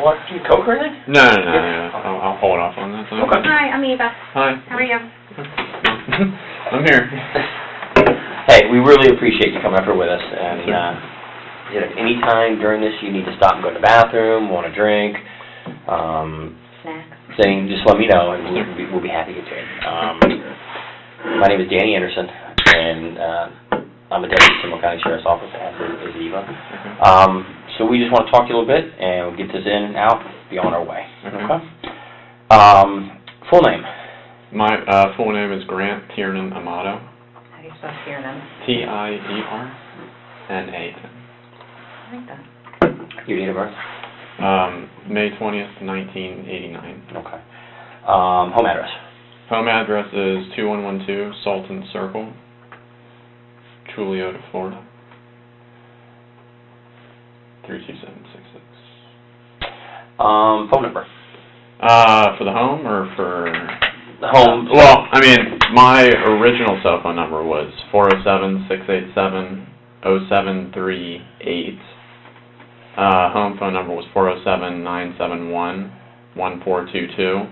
water? Do you Coke or anything? No. I'll hold off on that. Okay. Hi, I'm Eva. Hi. How are you? I'm here. Hey, we really appreciate you coming up here with us. And if any time during this you need to stop and go to the bathroom, want a drink, Snacks. then just let me know, and we'll be happy to get you in. My name is Danny Anderson, and I'm a deputy Seminole County Sheriff's Office, as is Eva. So we just want to talk to you a little bit, and we'll get this in and out, be on our way. Okay? Full name? My full name is Grant Tiernan Amato. How do you spell Tiernan? Tierna. I like that. Your date of birth? May 20th, 1989. Okay. Home address? Home address is 2112 Salton Circle, Chuliota, Florida. 32766. Phone number? For the home or for... The home. Well, I mean, my original cell phone number was 407-687-0738. Home phone number was 407-971-1422.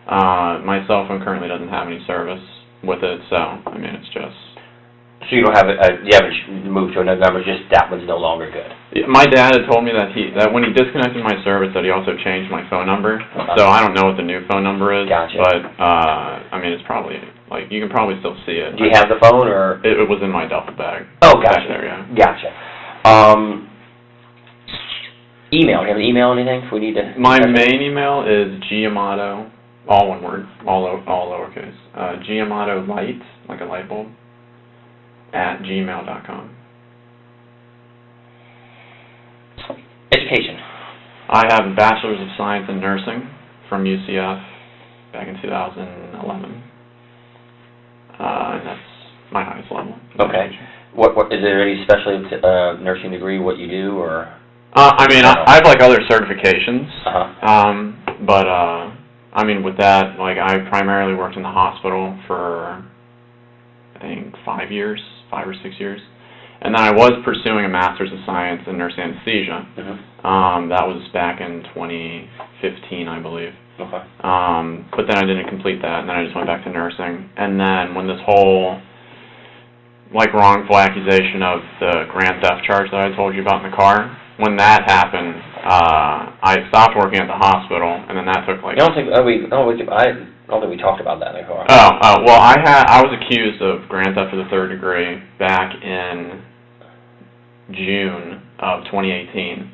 My cell phone currently doesn't have any service with it, so, I mean, it's just... So you don't have you haven't moved to another number, just that one's no longer good? My dad had told me that when he disconnected my service that he also changed my phone number, so I don't know what the new phone number is, Gotcha. But, I mean, it's probably, like, you can probably still see it. Do you have the phone, or...? It was in my duffel bag. Oh, gotcha. Back there, yeah. Gotcha. Email. Do you have an email or anything if we need to... My main email is Amato, all one word, all lowercase, Amato light, like a light bulb, @gmail.com. Education. I have a Bachelor's of Science in Nursing from UCF back in 2011. And that's my highest level. Okay. What is there any special nursing degree, what you do, or? I mean, I have, like, other certifications. But, I mean, with that, like, I primarily worked in the hospital for, I think, 5 or 6 years. And then I was pursuing a Master's of Science in Nurse Anesthesia. That was back in 2015, I believe. Okay. But then I didn't complete that, and then I just went back to nursing. And then when this whole, like, wrongful accusation of the grand theft charge that I told you about in the car, when that happened, I stopped working at the hospital, and then that took, like... I don't think we talked about that before. Well, I was accused of grand theft of the third degree back in June of 2018.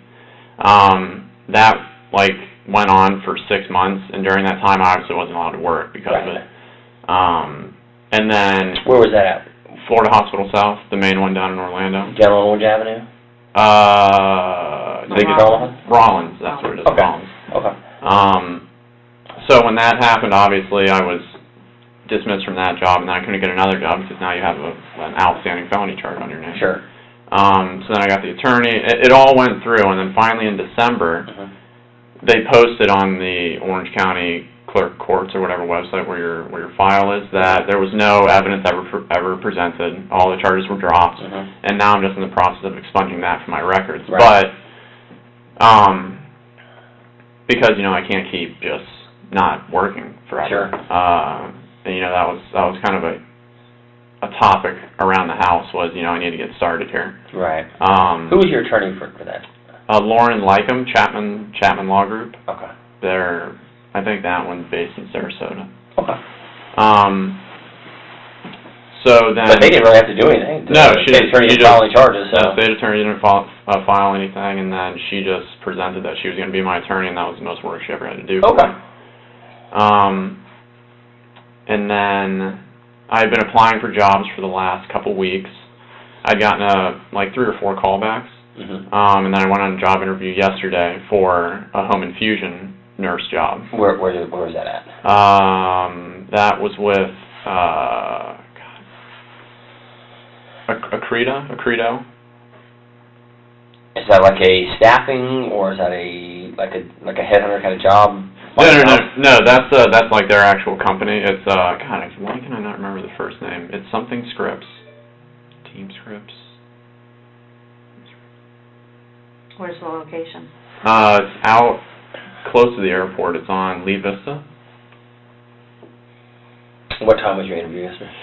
That, like, went on for 6 months, and during that time, I obviously wasn't allowed to work because of it. And then... Where was that at? Florida Hospital South, the main one down in Orlando. General Orange Avenue? Rollins, that's what it is, okay. Rollins. Okay. So when that happened, obviously, I was dismissed from that job, and then I couldn't get another job because now you have an outstanding felony charge on your name. Sure. So then I got the attorney. It all went through, and then finally in December, they posted on the Orange County Clerk Courts or whatever website where your file is that there was no evidence ever presented. All the charges were dropped, and now I'm just in the process of expunging that from my records. Right. But because I can't keep just not working forever. Sure. And that was kind of a topic around the house was I need to get started here. Right. Who was your attorney for that? Lauren Lycum, Chapman Law Group. Okay. I think that one's based in Sarasota. Okay. So then... But they didn't really have to do anything. No, the state attorney didn't file any charges. So. No, the state attorney didn't file anything, and then she just presented that she was going to be my attorney, and that was the most work she ever had to do. Okay. And then I've been applying for jobs for the last couple weeks. I'd gotten like 3 or 4 callbacks, and then I went on a job interview yesterday for a home infusion nurse job. Where was that at? That was with Acredo. Is that like a staffing, or is that like a headhunter kind of job? No. That's like their actual company. It's God, why can I not remember the first name? It's something Scripts. Team Scripts. Where's the location? It's out close to the airport. It's on Lee Vista. What time was your interview yesterday?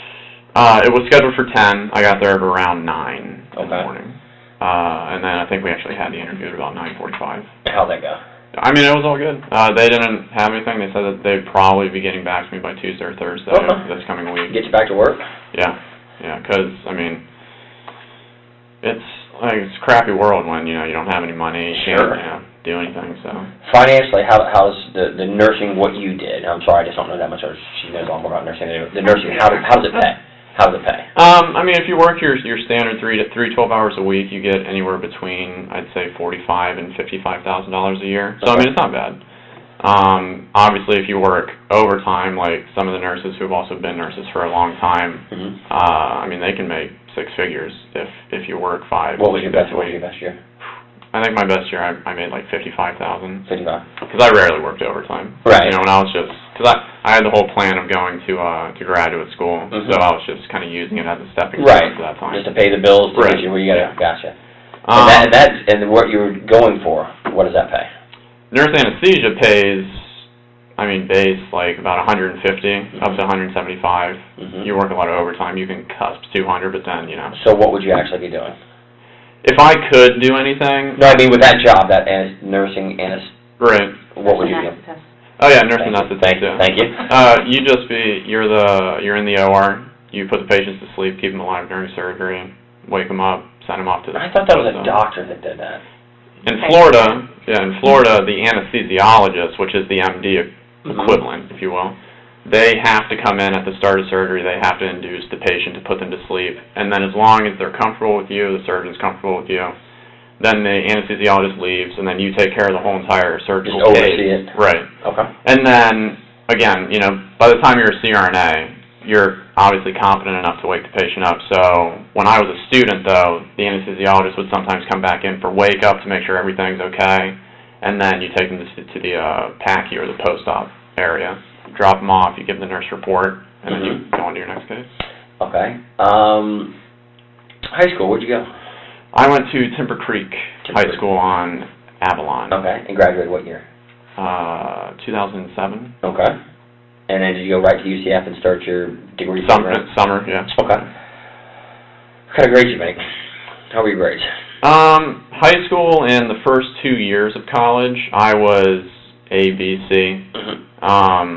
It was scheduled for 10. I got there at around 9 in the morning. And then I think we actually had the interview at about 9:45. How'd that go? I mean, it was all good. They didn't have anything. They said that they'd probably be getting back to me by Tuesday or Thursday this coming week. Get you back to work? Yeah, because, I mean, it's a crappy world when, you don't have any money, you can't do anything, so. Financially, how's the nursing, what you did? I'm sorry, I just don't know that much. She knows a lot more about nursing. The nursing, how does it pay? How does it pay? I mean, if you work your standard 12 hours a week, you get anywhere between, I'd say, $45,000 and $55,000 a year. So, I mean, it's not bad. Obviously, if you work overtime, like some of the nurses who have also been nurses for a long time, I mean, they can make 6 figures if you work 5. What was your best year? I think my best year, I made like $55,000. 55. Because I rarely worked overtime. Right. When I was just, because I had the whole plan of going to graduate school, so I was just kind of using it as a stepping stone for that time. Just to pay the bills to get you where you gotta. Gotcha. And what you were going for, what does that pay? Nurse anesthesia pays, I mean, base like about 150 up to 175. You work a lot of overtime, you can cusp 200, but then So what would you actually be doing? If I could do anything. No, I mean with that job, that nursing Right. What would you do? Oh yeah, nurse anesthetist. Thank you. You're in the OR. You put the patients to sleep, keep them alive during surgery, wake them up, send them off to the. I thought that was a doctor that did that. In Florida, the anesthesiologist, which is the MD equivalent, if you will, they have to come in at the start of surgery. They have to induce the patient to put them to sleep, and then as long as they're comfortable with you, the surgeon's comfortable with you, then the anesthesiologist leaves, and then you take care of the whole entire surgical case. Just oversee it. Right. Okay. And then again, by the time you're a CRNA, you're obviously competent enough to wake the patient up. So when I was a student, though, the anesthesiologist would sometimes come back in for wake up to make sure everything's okay, and then you take them to the PACU or the post-op area, drop them off, you give the nurse report, and then you go on to your next case. Okay. High school, where'd you go? I went to Timber Creek High School on Avalon. Okay. And graduated what year? 2007. Okay. And then did you go right to UCF and start your degree program? Summer, yeah. Okay. What kind of grades did you make? How were your grades? High school and the first 2 years of college, I was A, B, C. I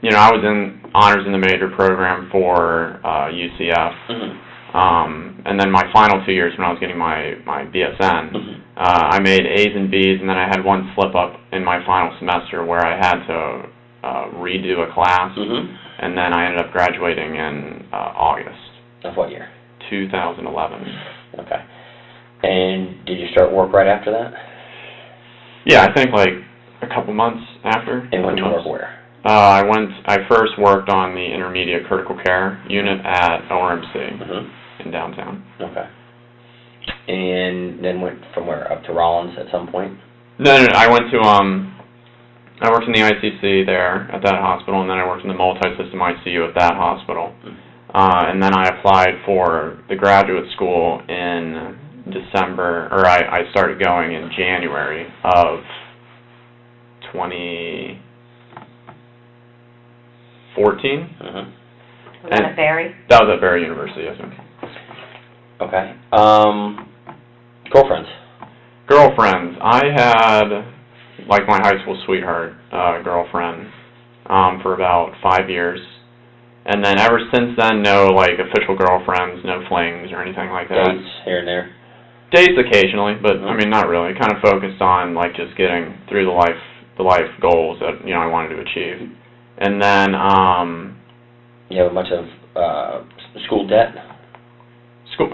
was in honors in the major program for UCF. And then my final 2 years when I was getting my BSN, I made A's and B's, and then I had one slip up in my final semester where I had to redo a class, and then I ended up graduating in August. Of what year? 2011. Okay. And did you start work right after that? Yeah, I think like a couple months after. And went to work where? I first worked on the intermediate critical care unit at ORMC in downtown. Okay. And then went from where, up to Rollins at some point? No, I went to, I worked in the ICC there at that hospital, and then I worked in the multi-system ICU at that hospital. And then I applied for the graduate school in December, or I started going in January of 2014. Was that at Barry? That was at Barry University, yes, ma'am. Okay. Girlfriends? Girlfriends. I had, like my high school sweetheart, girlfriend, for about 5 years. And then ever since then, no, like, official girlfriends, no flings or anything like that. Dates here and there? Dates occasionally, but, I mean, not really. Kind of focused on, like, just getting through the life goals that, I wanted to achieve. And then, You have a bunch of school debt?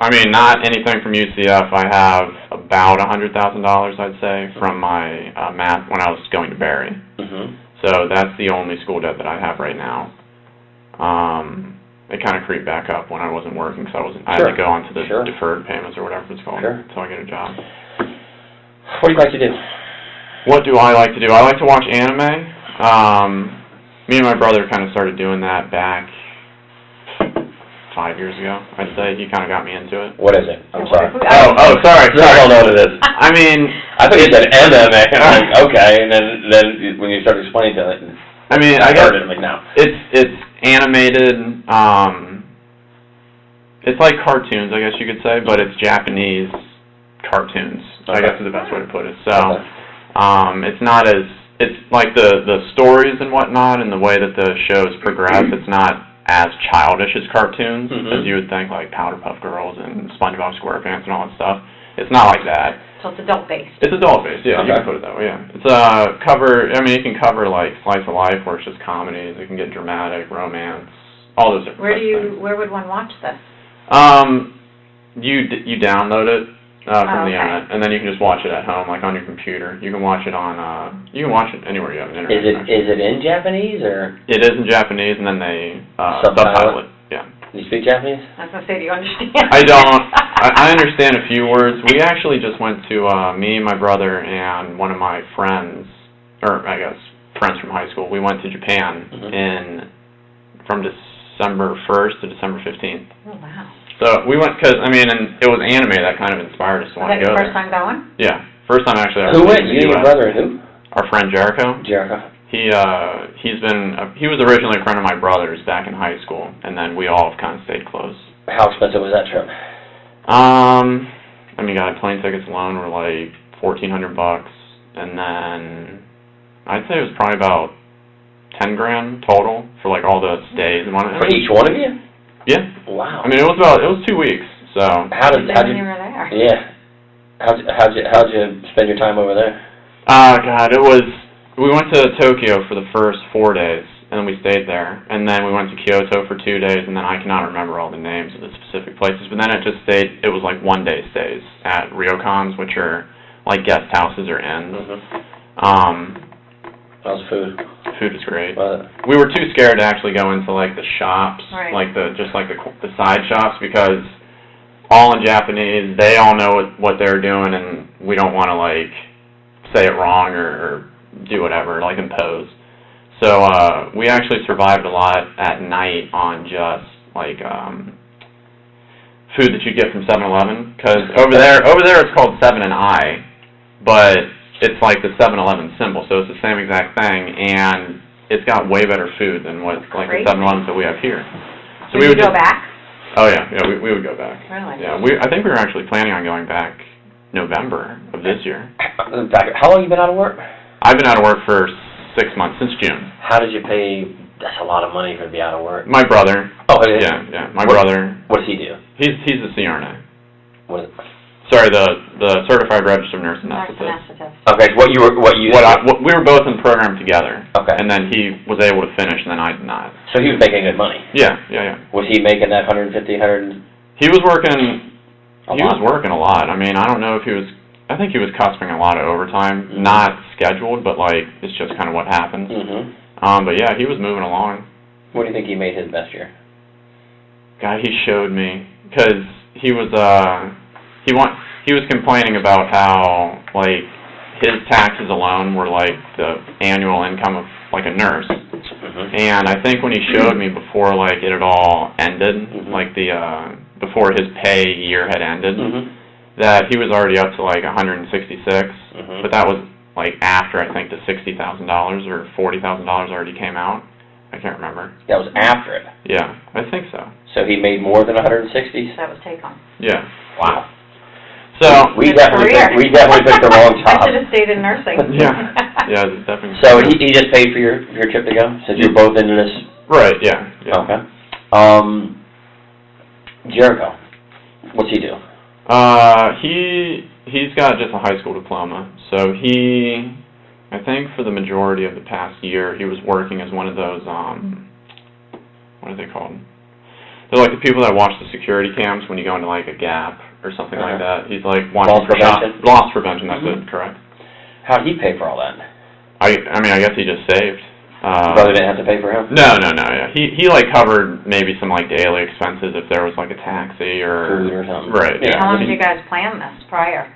I mean, not anything from UCF. I have about $100,000, I'd say, from my math when I was going to Barry. So that's the only school debt that I have right now. It kind of creeped back up when I wasn't working, because I had to go on to the deferred payments or whatever it's called until I get a job. What do you like to do? What do I like to do? I like to watch anime. Me and my brother kind of started doing that back 5 years ago, I'd say. He kind of got me into it. What is it? I'm sorry. Sorry. I don't know what it is. I mean... I thought you said MMA. I'm like, okay, and then when you started explaining to it, I mean, I guess heard it, I'm like, no. It's animated, it's like cartoons, I guess you could say, but it's Japanese cartoons, I guess is the best way to put it. So, it's not as, it's like the stories and whatnot and the way that the shows progress, it's not as childish as cartoons, as you would think, like Powderpuff Girls and SpongeBob SquarePants and all that stuff. It's not like that. So it's adult-based. It's adult-based, yeah, you can put it that way, yeah. It's you can cover like slice of life where it's just comedies, you can get dramatic, romance, all those different things. Where would one watch this? You download it from the internet, and then you can just watch it at home, like on your computer. You can watch it on, you can watch it anywhere you have an internet. Is it in Japanese, or? It is in Japanese, and then they subtitle it, yeah. Do you speak Japanese? I was going to say, do you understand? I don't. I understand a few words. We actually just went to, me, my brother, and one of my friends, or I guess friends from high school, we went to Japan from December 1st to December 15th. Oh, wow. So we went, because, I mean, and it was anime that kind of inspired us to want to go there. Was that your first time going? Yeah. First time actually. Who went? You and your brother and who? Our friend Jericho. Jericho. He was originally a friend of my brother's back in high school, and then we all kind of stayed close. How expensive was that trip? I mean, plane tickets alone were like $1,400, and then I'd say it was probably about $10,000 total for like all the stays and whatnot. For each one of you? Yeah. Wow. I mean, it was 2 weeks, so. How'd you when you were there? Yeah. How'd you spend your time over there? God, we went to Tokyo for the first 4 days, and then we stayed there, and then we went to Kyoto for 2 days, and then I cannot remember all the names of the specific places, but then it was like 1 day stays at ryokans, which are like guest houses or inns. How's the food? Food was great. We were too scared to actually go into like the shops, right. like the side shops, because all in Japanese, they all know what they're doing, and we don't want to like say it wrong or do whatever, like impose. So we actually survived a lot at night on just like food that you get from 7-Eleven, because over there it's called 7 and I, but it's like the 7-Eleven symbol, so it's the same exact thing, and it's got way better food than what like the 7-Elevens that we have here. So we would go back? Oh yeah, we would go back. Really? Yeah, I think we were actually planning on going back November of this year. In fact, how long have you been out of work? I've been out of work for 6 months, since June. How did you pay? That's a lot of money for to be out of work. My brother. Oh, yeah. Yeah, my brother. What does he do? He's the CRNA. What is it? Sorry, the certified registered nurse anesthetist. Okay, we were both in the program together. Okay. And then he was able to finish, and then I did not. So he was making good money. Yeah. Was he making that 150, 100? He was working. Was working a lot. I mean, I don't know if he was. I think he was cusping a lot of overtime, not scheduled, but like it's just kind of what happens. But yeah, he was moving along. What do you think he made his best year? God, he showed me, because he was he was complaining about how like his taxes alone were like the annual income of like a nurse. And I think when he showed me before like it had all ended, like before his pay year had ended, that he was already up to like 166, but that was like after I think the $60,000 or $40,000 already came out. I can't remember. That was after it? Yeah, I think so. So he made more than 160? That was take home. Yeah. Wow. So we definitely picked the wrong job. I should have stayed in nursing. Yeah, definitely. So he just paid for your trip to go, since you're both into this? Right. Yeah. Okay. Jericho, what's he do? He's got just a high school diploma, so I think for the majority of the past year, he was working as one of those, what are they called? They're like the people that watch the security cams when you go into like a Gap or something like that. He's like loss prevention. Loss prevention. That's it. Correct. How'd he pay for all that? I mean, I guess he just saved. Brother didn't have to pay for him? No. Yeah, he like covered maybe some like daily expenses if there was like a taxi or food or something. Right. Yeah. How long did you guys plan this prior?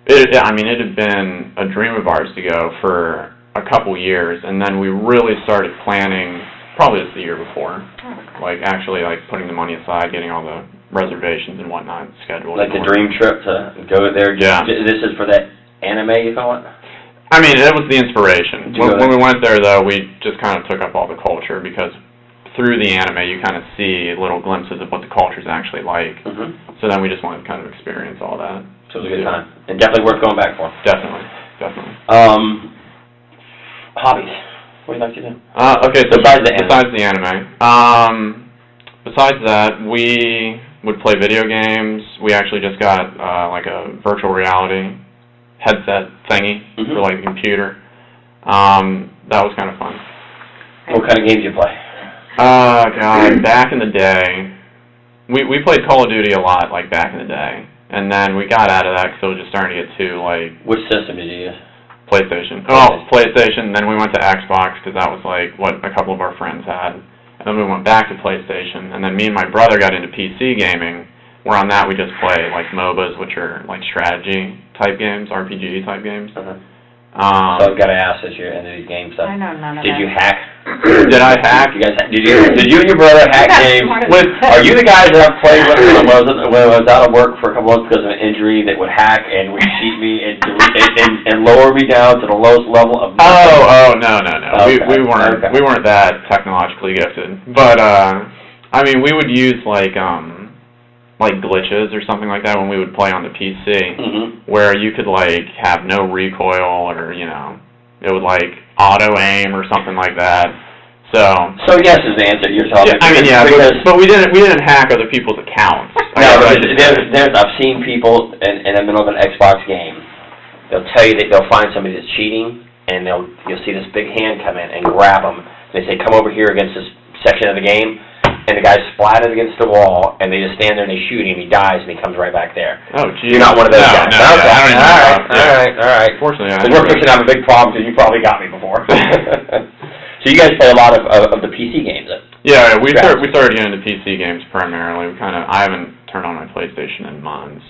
It had been a dream of ours to go for a couple years, and then we really started planning Probably just the year before. Oh, okay. Like, actually, like, putting the money aside, getting all the reservations and whatnot scheduled. Like the dream trip to go there? Yeah. This is for that anime, you call it? I mean, it was the inspiration. Did you go When there? we went there, though, we just kind of took up all the culture, because through the anime, you kind of see little glimpses of what the culture's actually like. Mm-hmm. So then we just wanted to kind of experience all that. So it was a good time. And definitely worth going back for. Definitely, definitely. Hobbies. What do you like to do? Okay, so Besides the anime. Besides that, we would play video games. We actually just got like a virtual reality headset thingy for like the computer. That was kind of fun. What kind of games do you play? God, back in the day, we played Call of Duty a lot, like back in the day, and then we got out of that because it was just starting to get too like. Which system did you use? PlayStation. Oh, PlayStation. Then we went to Xbox because that was like what a couple of our friends had. And then we went back to PlayStation. And then me and my brother got into PC gaming. Where on that we just play like MOBAs, which are like strategy type games, RPG type games. So I've got to ask this, you're into these game stuff. I know none of Did that. you hack? Did I hack? Did you and your brother hack games? Are you the guys that I've played with when I was out of work for a couple months because of an injury that would hack and would cheat me and lower me down to the lowest level of? Oh, no. Okay. We weren't that technologically gifted, but I mean we would use like glitches or something like that when we would play on the PC, where you could like have no recoil, or it would like auto aim or something like that. So yes is the answer. You're talking. Yeah, I mean, yeah, but we didn't hack other people's accounts. No, I've seen people in the middle of an Xbox game. They'll tell you that they'll find somebody that's cheating, and you'll see this big hand come in and grab them. They say, "Come over here against this section of the game." And the guy's splattered against the wall, and they just stand there and they shoot him. He dies, and he comes right back there. Oh, geez. You're not one of those guys. No, I don't even know. All right. Fortunately, because we're fixing to have a big problem because you probably got me before. So you guys play a lot of the PC games. Yeah, we started getting into PC games primarily. I haven't turned on my PlayStation in months.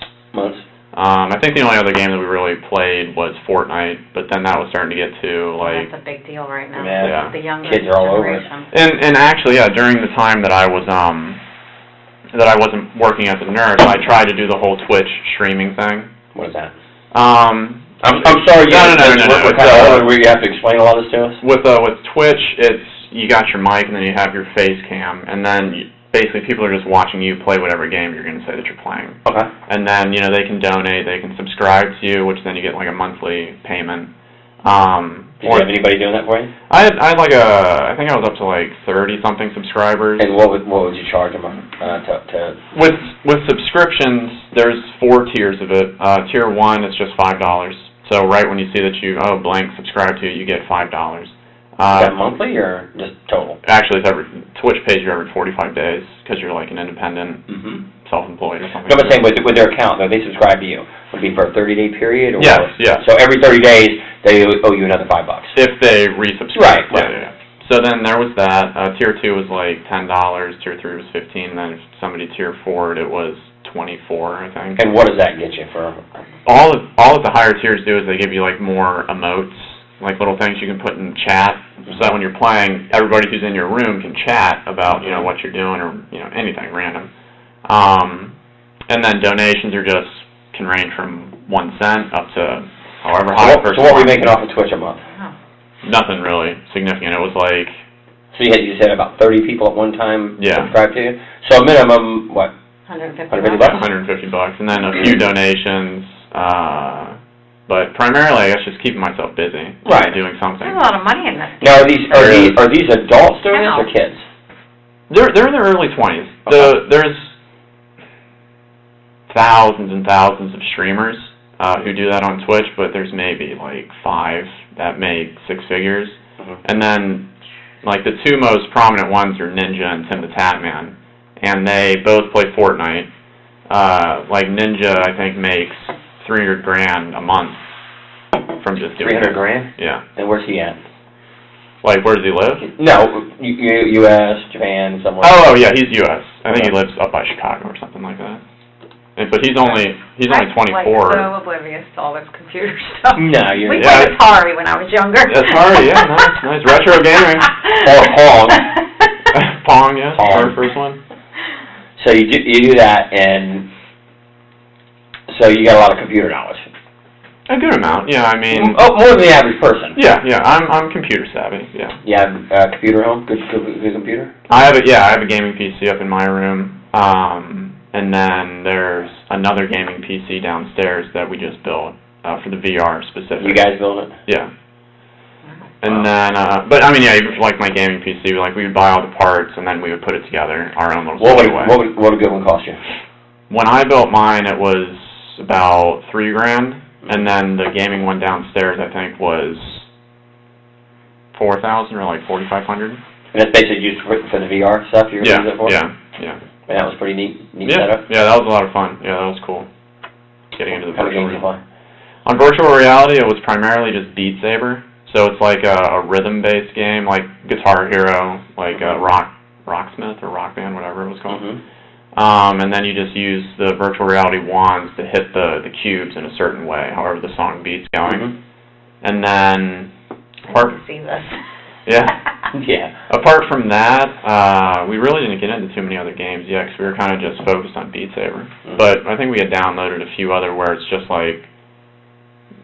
I think the only other game that we really played was Fortnite, but then that was starting to get to like. That's a big deal right now. Yeah. The younger kids are all over it. And actually, yeah, during the time that I was that I wasn't working as a nurse, I tried to do the whole Twitch streaming thing. What is that? I'm sorry. No. We're kind of older. You have to explain a lot of this to us. With Twitch, it's you got your mic and then you have your face cam, and then basically people are just watching you play whatever game you're going to say that you're playing. Okay. And then they can donate, they can subscribe to you, which then you get like a monthly payment. Did you have anybody doing that for you? I had I think I was up to like 30-something subscribers. And what would you charge them to? With subscriptions, there's 4 tiers of it. Tier 1 is just $5. So right when you see that blank subscribe to it, you get $5. Is that monthly or just total? Actually, Twitch pays you every 45 days because you're like an independent, self-employed or something. No, but saying with their account, though, they subscribe to you. Would it be for a 30-day period? Or Yes. So every 30 days, they owe you another $5. If they resubscribe. Right. Yeah. So then there was that. Tier 2 was like $10. Tier 3 was $15. And then if somebody tier 4'd, it was $24, I think. And what does that get you for? All that the higher tiers do is they give you like more emotes, like little things you can put in chat, so that when you're playing, everybody who's in your room can chat about what you're doing or anything random. And then donations can range from 1 cent up to however high. So what are we making off of Twitch a month? Nothing really significant. It was like. So you said about 30 people at one time subscribe to you. So a minimum what? $150. $150, and then a few donations. But primarily, I guess just keeping myself busy, doing something. There's a lot of money in this. Now, are these adults doing this or kids? They're in their early 20s. Okay. There's thousands and thousands of streamers who do that on Twitch, but there's maybe like 5 that make 6 figures. And then, like the 2 most prominent ones are Ninja and Tim the Tatman, and they both play Fortnite. Like Ninja, I think makes $300,000 a month from just doing it. $300,000? Yeah. And where's he at? Like, where does he live? No, U.S., Japan, somewhere. Oh, yeah, he's U.S. I think he lives up by Chicago or something like that. But he's only 24. I'm so oblivious to all this computer stuff. No, we played Atari when I was younger. Atari, yeah, nice. Retro gaming. Or Pong. Pong, yeah. Pong. Our first one. So you do that, and so you got a lot of computer knowledge. A good amount, yeah. I mean, more than the average person. Yeah. I'm computer savvy. Yeah. You have a computer at home? Good computer? I have a gaming PC up in my room. And then there's another gaming PC downstairs that we just built for the VR specifically. You guys build it? Yeah. And then, but I mean, yeah, like my gaming PC, like we would buy all the parts and then we would put it together our own little way. What would a good one cost you? When I built mine, it was about $3,000, and then the gaming one downstairs, I think, was $4,000 or like $4,500. And that's basically used for the VR stuff you're using it for? Yeah. And that was pretty neat setup? Yeah, that was a lot of fun. Yeah, that was cool. Getting into the virtual reality. Play? On virtual reality, it was primarily just Beat Saber. So it's like a rhythm-based game, like Guitar Hero, like Rocksmith or Rock Band, whatever it was called. And then you just use the virtual reality wands to hit the cubes in a certain way, however the song beat's going. And then I see this. Yeah. Yeah. Apart from that, we really didn't get into too many other games yet, because we were kind of just focused on Beat Saber. But I think we had downloaded a few other where it's just like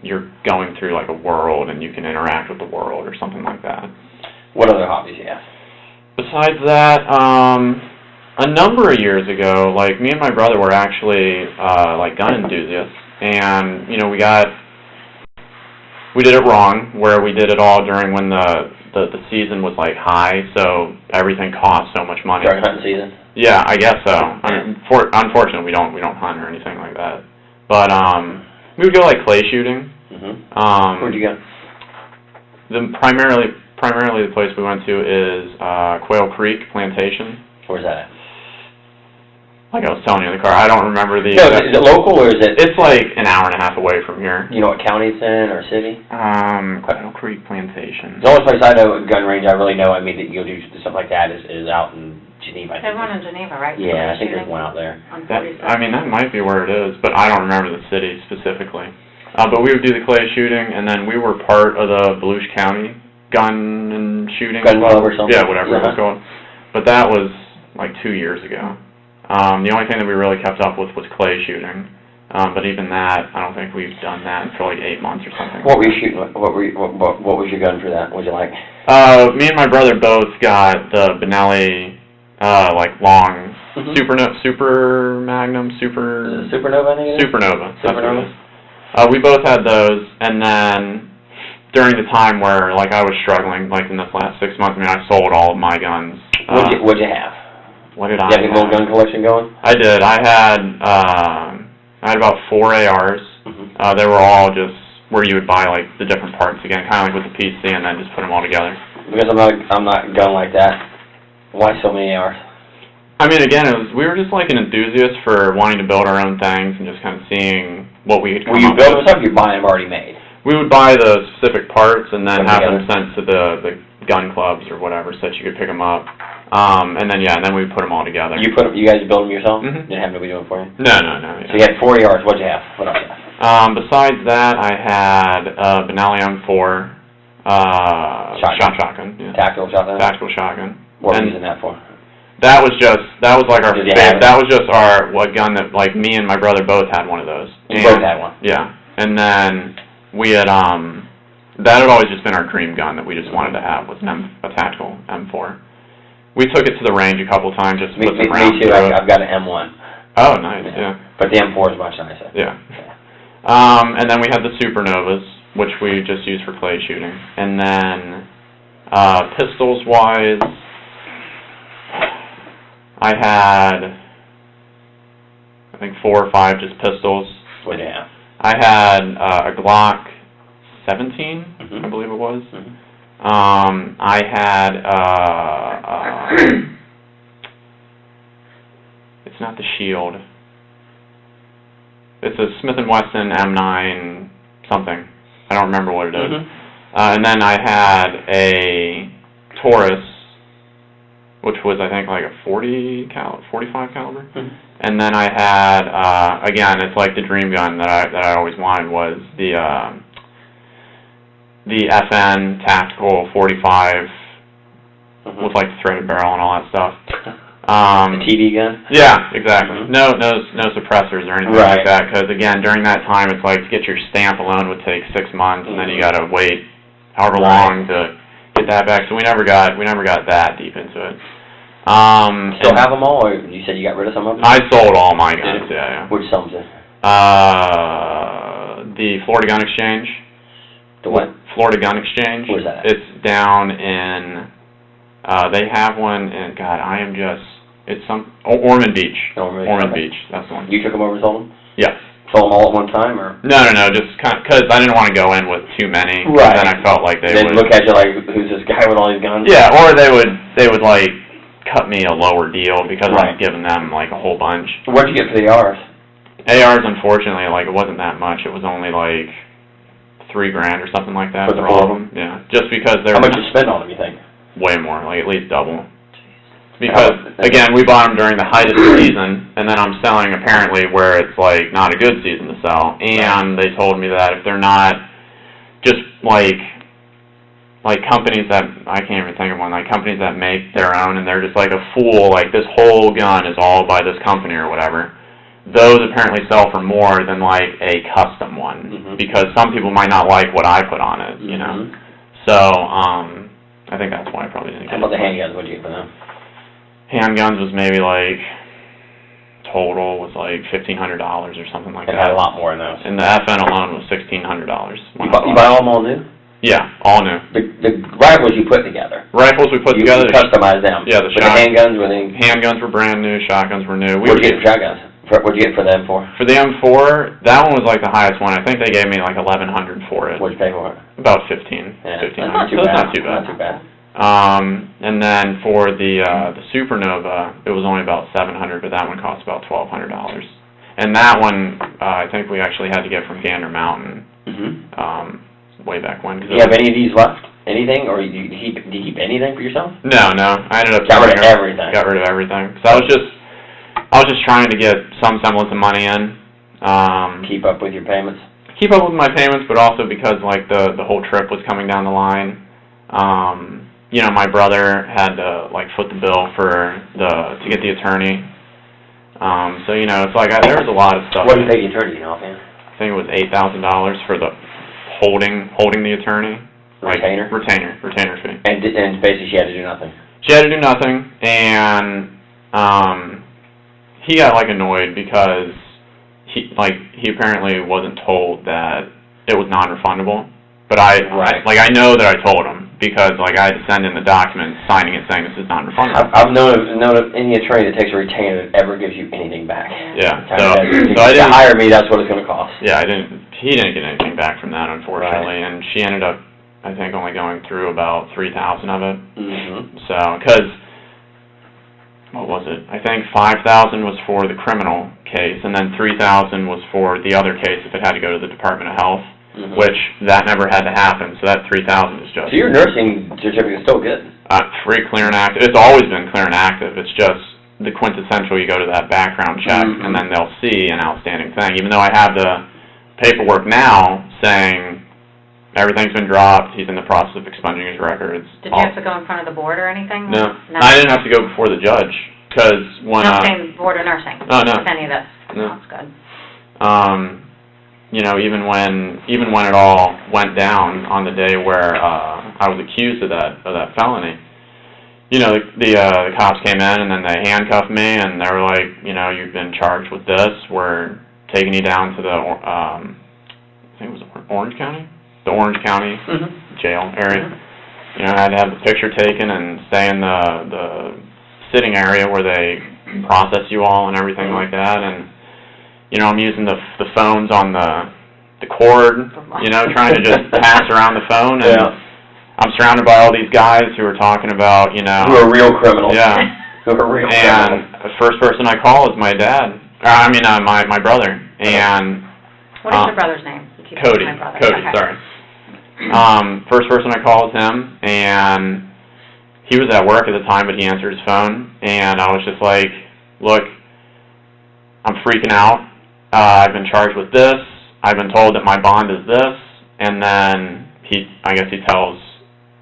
you're going through like a world and you can interact with the world or something like that. What other hobbies do you have? Besides that, a number of years ago, like me and my brother were actually like gun enthusiasts, and you know we did it wrong, where we did it all during when the season was like high, so everything cost so much money. During hunting season? Yeah, I guess so. I mean, unfortunately, we don't hunt or anything like that. But we would go like clay shooting. Where'd you go? Primarily the place we went to is Quail Creek Plantation. Where's that at? Like I was telling you in the car, I don't remember the... No, is it local or is it... It's like an hour and a half away from here. You know what county it's in or city? Quail Creek Plantation. The only place I know, a gun range I really know, I mean, that you'll do stuff like that is out in Geneva. There's one in Geneva, right? Yeah, I think there's one out there. I mean, that might be where it is, but I don't remember the city specifically. But we would do the clay shooting, and then we were part of the Volusia County gun and shooting gun club or something. Yeah, whatever it was called. But that was like 2 years ago. The only thing that we really kept up with was clay shooting. But even that, I don't think we've done that for like 8 months or something. What were you shooting? What was your gun for that? What did you like? Me and my brother both got the Benelli, like long Super Magnum, Supernova, I think it is? Supernova. That's what it is. We both had those, and then during the time where like I was struggling, like in this last 6 months, I mean, I sold all of my guns. What'd you have? What did I have? You have a little gun collection going? I did. I had about 4 ARs. They were all just where you would buy like the different parts again, kind of like with the PC, and then just put them all together. Because I'm not gun like that. Why so many ARs? I mean, again, we were just like an enthusiast for wanting to build our own things and just kind of seeing what we could come up with. Were you building stuff, you buy them already made? We would buy the specific parts and then have them sent to the gun clubs or whatever, so that you could pick them up. And then we would put them all together. You guys build them yourself? Didn't have nobody do it for you? No. Yeah. So you had 4 ARs. What'd you have? What else? Besides that, I had Benelli M4 shotgun. Yeah. Tactical shotgun. Tactical shotgun. What were you using that for? That was like our favorite. That was just our gun that like me and my brother both had one of those. You both had one. Yeah, and then we had that had always just been our dream gun that we just wanted to have, was a tactical M4. We took it to the range a couple times just to put some rounds through it. I've got an M1. Oh, nice. Yeah. But the M4 is much nicer. Yeah. And then we had the Supernovas, which we just used for clay shooting, and then pistols wise. I had, I think 4 or 5 just pistols. What do you have? I had a Glock 17, I believe it was. I had, it's not the Shield. It's a Smith & Wesson M9 something. I don't remember what it is. And then I had a Taurus, which was, I think, like a 45 caliber. And then I had, again, it's like the dream gun that I always wanted, was the FN Tactical 45 with like the threaded barrel and all that stuff. The TV gun? Yeah, exactly. No suppressors or anything like that, because again, during that time, it's like to get your stamp alone would take 6 months, and then you got to wait however long to get that back. So we never got that deep into it. Still have them all, or you said you got rid of some of them? I sold all my guns. Yeah. Which sums it? The Florida Gun Exchange. The what? Florida Gun Exchange. Where's that? It's down in. They have one in. God, I am just. It's Ormond Beach. Ormond Beach. That's the one. You took them over and sold them? Yeah. Sold them all at one time, or? No. Just because I didn't want to go in with too many. Right. Then I felt like they would look at you like, who's this guy with all these guns? Yeah, or they would like cut me a lower deal because I'm giving them like a whole bunch. What'd you get for the ARs? ARs, unfortunately, like it wasn't that much. It was only like $3,000 or something like that for all of them. Yeah, just because they're. How much you spend on them? You think? Way more, like at least double. Because, again, we bought them during the height of the season, and then I'm selling apparently where it's, like, not a good season to sell. And they told me that if they're not just, like companies that, I can't even think of one, like companies that make their own, and they're just, like, a fool, like, this whole gun is all by this company or whatever. Those apparently sell for more than, like, a custom one. Because some people might not like what I put on it, you know. So, I think that's why I probably didn't get it. How about the handguns? What did you get for them? Handguns was maybe like, total was like $1,500 or something like that. It had a lot more in those. And the FN alone was $1,600. You buy them all new? Yeah, all new. The rifles you put together? Rifles we put together. You customized them? Yeah, the handguns were they? Handguns were brand new, shotguns were new. What did you get for shotguns? What did you get for the M4? For the M4, that one was like the highest one. I think they gave me like $1,100 for it. What did you pay for it? About $1,500. Yeah, $1,500. That's not too bad. Not too bad. And then for the Supernova, it was only about $700, but that one cost about $1,200. And that one, I think we actually had to get from Gander Mountain, way back when. Do you have any of these left? Anything, or do you keep anything for yourself? No. I ended up got rid of everything. Got rid of everything. So I was just trying to get some semblance of money in. Keep up with your payments. Keep up with my payments, but also because like the whole trip was coming down the line. You know, my brother had to like foot the bill to get the attorney. So you know, it's like there was a lot of stuff. What did you pay the attorney? You know, man? I think it was $8,000 for the holding the attorney. Retainer. Like, retainer fee. And basically, she had to do nothing. She had to do nothing, and he got like annoyed because he apparently wasn't told that it was non-refundable. But I know that I told him because like I had to send in the document signing it saying this is non-refundable. I've known of any attorney that takes a retainer that ever gives you anything back. Yeah. So I didn't hire me. That's what it's going to cost. Yeah, he didn't get anything back from that, unfortunately, and she ended up, I think, only going through about 3,000 of it. So, because what was it? I think 5,000 was for the criminal case, and then 3,000 was for the other case if it had to go to the Department of Health. Which that never had to happen, so that 3,000 is just. So your nursing certificate is still good. Free, clear, and active. It's always been clear and active. It's just the quintessential. You go to that background check, and then they'll see an outstanding thing. Even though I have the paperwork now saying everything's been dropped, he's in the process of expunging his records. Did you have to go in front of the board or anything? No, I didn't have to go before the judge because when. Not saying board of nursing. Oh no. With any of this. No. That's good. You know, even when it all went down on the day where I was accused of that felony, you know, the cops came in and then they handcuffed me and they were like, you know, you've been charged with this. We're taking you down to the I think it was Orange County, jail area. You know, I had to have the picture taken and stay in the sitting area where they process you all and everything like that. And you know, I'm using the phones on the cord, you know, trying to just pass around the phone, and I'm surrounded by all these guys who are talking about, you know. Who are real criminals. Yeah. Who are real criminals. And the first person I call is my dad. My brother. And what is your brother's name? Cody. Cody, okay. Sorry. First person I call is him, and he was at work at the time, but he answered his phone, and I was just like, look, I'm freaking out. I've been charged with this. I've been told that my bond is this. And then I guess he tells,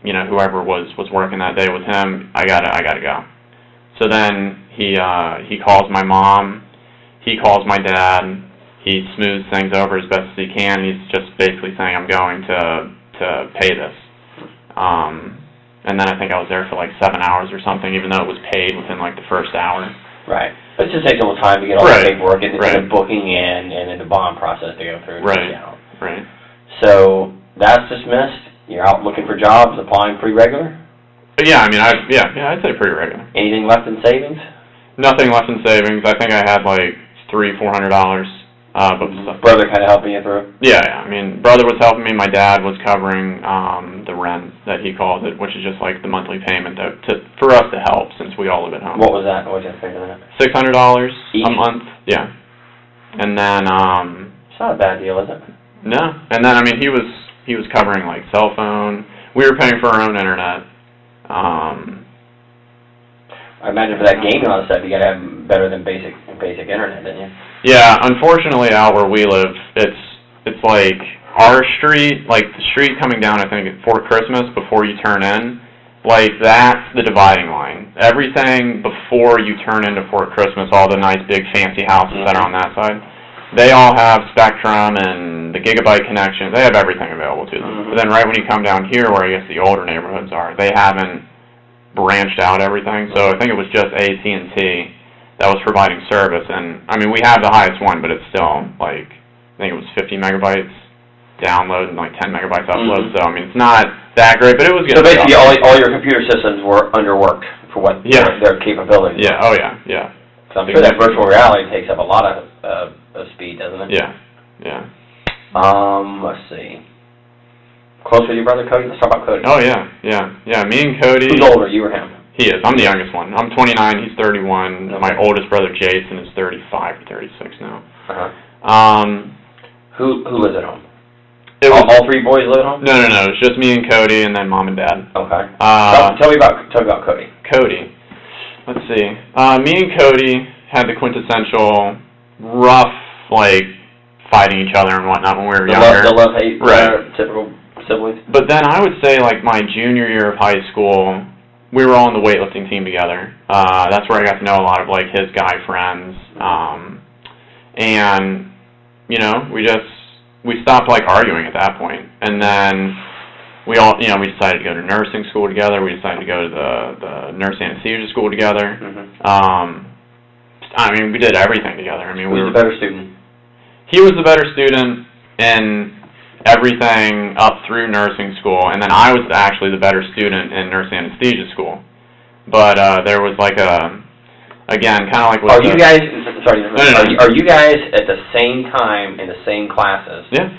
you know, whoever was working that day with him, I gotta go. So then he calls my mom, he calls my dad, he smooths things over as best as he can, and he's just basically saying, I'm going to pay this. And then I think I was there for like 7 hours or something, even though it was paid within like the first hour. Right. But it just takes a little time to get all the paperwork and the booking in and then the bond process to go through. Right. So that's dismissed. You're out looking for jobs, applying pretty regular? Yeah, I mean, I'd say pretty regular. Anything left in savings? Nothing left in savings. I think I had like $300-400. But brother kind of helping you through? Yeah. I mean, brother was helping me. My dad was covering the rent, that he calls it, which is just like the monthly payment for us to help since we all live at home. What was that? What did you figure that? $600 a month. Yeah. And then it's not a bad deal, is it? No. And then I mean, he was covering like cell phone. We were paying for our own internet. I imagine for that gaming and all that stuff, you gotta have better than basic internet, didn't you? Yeah, unfortunately, out where we live, it's like our street, like the street coming down, I think, at Fort Christmas before you turn in, like that's the dividing line. Everything before you turn into Fort Christmas, all the nice big fancy houses that are on that side, they all have Spectrum and the gigabyte connection. They have everything available to them. But then right when you come down here, where I guess the older neighborhoods are, they haven't branched out everything. So I think it was just AT&T that was providing service. And I mean, we have the highest one, but it's still like, I think it was 50 megabytes download and like 10 megabytes upload. So I mean, it's not that great, but it was good. So basically, all your computer systems were underworked for what their capabilities. Yeah. Oh yeah. So I'm sure that virtual reality takes up a lot of speed, doesn't it? Yeah. Let's see. Close with your brother Cody? Let's talk about Cody. Oh yeah. Me and Cody. Who's older, you or him? He is. I'm the youngest one. I'm 29. He's 31. Okay. My oldest brother Jason is 35 or 36 now. Who lives at home? All three boys live at home? No. It's just me and Cody, and then mom and dad. Okay. Tell me about Cody. Cody. Let's see. Me and Cody had the quintessential rough, like, fighting each other and whatnot when we were younger. The love-hate, typical siblings. But then I would say, like, my junior year of high school, we were all on the weightlifting team together. That's where I got to know a lot of, like, his guy friends. And, you know, we stopped, like, arguing at that point. And then we all, you know, we decided to go to nursing school together. We decided to go to the nurse anesthesia school together. I mean, we did everything together. I mean, Who was the better student? He was the better student in everything up through nursing school, and then I was actually the better student in nurse anesthesia school. But there was like again, kind of like. Are you guys? Sorry. Are you guys at the same time in the same classes? Yeah.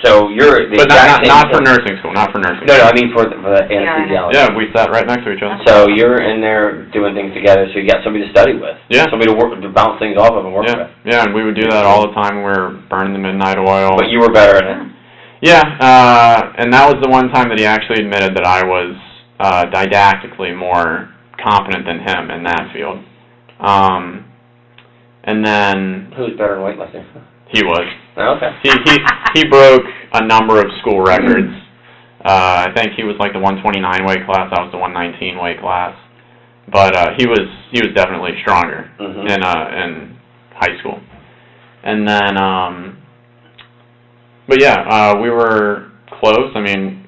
So you're the but not for nursing school, not for nursing. No, I mean for the anesthesiology. Yeah, we sat right next to each other. So you're in there doing things together, so you got somebody to study with. Yeah. Somebody to bounce things off of and work with. Yeah, and we would do that all the time when we were burning the midnight oil. But you were better at it. Yeah, and that was the one time that he actually admitted that I was didactically more competent than him in that field. And then... Who's better in weightlifting? He was. Oh, okay. He broke a number of school records. I think he was like the 129 weight class. I was the 119 weight class. But he was definitely stronger in high school. And then, but yeah, we were close. I mean,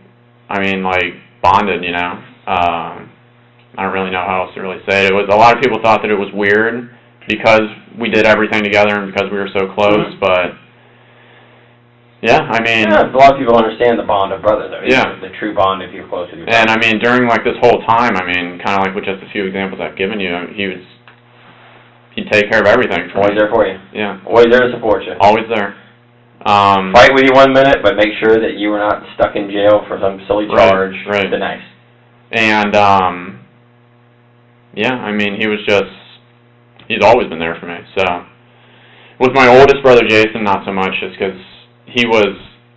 like bonded. You know. I don't really know how else to really say it. It was a lot of people thought that it was weird because we did everything together and because we were so close, but yeah, I mean... Yeah, a lot of people understand the bond of brothers, though. Yeah. The true bond if you're close with your brother. And I mean, during like this whole time, I mean, kind of like with just a few examples I've given you, he'd take care of everything for me. Always there for you. Yeah. Always there to support you. Always there. Fight with you 1 minute, but make sure that you were not stuck in jail for some silly charge. Right. The nice. And, yeah, I mean, he's always been there for me, so. With my oldest brother, Jason, not so much, just because he was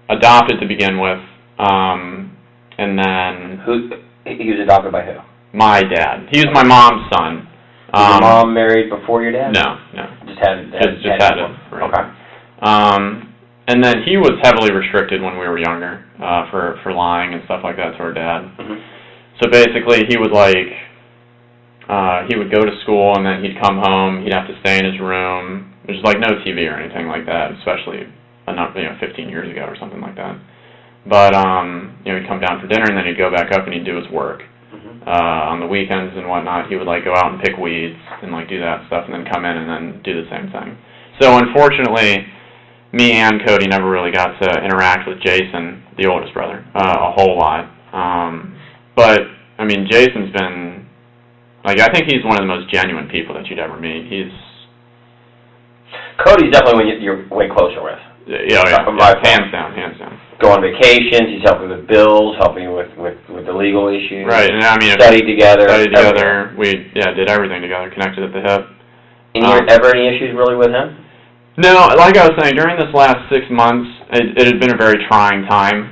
adopted to begin with, and then... He was adopted by who? My dad. He was my mom's son. Was your mom married before your dad? No. Just had it. Right. Okay. And then he was heavily restricted when we were younger, for lying and stuff like that to our dad. Mm-hmm. So basically, he would he would go to school and then he'd come home. He'd have to stay in his room. There's like no TV or anything like that, especially 15 years ago or something like that. But he'd come down for dinner and then he'd go back up and he'd do his work. Mm-hmm. On the weekends and whatnot, he would go out and pick weeds and do that stuff, and then come in and then do the same thing. So unfortunately, me and Cody never really got to interact with Jason, the oldest brother, a whole lot. But I mean, Jason's been I think he's one of the most genuine people that you'd ever meet. Cody's definitely one you're way closer with. Yeah, hands down. Go on vacations. He's helping with bills, helping with the legal issues. Right, and I mean, studied together. We did everything together, connected at the hip. And ever any issues really with him? No, like I was saying, during this last 6 months, it had been a very trying time.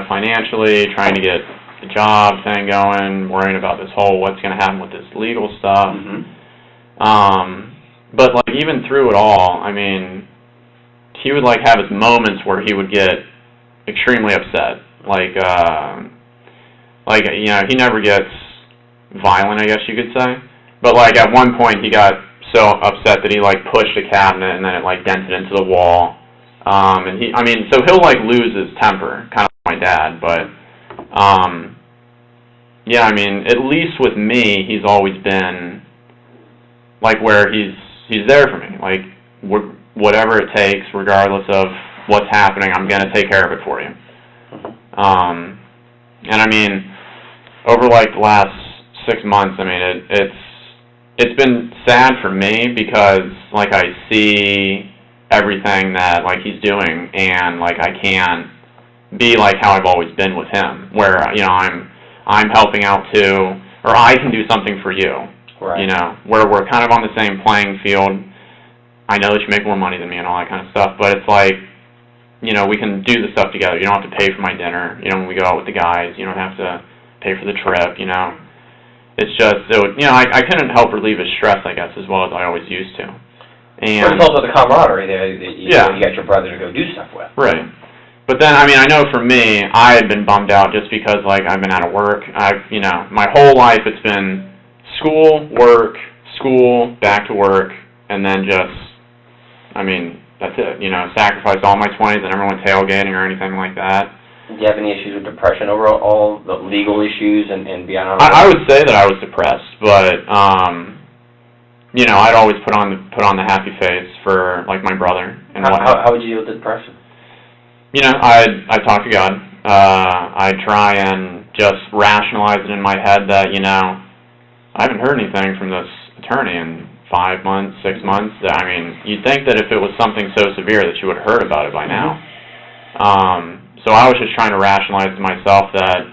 Financially, trying to get the job thing going, worrying about this whole what's going to happen with this legal stuff. Mm-hmm. But even through it all, I mean, he would have his moments where he would get extremely upset. He never gets violent, I guess you could say. But at one point he got so upset that he pushed a cabinet and then it dented into the wall. So he'll lose his temper, kind of like my dad. But at least with me, he's always been where he's there for me. Whatever it takes, regardless of what's happening, I'm going to take care of it for you. Over the last 6 months, it's been sad for me because I see everything that he's doing, and I can't be how I've always been with him, where I'm helping out too, or I can do something for you. Right. Where we're kind of on the same playing field. I know that you make more money than me and all that kind of stuff, but it's we can do the stuff together. You don't have to pay for my dinner. When we go out with the guys, you don't have to pay for the trip, It's just, I couldn't help relieve his stress, I guess, as well as I always used to. And it's also the camaraderie there that you got your brother to go do stuff with. Right. But then, I know for me, I had been bummed out just because, I've been out of work. My whole life it's been school, work, school, back to work, and then just, that's it. Sacrificed all my 20s. I never went tailgating or anything like that. Do you have any issues with depression over all the legal issues and beyond? I would say that I was depressed, but I'd always put on the happy face for my brother and how would you deal with depression? I talk to God. I try and just rationalize it in my head that I haven't heard anything from this attorney in 5 months, 6 months. You'd think that if it was something so severe that you would have heard about it by now. So I was just trying to rationalize to myself that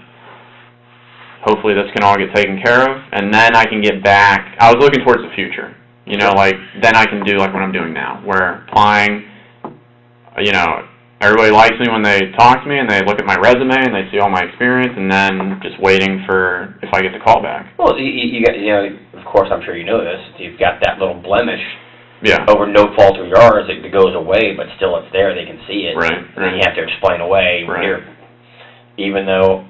hopefully this can all get taken care of, and then I can get back. I was looking towards the future, then I can do what I'm doing now, where applying, everybody likes me when they talk to me and they look at my resume and they see all my experience, and then just waiting for if I get the call back. Well, you got, of course, I'm sure you know this. You've got that little blemish. Yeah. Over no fault of yours, it goes away, but still it's there. They can see it. Right. And then you have to explain away. Right. Even though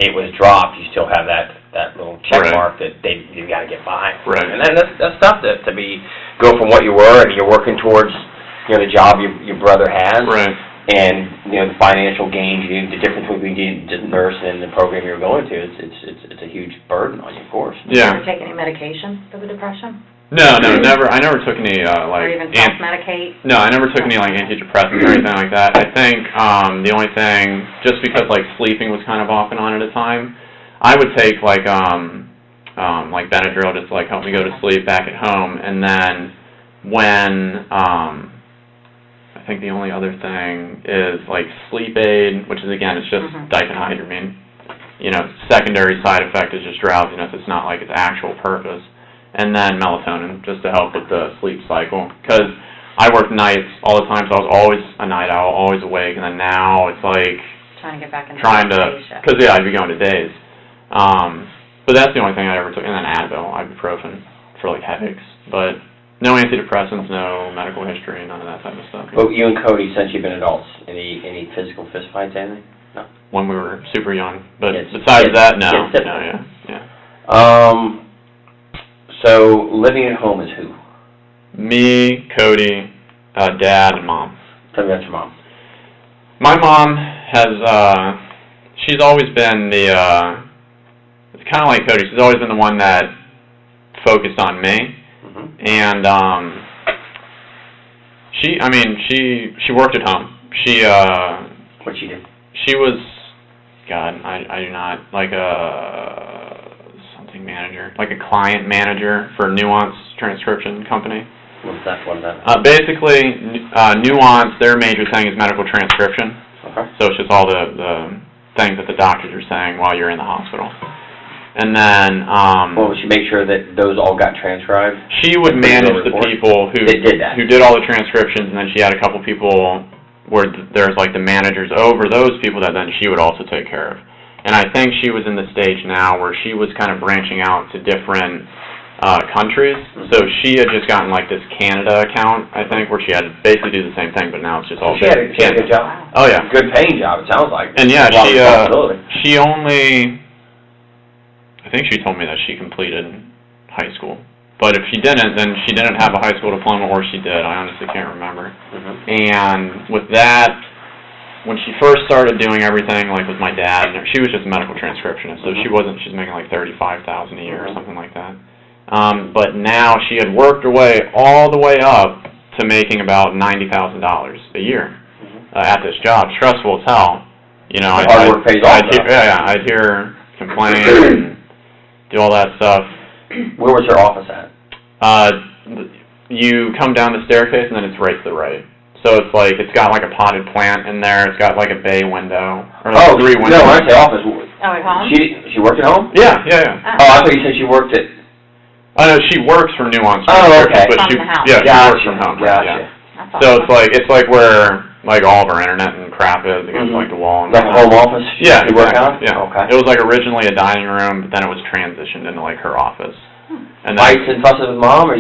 it was dropped, you still have that little check mark that you've got to get by. Right. And then that's tough to go from what you were and you're working towards the job your brother has. Right. And the financial gains, the difference between being a nurse and the program you're going to, it's a huge burden on you, of course. Yeah. Did you ever take any medication for the depression? No, never. I never took any or even self-medicate? No, I never took any antidepressants or anything like that. I think the only thing, just because sleeping was kind of off and on at a time, I would take Benadryl just to help me go to sleep back at home, and then when I think the only other thing is sleep aid, which is again it's just diphenhydramine. Secondary side effect is just drowsiness. It's not its actual purpose. And then melatonin, just to help with the sleep cycle. Because I worked nights all the time, so I was always a night owl, always awake. And then now it's trying to get back into because I'd be going to days. But that's the only thing I ever took. And then Advil, ibuprofen for headaches. But No antidepressants, no medical history, none of that type of stuff. But you and Cody, since you've been adults, any physical fist fights, anything? No. When we were super young, but Yes. besides that, no. Yes. No, yeah. So living at home is who? Me, Cody, Dad, and Mom. Tell me about your mom. My mom has, she's always been the, it's kind of like Cody, she's always been the one that focused on me. Mm-hmm. And, she worked at home. What'd she do? She was, God, I do not, like something manager, like a client manager for Nuance Transcription Company. What is that? Basically, Nuance, their major thing is medical transcription. Okay. So it's just all the things that the doctors are saying while you're in the hospital. And then... well, would she make sure that those all got transcribed? She would manage the people who did all the transcriptions, and then she had a couple people where there's like the managers over those people that then she would also take care of. And I think she was in the stage now where she was kind of branching out to different countries. Mm-hmm. So she had just gotten like this Canada account, I think, where she had to basically do the same thing, but now it's just all she had a good job. Oh yeah, good paying job. It sounds like. And yeah, she only, I think she told me that she completed high school. But if she didn't, then she didn't have a high school diploma, or she did. I honestly can't remember. Mm-hmm. And with that, when she first started doing everything, like with my dad, she was just a medical transcriptionist, so she's making like $35,000 a year or something like that. But now she had worked her way all the way up to making about $90,000 a year at this job. Stressful as hell. You know, hard work pays off. I'd hear her complain and do all that stuff. Where was her office at? You come down the staircase and then it's right to the right. So it's like, it's got like a potted plant in there. It's got like a bay window. Or like 3 windows. No, when I say office. Oh, at home? She worked at home? Yeah. Oh, I thought you said she worked at... Oh, no, she works for Nuance. Oh, okay. But from the house. Yeah, she works from home. Gotcha. Yeah. So it's like where like all of our internet and crap is against like the wall. And like a home office? Yeah, you work out? Yeah. Okay. It was like originally a dining room, but then it was transitioned into like her office. And fights and fusses with mom,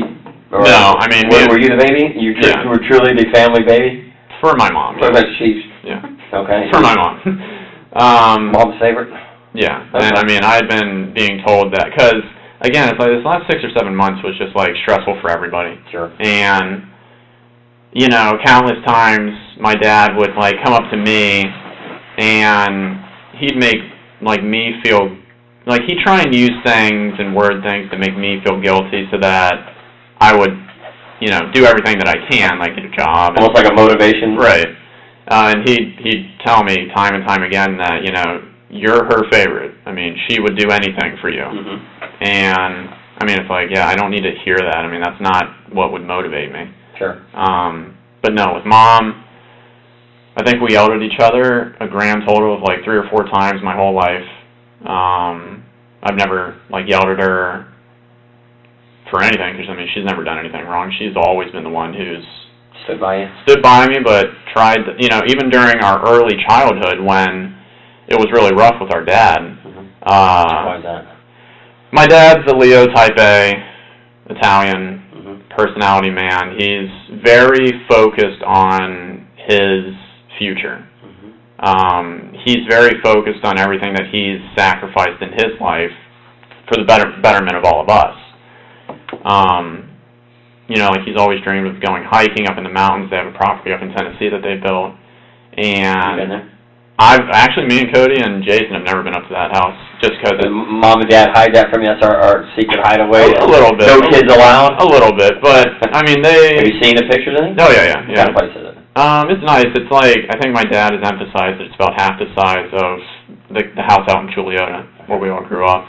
no, I mean... Were you the baby? You were truly the family baby? For my mom. So she's... Yeah. Okay. For my mom. Mom's favorite? Yeah. Okay. And I mean, I had been being told that, because, again, it's like this last 6 or 7 months was just like stressful for everybody. Sure. And, you know, countless times my dad would like come up to me and he'd make like me feel... Like, he'd try and use things and word things to make me feel guilty so that I would, you know, do everything that I can, like get a job. Almost like a motivation. Right. And he'd tell me time and time again that, you know, you're her favorite. I mean, she would do anything for you. Mm-hmm. And, I mean, it's like, yeah, I don't need to hear that. I mean, that's not what would motivate me. Sure. But no, with Mom, I think we yelled at each other a grand total of like 3 or 4 times my whole life. I've never, like, yelled at her for anything, because, I mean, she's never done anything wrong. She's always been the one who's... Stood by you? Stood by me, but tried, you know, even during our early childhood when it was really rough with our dad. Mm-hmm. Why is that? My dad's a Leo type A, Italian personality man. He's very focused on his future. He's very focused on everything that he's sacrificed in his life for the betterment of all of us. You know, like he's always dreamed of going hiking up in the mountains. They have a property up in Tennessee that they built. And you been there? Me and Cody and Jason have never been up to that house, just because... Mom and Dad hide that from you? That's our secret hideaway? A little bit. No kids allowed? A little bit, but, I mean, they... Have you seen the pictures of it? Oh, yeah. What kind of place is it? It's nice. It's like, I think my dad has emphasized that it's about half the size of the house out in Juliota, where we all grew up.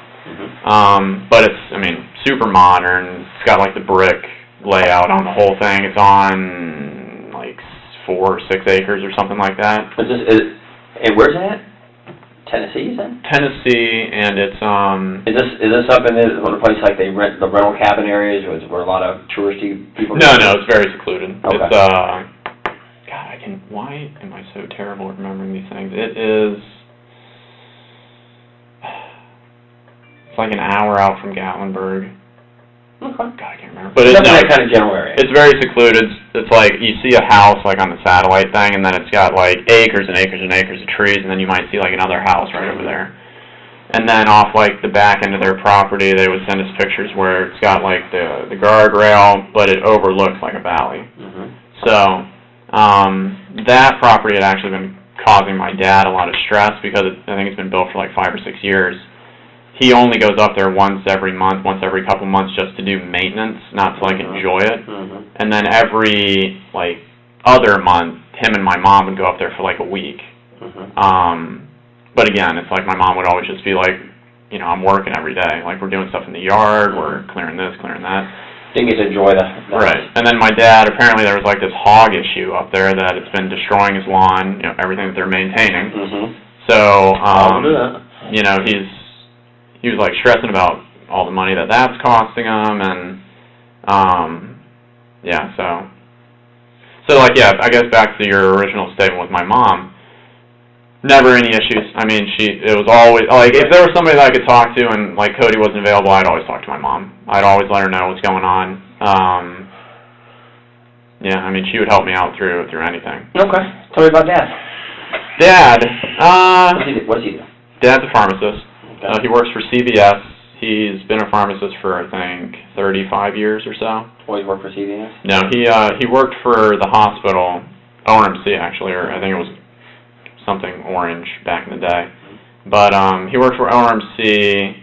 But it's, I mean, super modern. It's got like the brick layout on the whole thing. It's on like 4 or 6 acres or something like that. And where's it at? Tennessee, you said? Tennessee, and it's Is this up in a place like they rent the rental cabin areas, where a lot of touristy people? No, it's very secluded. Okay. It's God, why am I so terrible at remembering these things? It's like an hour out from Gatlinburg. Okay. God, I can't remember. But It's no, that kind of general area. it's very secluded. It's like you see a house like on the satellite thing, and then it's got like acres and acres and acres of trees, and then you might see like another house right over there. And then off like the back end of their property, they would send us pictures where it's got like the guardrail, but it overlooks like a valley. Mm-hmm. So that property had actually been causing my dad a lot of stress because I think it's been built for like 5 or 6 years. He only goes up there once every month, once every couple months, just to do maintenance, not to like enjoy it. Mm-hmm. And then every like other month, him and my mom would go up there for like a week. Mm-hmm. But again, it's like my mom would always just be like, you know, I'm working every day. Like we're doing stuff in the yard, we're clearing this, clearing that. Didn't get to enjoy that. Right. And then my dad, apparently there was like this hog issue up there that it's been destroying his lawn, you know, everything that they're maintaining. Mm-hmm. So, I'll do that. you know, he was like stressing about all the money that that's costing him, and yeah, so like, yeah, I guess back to your original statement with my mom, never any issues. I mean, it was always like, if there was somebody that I could talk to and like Cody wasn't available, I'd always talk to my mom. I'd always let her know what's going on. Yeah, I mean, she would help me out through anything. Okay. Tell me about Dad. Dad, What does he do? Dad's a pharmacist. Okay. He works for CVS. He's been a pharmacist for, I think, 35 years or so. Always worked for CVS? No, he worked for the hospital, ORMC actually, or I think it was something orange back in the day. But he worked for ORMC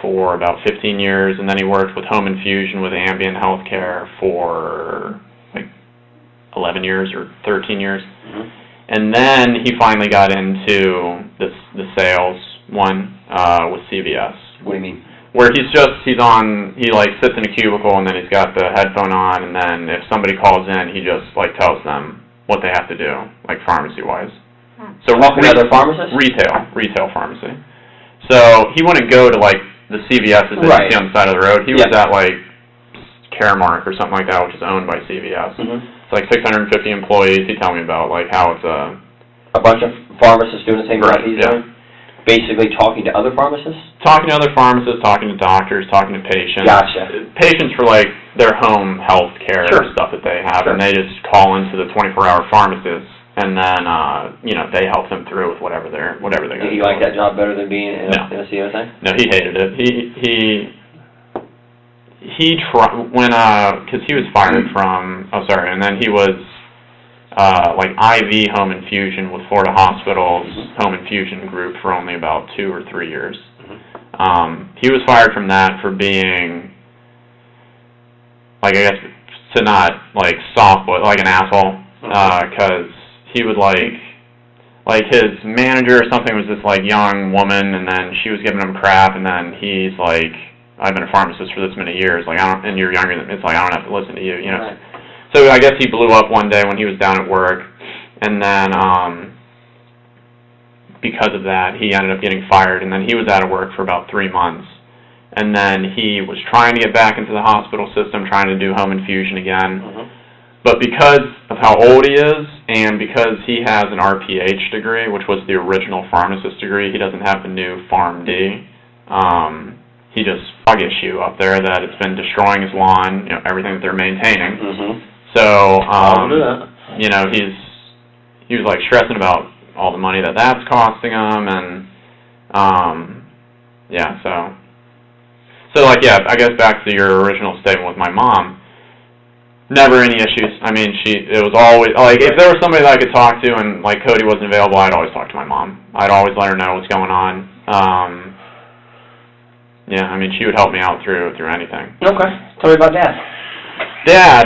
for about 15 years, and then he worked with home infusion with Ambient Healthcare for like 11 years or 13 years. Mm-hmm. And then he finally got into the sales one with CVS. What do you mean? Where he like sits in a cubicle and then he's got the headphone on, and then if somebody calls in, he just like tells them what they have to do, like pharmacy-wise. So Talking to other pharmacists? Retail pharmacy. So he wouldn't go to like the CVS's that you see on the side of the road. He was at like Caremark or something like that, which is owned by CVS. Mm-hmm. It's like 650 employees. He told me about like how it's a bunch of pharmacists doing the same job he's doing? Basically talking to other pharmacists? Talking to other pharmacists, talking to doctors, talking to patients. Gotcha. Patients for like their home health care stuff that they have, and they just call into the 24-hour pharmacist, and then you know, they help them through with whatever they got. Do you like that job better than being in a COSA? No, he hated it. He tried because he was fired from and then he was like IV home infusion with Florida Hospital's home infusion group for only about 2 or 3 years. He was fired from that for being, like, I guess, to not, like, soft, but like an asshole, because he would, like his manager or something was this, like, young woman, and then she was giving him crap, and then he's like, I've been a pharmacist for this many years, like, and you're younger than me, it's like, I don't have to listen to you, you know. Right. So I guess he blew up one day when he was down at work, and then because of that, he ended up getting fired, and then he was out of work for about 3 months. And then he was trying to get back into the hospital system, trying to do home infusion again. But because of how old he is, and because he has an RPH degree, which was the original pharmacist degree, he doesn't have the new PharmD. He just bug issue up there that it's been destroying his lawn, you know, everything that they're maintaining. So, you know, he was like stressing about all the money that that's costing him, and yeah, so like, yeah, I guess back to your original statement with my mom, never any issues. I mean, it was always like, if there was somebody that I could talk to and like Cody wasn't available, I'd always talk to my mom. I'd always let her know what's going on. Yeah, I mean, she would help me out through anything. Okay. Tell me about Dad. Dad,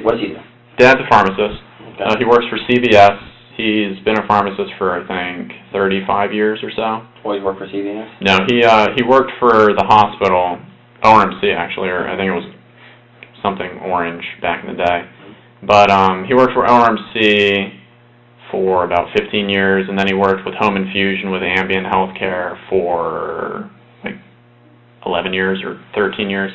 what does he do? Dad's a pharmacist. Okay. He works for CVS. He's been a pharmacist for, I think, 35 years or so. Always worked for CVS? No, he worked for the hospital, ORMC actually, or I think it was something orange back in the day. But he worked for ORMC for about 15 years, and then he worked with home infusion with Ambient Healthcare for like 11 years or 13 years.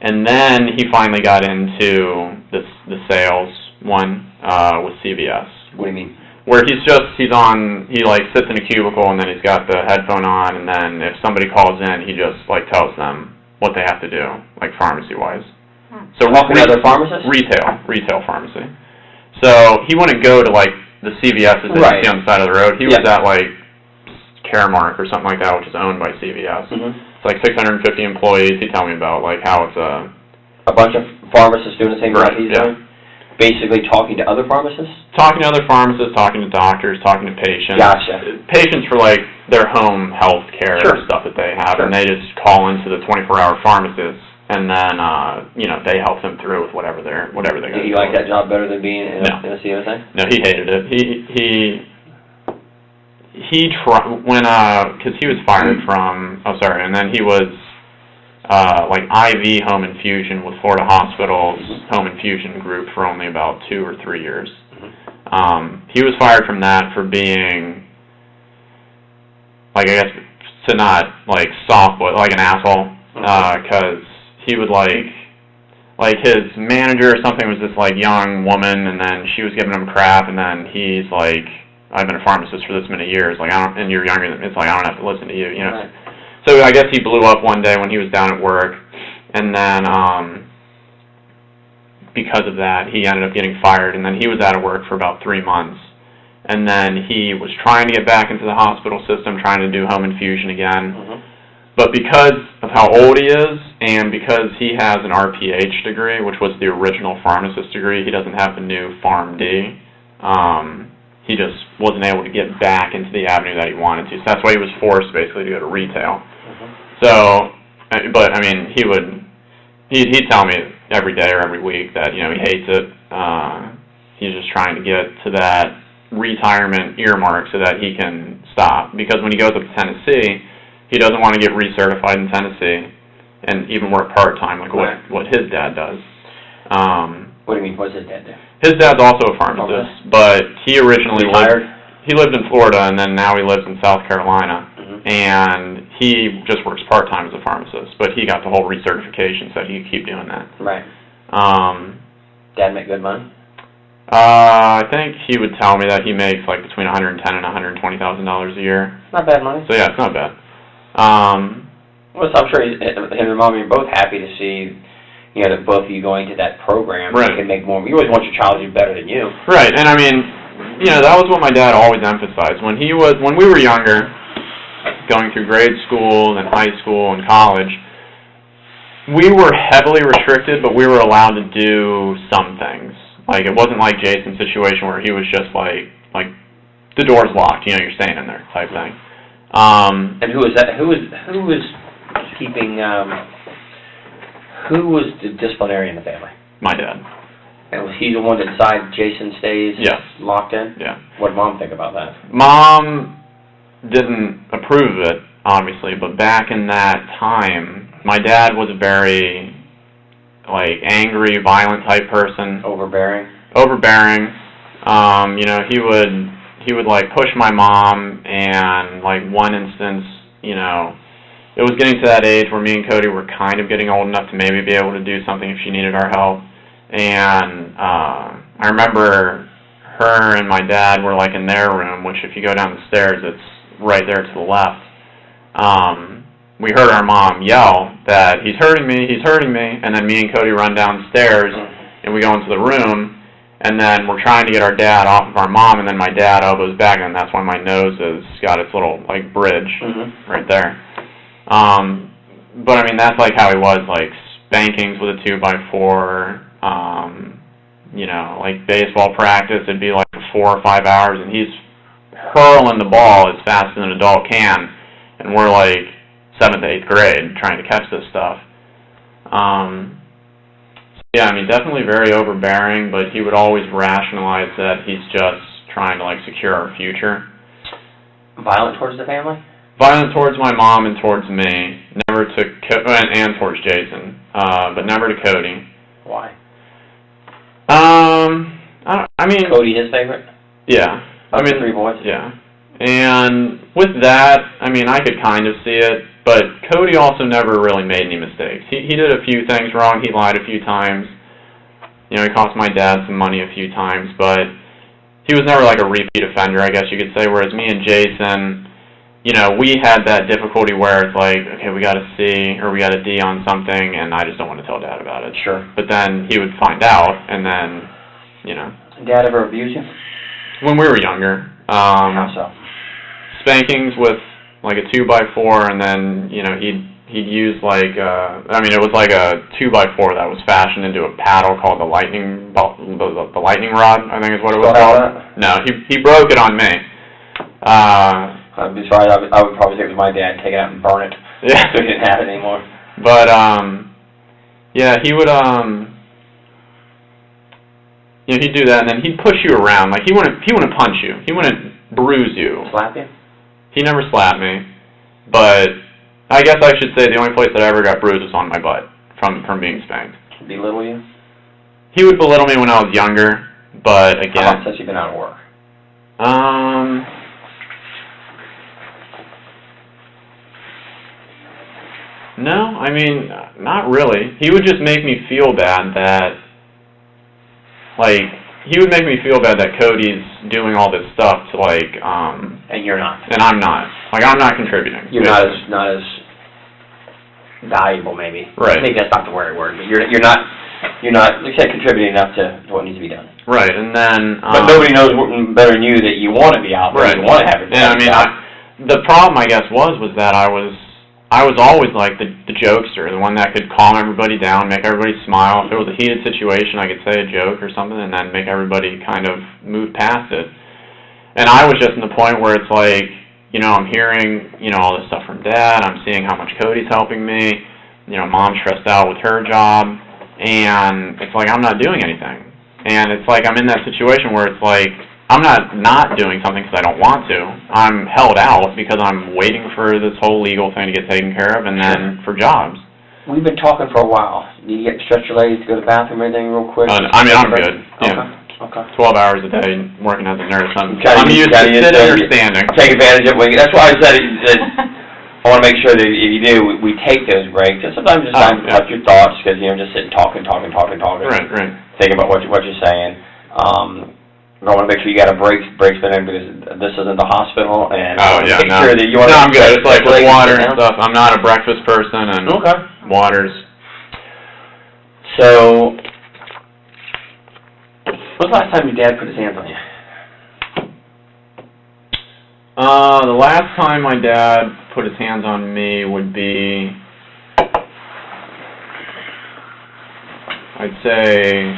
And then he finally got into the sales one with CVS. What do you mean? Where he like sits in a cubicle, and then he's got the headphone on, and then if somebody calls in, he just like tells them what they have to do, like pharmacy-wise. So talking to other pharmacists? Retail pharmacy. So he wouldn't go to, like, the CVS's that you see on the side of the road. He was at, like, Caremark or something like that, which is owned by CVS. It's like 650 employees. He'd tell me about, like, how it's a bunch of pharmacists doing the same job he's doing? Basically talking to other pharmacists? Talking to other pharmacists, talking to doctors, talking to patients. Gotcha. Patients for, like, their home health care stuff that they have, and they just call into the 24-hour pharmacist, and then, you know, they help them through with whatever they're going to do. Do you like that job better than being in a COSA? No, he hated it. He tried, because he was fired from, and then he was, like IV home infusion with Florida Hospital's home infusion group for only about 2 or 3 years. He was fired from that for being, like, I guess, to not, like, soft, but like an asshole, because he would, like his manager or something was this, like, young woman, and then she was giving him crap, and then he's like, I've been a pharmacist for this many years, like, and you're younger than me, it's like, I don't have to listen to you, you know. Right. So I guess he blew up one day when he was down at work, and then because of that, he ended up getting fired, and then he was out of work for about 3 months. And then he was trying to get back into the hospital system, trying to do home infusion again. But because of how old he is, and because he has an RPH degree, which was the original pharmacist degree, he doesn't have the new PharmD, he just wasn't able to get back into the avenue that he wanted to. So that's why he was forced, basically, to go to retail. So, but, I mean, he'd tell me every day or every week that, you know, he hates it. He's just trying to get to that retirement earmark so that he can stop. Because when he goes up to Tennessee, he doesn't want to get recertified in Tennessee and even work part-time like what his dad does. What do you mean? What's his dad do? His dad's also a pharmacist, but he originally lived in Florida, and then now he lives in South Carolina. And he just works part-time as a pharmacist, but he got the whole recertification, so he could keep doing that. Right. Dad make good money? I think he would tell me that he makes like between $110,000 and $120,000 a year. Not bad money. So yeah, it's not bad. Well, so I'm sure him and Mom are both happy to see, you know, that both of you going to that program. Right. You can make more. You always want your child to do better than you. Right, and I mean, you know, that was what my dad always emphasized. When we were younger, going through grade school and high school and college, we were heavily restricted, but we were allowed to do some things. Like, it wasn't like Jason's situation where he was just like the door's locked, you know, you're staying in there type thing. And who was that? Who was keeping? Who was the disciplinarian in the family? My dad. And was he the one that decided Jason stays locked in? Yeah. What did Mom think about that? Mom didn't approve of it, obviously, but back in that time, my dad was a very, like, angry, violent type person. Overbearing. You know, he would like push my mom, and like one instance, you know, it was getting to that age where me and Cody were kind of getting old enough to maybe be able to do something if she needed our help. And I remember her and my dad were like in their room, which if you go down the stairs, it's right there to the left. We heard our mom yell that he's hurting me, and then me and Cody run downstairs, and we go into the room, and then we're trying to get our dad off of our mom, and then my dad elbows back, and that's why my nose has got its little, like, bridge right there. But, I mean, that's, like, how he was, like, spankings with a 2x4, you know, like, baseball practice, it'd be, like, 4 or 5 hours, and he's hurling the ball as fast as an adult can, and we're, like, 7th, 8th grade trying to catch this stuff. Yeah, I mean, definitely very overbearing, but he would always rationalize that he's just trying to, like, secure our future. Violent towards the family? Violent towards my mom and towards me, never to and towards Jason, but never to Cody. Why? I mean, Cody his favorite? Yeah. I mean, 3 boys? Yeah. And with that, I mean, I could kind of see it, but Cody also never really made any mistakes. He did a few things wrong. He lied a few times. You know, he cost my dad some money a few times, but he was never like a repeat offender, I guess you could say, whereas me and Jason, you know, we had that difficulty where it's like, okay, we got a C or we got a D on something, and I just don't want to tell Dad about it. Sure. But then he would find out, and then, you know. Dad ever abuse you? When we were younger. How so? Spankings with like a 2x4, and then, you know, he'd use like, it was like a 2x4 that was fashioned into a paddle called the lightning rod, I think is what it was called. No, he broke it on me. I'd be sorry, I would probably take it to my dad, take it out and burn it. Yeah. So he didn't have it anymore. But, yeah, he would, you know, he'd do that, and then he'd push you around. Like, he wouldn't punch you. He wouldn't bruise you. Slap you? He never slapped me. But I guess I should say the only place that I ever got bruised was on my butt from being spanked. Belittle you? He would belittle me when I was younger, but again... How long since you've been out of work? No, I mean, not really. He would just make me feel bad that, like, he would make me feel bad that Cody's doing all this stuff to, like, And you're not. And I'm not. Like, I'm not contributing. You're not as valuable, maybe. Right. Maybe that's not the right word, but you're not, like I said, contributing enough to what needs to be done. Right, and then... but nobody knows better than you that you want to be out there. Right. You want to have your And, I mean, the problem, I guess, was that I was always, like, the jokester, the one that could calm everybody down, make everybody smile. If it was a heated situation, I could say a joke or something and then make everybody kind of move past it. And I was just in the point where it's like, you know, I'm hearing, you know, all this stuff from Dad. I'm seeing how much Cody's helping me. You know, Mom's stressed out with her job. And it's like I'm not doing anything. And it's like I'm in that situation where it's like I'm not doing something because I don't want to. I'm held out because I'm waiting for this whole legal thing to get taken care of and then for jobs. We've been talking for a while. Need you get stretch your legs to go to the bathroom or anything real quick? I mean, I'm good. Yeah. Okay. 12 hours a day working as a nurse. I'm used to sitting or standing. Take advantage of it. That's why I said I want to make sure that if you do, we take those breaks. And sometimes it's time to collect your thoughts because, you know, just sitting talking. Right. Thinking about what you're saying. I want to make sure you got a break for them because this isn't the hospital. And make sure that you want to... No, I'm good. It's like with water and stuff. I'm not a breakfast person and waters. So... when's the last time your dad put his hands on you? The last time my dad put his hands on me would be, I'd say,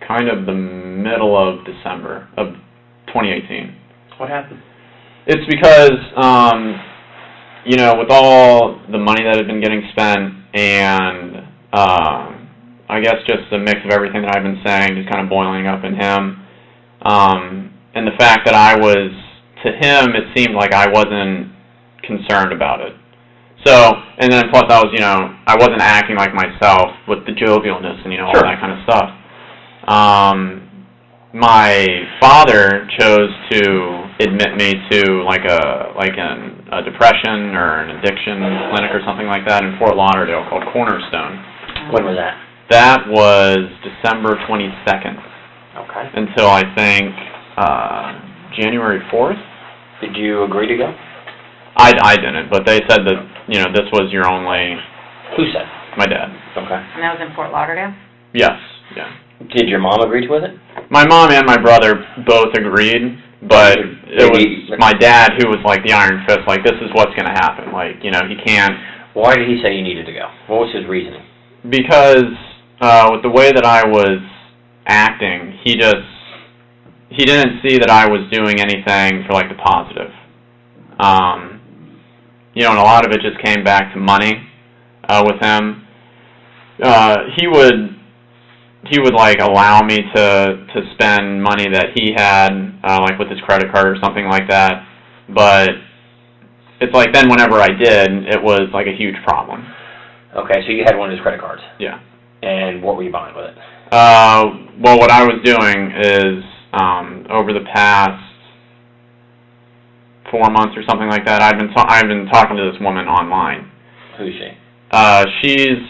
kind of the middle of December of 2018. What happened? It's because, you know, with all the money that had been getting spent and, I guess just a mix of everything that I've been saying, just kind of boiling up in him. And the fact that to him, it seemed like I wasn't concerned about it. So, and then plus I was, you know, I wasn't acting like myself with the jovialness and, you know, all that kind of stuff. My father chose to admit me to like a depression or an addiction clinic or something like that in Fort Lauderdale called Cornerstone. When was that? That was December 22nd. Okay. Until I think January 4th. Did you agree to go? I didn't, but they said that, you know, this was your only... Who said? My dad. Okay. And that was in Fort Lauderdale? Yes, yeah. Did your mom agree with it? My mom and my brother both agreed, but it was my dad who was like the iron fist, like, this is what's going to happen. Like, you know, he can't... Why did he say you needed to go? What was his reasoning? Because with the way that I was acting, he didn't see that I was doing anything for, like, the positive. You know, and a lot of it just came back to money with him. He would like allow me to spend money that he had, like with his credit card or something like that. But it's like then whenever I did, it was like a huge problem. Okay, so you had one of his credit cards. Yeah. And what were you buying with it? Well, what I was doing is over the past 4 months or something like that, I've been talking to this woman online. Who's she? She's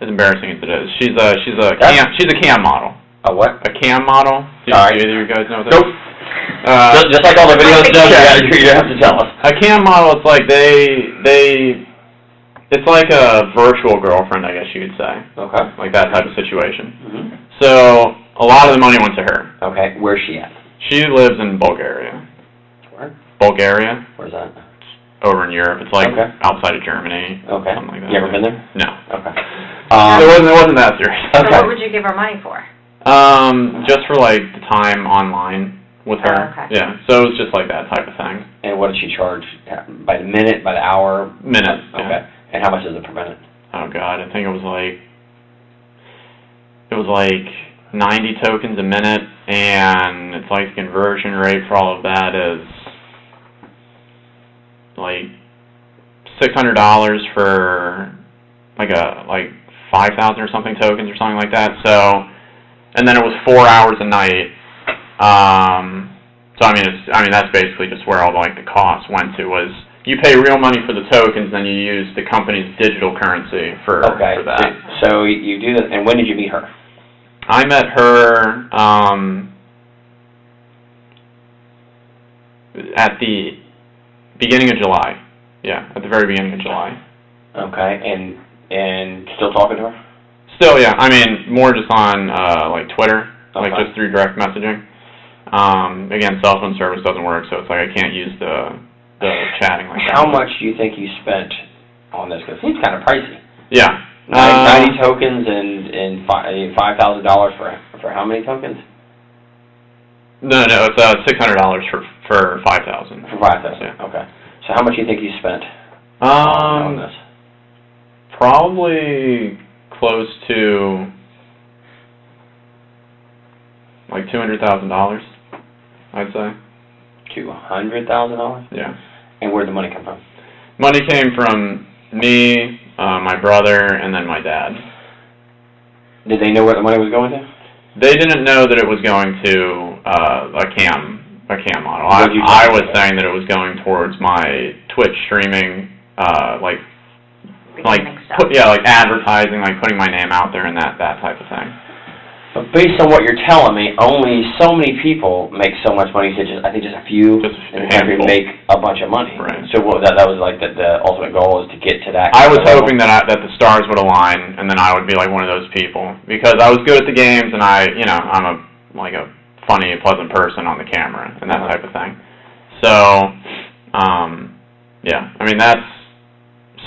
as embarrassing as it is. She's a cam model. A what? A cam model. Do either of you guys know what that is? Nope. Just like all the videos done, you have to tell us. A cam model, it's like it's like a virtual girlfriend, I guess you could say. Okay. Like that type of situation. Mm-hmm. So, a lot of the money went to her. Okay, where's she at? She lives in Bulgaria. Where? Bulgaria. Where's that? Over in Europe. It's like okay. outside of Germany. Okay. Something like that. You ever been there? No. Okay. It wasn't that serious. So Okay. what would you give her money for? Just for like the time online with her. Oh, okay. Yeah. So it was just like that type of thing. And what did she charge? By the minute, by the hour? Minute. Okay. Yeah. And how much is it per minute? Oh God, I think it was like 90 tokens a minute, and it's like the conversion rate for all of that is like $600 for like 5,000 or something tokens or something like that. So, and then it was 4 hours a night. So I mean that's basically just where all the costs went to, was you pay real money for the tokens, then you use the company's digital currency for that. So you do that, and when did you meet her? I met her at the beginning of July. Yeah, at the very beginning of July. Okay, and still talking to her? Still, yeah. I mean, more just on like Twitter, okay. like just through direct messaging. Again, cell phone service doesn't work, so it's like I can't use the chatting like that. How much do you think you spent on this? Because it seems kind of pricey. Yeah. 90 tokens and $5,000 for how many tokens? No, it's $600 for 5,000. For 5,000. Yeah. Okay. So how much do you think you spent on this? Probably close to like $200,000, I'd say. $200,000? Yeah. And where'd the money come from? Money came from me, my brother, and then my dad. Did they know where the money was going to? They didn't know that it was going to a cam model. I was saying that it was going towards my Twitch streaming, like advertising, like putting my name out there and that type of thing. But based on what you're telling me, only so many people make so much money. So I think just a few make a bunch of money. Right. So that was like the ultimate goal, is to get to that. I was hoping that the stars would align, and then I would be like one of those people, because I was good at the games, and I'm a funny, pleasant person on the camera and that type of thing. So, yeah. I mean,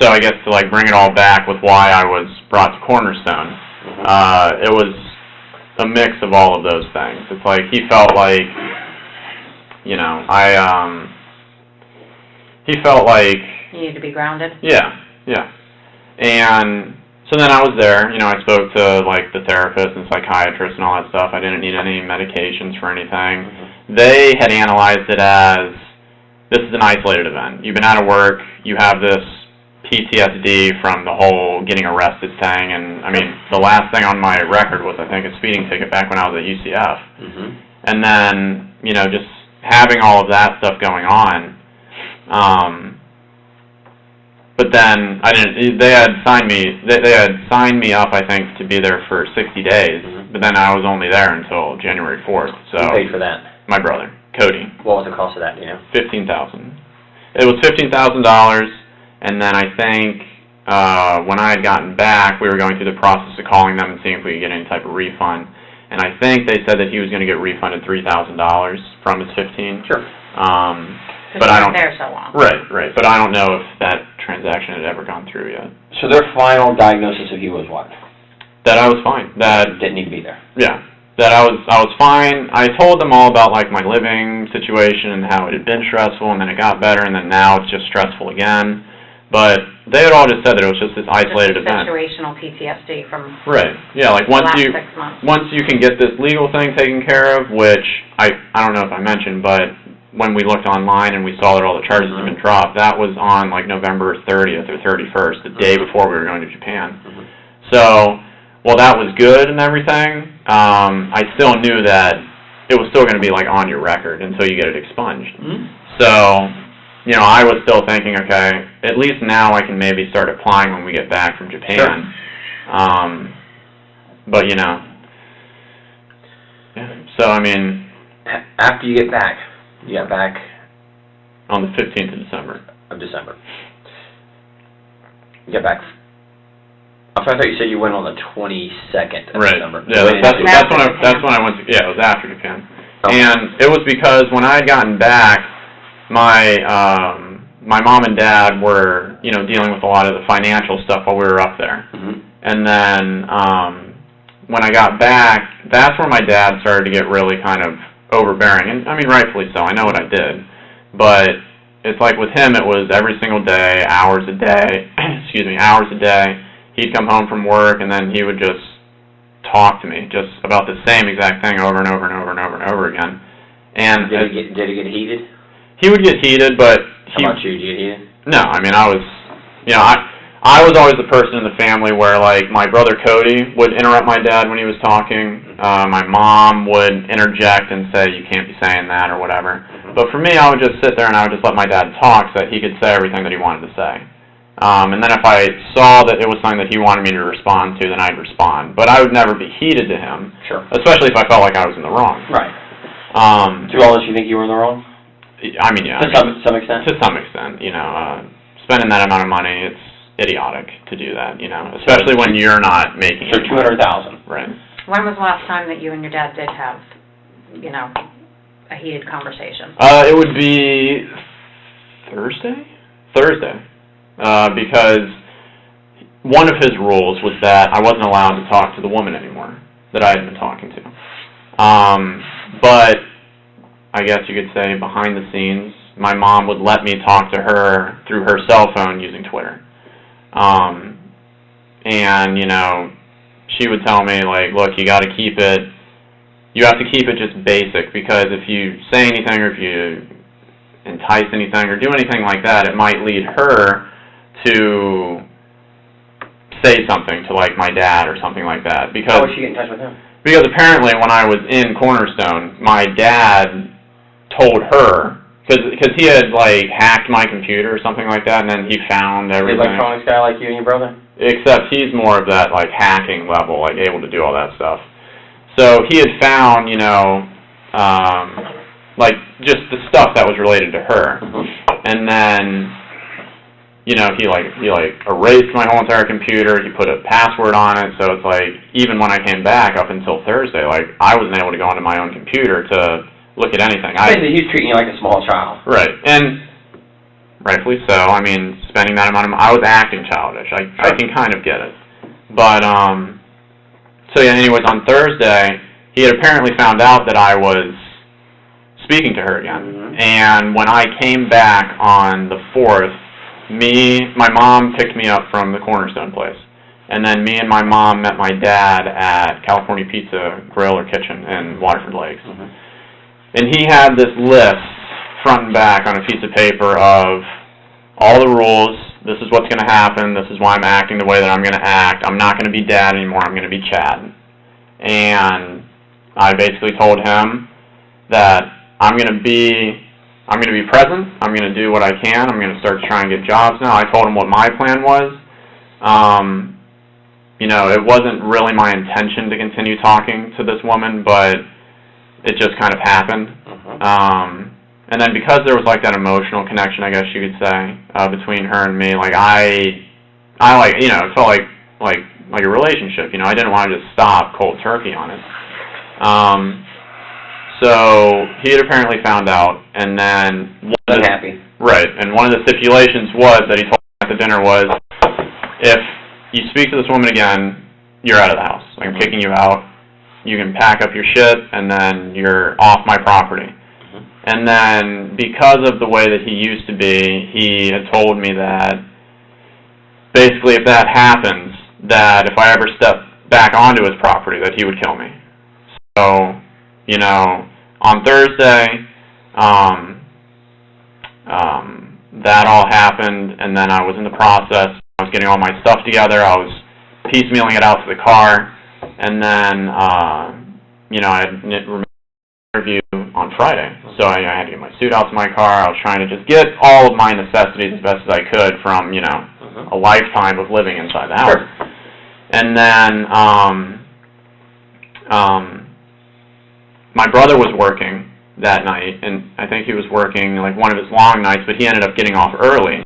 so I guess to bring it all back with why I was brought to Cornerstone, it was a mix of all of those things. It's like he felt like, he felt like you need to be grounded. Yeah. And so then I was there. I spoke to the therapist and psychiatrist and all that stuff. I didn't need any medications for anything. They had analyzed it as, this is an isolated event. You've been out of work. You have this PTSD from the whole getting arrested thing, and I mean, the last thing on my record was, I think, a speeding ticket back when I was at UCF. And then, just having all of that stuff going on, but then they had signed me up, I think, to be there for 60 days, but then I was only there until January 4th, so. Who paid for that? My brother, Cody. What was the cost of that, do you know? $15,000. It was $15,000. And then I think when I had gotten back, we were going through the process of calling them and seeing if we could get any type of refund. And I think they said that he was going to get refunded $3,000 from his $15,000. Sure. But I don't. There so long. Right. But I don't know if that transaction had ever gone through yet. So their final diagnosis of you was what? That I was fine. That didn't need to be there. Yeah. That I was fine. I told them all about my living situation and how it had been stressful, and then it got better, and then now it's just stressful again. But they had all just said that it was just this isolated event. Situational PTSD from right. Yeah, once the last 6 months. Once you can get this legal thing taken care of, which I don't know if I mentioned, but when we looked online and we saw that all the charges had been dropped, that was on November 30th or 31st, the day before we were going to Japan. So, while that was good and everything, I still knew that it was still going to be on your record until you get it expunged. So, I was still thinking, okay, at least now I can maybe start applying when we get back from Japan. Sure. But, yeah. So, I mean. after you got back On the 15th of December. of December. You got back. I thought you said you went on the 22nd of Right. December. Yeah, that's when I went to. Yeah, it was after Japan. Okay. And it was because when I had gotten back, my mom and dad were, dealing with a lot of the financial stuff while we were up there. Mm-hmm. And then when I got back, that's where my dad started to get really kind of overbearing. And I mean, rightfully so. I know what I did. But it's like with him, it was every single day, hours a day, hours a day. He'd come home from work, and then he would just talk to me just about the same exact thing over and over and over and over and over again. And did it get heated? He would get heated, but How about you? Did you get heated? No, I mean, I was always the person in the family where, like, my brother Cody would interrupt my dad when he was talking. My mom would interject and say, you can't be saying that or whatever. But for me, I would just sit there and I would just let my dad talk so that he could say everything that he wanted to say. And then if I saw that it was something that he wanted me to respond to, then I'd respond. But I would never be heated to him, Sure. especially if I felt like I was in the wrong. Right. Through all this, you think you were in the wrong? I mean, yeah. To some extent? To some extent, spending that amount of money, it's idiotic to do that, especially when you're not making So any money. $200,000. Right. When was the last time that you and your dad did have, a heated conversation? It would be Thursday, because one of his rules was that I wasn't allowed to talk to the woman anymore that I had been talking to. But I guess you could say behind the scenes, my mom would let me talk to her through her cell phone using Twitter. And, she would tell me, like, look, you have to keep it just basic, because if you say anything or if you entice anything or do anything like that, it might lead her to say something to, like, my dad or something like that. Because, How would she get in touch with him? Because apparently when I was in Cornerstone, my dad told her, because he had, like, hacked my computer or something like that, and then he found everything. Is electronics guy like you and your brother? Except he's more of that, like, hacking level, like, able to do all that stuff. So he had found, like, just the stuff that was related to her. And then, he erased my whole entire computer. He put a password on it. So it's like, even when I came back up until Thursday, like, I wasn't able to go onto my own computer to look at anything. He's treating you like a small child. Right. And rightfully so. I mean, spending that amount of money, I was acting childish. I can kind of get it. But, so yeah, anyways, on Thursday, he had apparently found out that I was speaking to her again. Mm-hmm. And when I came back on the 4th, my mom picked me up from the Cornerstone place. And then me and my mom met my dad at California Pizza Grill or Kitchen in Waterford Lakes. Mm-hmm. And he had this list, front and back, on a piece of paper of all the rules. This is what's going to happen. This is why I'm acting the way that I'm going to act. I'm not going to be Dad anymore. I'm going to be Chad. And I basically told him that I'm going to be present. I'm going to do what I can. I'm going to start trying to get jobs now. I told him what my plan was. It wasn't really my intention to continue talking to this woman, but it just kind of happened. Uh-huh. And then because there was, like, that emotional connection, I guess you could say, between her and me, like, I it felt like a relationship, I didn't want to just stop cold turkey on it. So he had apparently found out, and then... Unhappy. Right, and one of the stipulations was, that he told me at the dinner was, if you speak to this woman again, you're out of the house. Like, I'm kicking you out. You can pack up your shit, and then you're off my property. And then, because of the way that he used to be, he had told me that, basically, if that happens, that if I ever step back onto his property, that he would kill me. So, on Thursday, that all happened, and then I was in the process. I was getting all my stuff together. I was piecemealing it out to the car, and then, I had an interview on Friday. So I had to get my suit out to my car. I was trying to just get all of my necessities as best as I could from, a lifetime of living inside the house. Sure. And then, my brother was working, that night, and I think he was working like one of his long nights, but he ended up getting off early.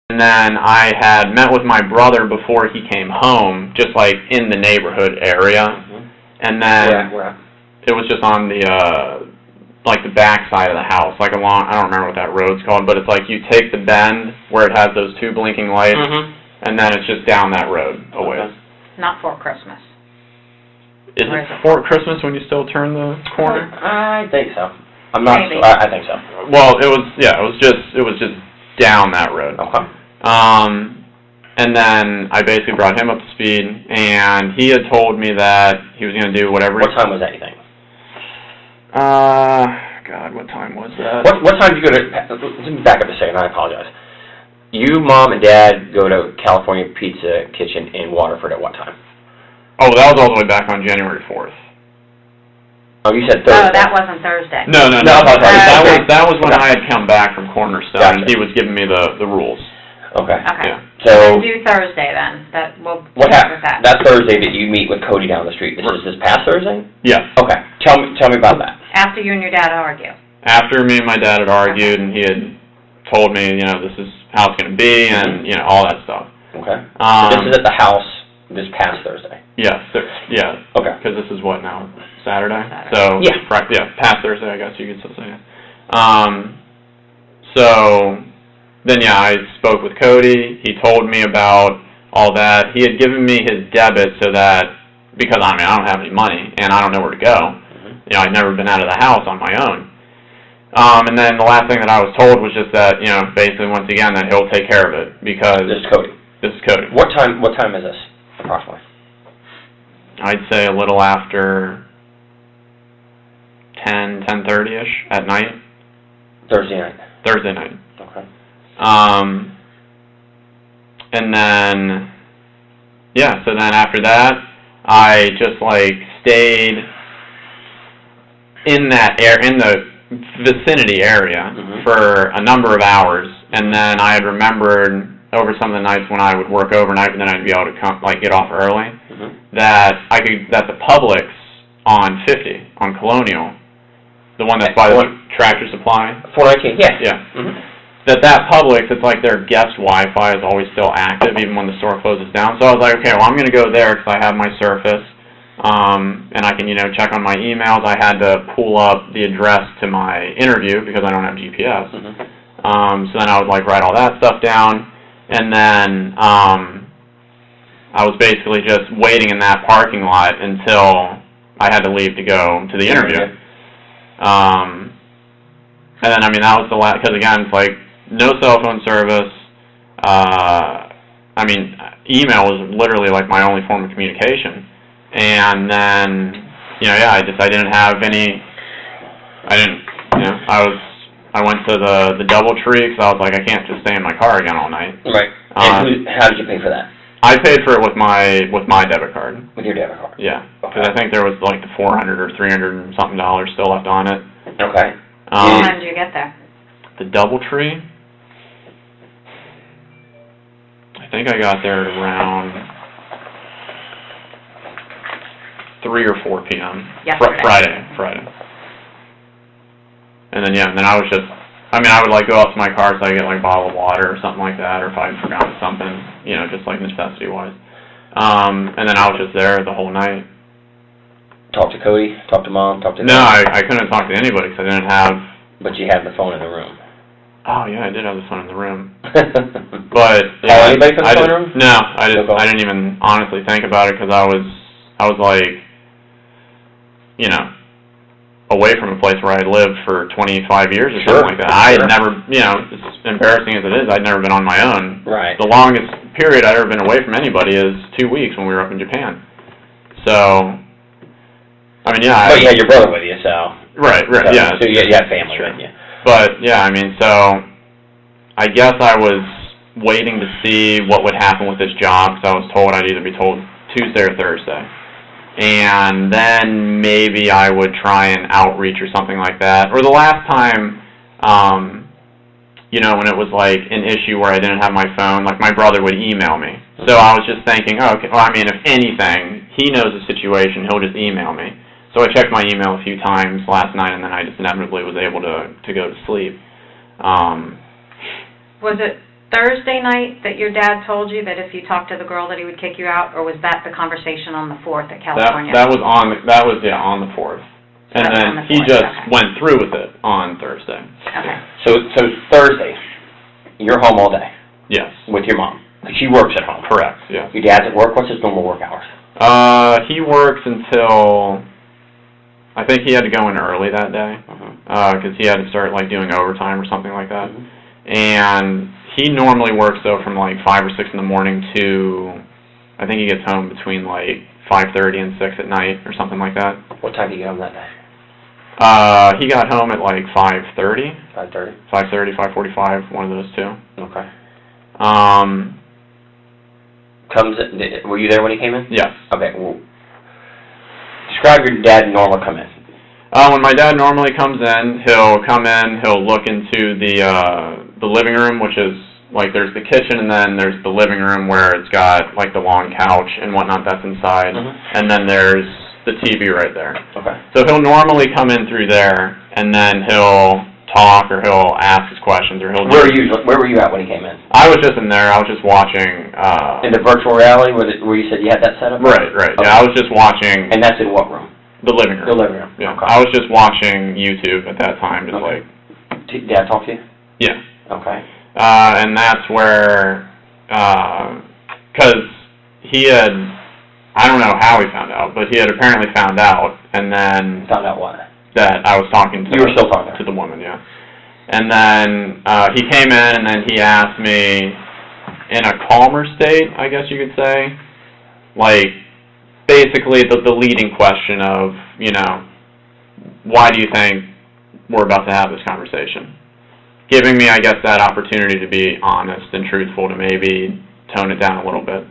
And then I had met with my brother before he came home, just like in the neighborhood area, and then it was just on the like the back side of the house, like along, I don't remember what that road's called, but it's like you take the bend where it has those two blinking lights, and then it's just down that road a ways. Not for Christmas. Is it before Christmas when you still turn the corner? I think so. I'm not Maybe. sure. I think so. Well, it was just down that road. Okay. And then I basically brought him up to speed, and he had told me that he was going to do whatever. What time was that, you think? God, what time was that? What time did you go to, let me back up a second, I apologize. You, Mom, and Dad go to California Pizza Kitchen in Waterford at what time? Oh, that was all the way back on January 4th. Oh, you said Thursday. Oh, that wasn't Thursday. No. That was when I had come back from Cornerstone, and Gotcha. he was giving me the rules. Okay. Okay. Yeah. Then So, do Thursday then. We'll what stick happened? with that. That Thursday that you meet with Cody down the street, this is this past Thursday? Yeah. Okay. Tell me about that. After you and your dad argue. After me and my dad had argued, and he had told me, this is how it's going to be, and, all that stuff. Okay. So this is at the house this past Thursday? Yes. Yeah. Okay. Because this is what now? Saturday? Saturday. So, yeah, past Thursday, I guess you could still say. So, then, I spoke with Cody. He told me about all that. He had given me his debit so that, because, I don't have any money, and I don't know where to go. I'd never been out of the house on my own. And then the last thing that I was told was just that, basically, once again, that he'll take care of it, because... This is Cody? This is Cody. What time is this, approximately? I'd say a little after 10:30-ish at night. Thursday night? Thursday night. Okay. And then, so then after that, I just, stayed in the vicinity area for a number of hours, and then I had remembered over some of the nights when I would work overnight, and then I'd be able to get off early, that the Publix on 50, on Colonial, the one that's by the Tractor Supply. 419, yeah. That Publix, it's like their guest Wi-Fi is always still active, even when the store closes down. So I was like, okay, well, I'm going to go there because I have my Surface, and I can, check on my emails. I had to pull up the address to my interview because I don't have GPS. So then I would, write all that stuff down, and then I was basically just waiting in that parking lot until I had to leave to go to the interview. And then, that was the last, because again, it's no cell phone service. Email was literally my only form of communication. And then, I didn't have any, I went to the DoubleTree because I was like, I can't just stay in my car again all night. Right. And how did you pay for that? I paid for it with my debit card. With your debit card? Yeah, because I think there was the $400 or $300 and something still left on it. Okay. What time did you get there? The DoubleTree? I think I got there at around 3 or 4 p.m. Yesterday. Friday. And then, and then I was just, I would go up to my car so I get a bottle of water or something like that, or if I had forgotten something, just necessity-wise. And then I was just there the whole night. Talk to Cody, talk to Mom, talk to No, I couldn't talk to anybody because I didn't have... But you had the phone in the room. Oh, yeah, I did have the phone in the room. But... Call anybody from the phone room? No, I didn't even honestly think about it because I was away from a place where I lived for 25 years or something like that. I had never, as embarrassing as it is, I'd never been on my own. Right. The longest period I'd ever been away from anybody is 2 weeks when we were up in Japan. So, But you had your brother with you, so... Right, yeah. So you had family with you. But, so I guess I was waiting to see what would happen with this job, because I was told I'd either be told Tuesday or Thursday. And then maybe I would try an outreach or something like that. Or the last time, when it was an issue where I didn't have my phone, my brother would email me. So I was just thinking, if anything, he knows the situation, he'll just email me. So I checked my email a few times last night, and then I just inevitably was able to go to sleep. Was it Thursday night that your dad told you that if you talked to the girl that he would kick you out, or was that the conversation on the 4th at California? That was on the 4th. And then he just went through with it on Thursday. Okay. So Thursday, you're home all day? Yes. With your mom? Like she works at home? Correct, yes. Your dad's at work? What's his normal work hours? He works until, I think he had to go in early that day, because he had to start, like, doing overtime or something like that. And he normally works, though, from, like, 5 or 6 in the morning to, I think he gets home between, like, 5:30 and 6 at night or something like that. What time did you get home that day? He got home at, like, 5:30. 5:30? 5:30, 5:45, one of those two. Okay. Were you there when he came in? Yes. Okay, well, describe your dad normally come in. When my dad normally comes in, he'll come in, he'll look into the living room, which is, like, there's the kitchen, and then there's the living room where it's got, like, the long couch and whatnot that's inside, and then there's the TV right there. Okay. So he'll normally come in through there, and then he'll talk, or he'll ask us questions, or he'll... Where were you at when he came in? I was just in there. I was just watching... in the virtual reality where you said you had that set up? Right. Okay. Yeah, I was just watching... And that's in what room? The living room. The living room. Yeah. Okay. I was just watching YouTube at that time, just like... Did Dad talk to you? Yeah. Okay. And that's where... Because he had... I don't know how he found out, but he had apparently found out, and then... Found out what? That I was talking to... You were still talking to the woman, yeah. And then he came in, and then he asked me, in a calmer state, I guess you could say, like, basically the leading question of, you know, why do you think we're about to have this conversation? Giving me, I guess, that opportunity to be honest and truthful, to maybe tone it down a little bit.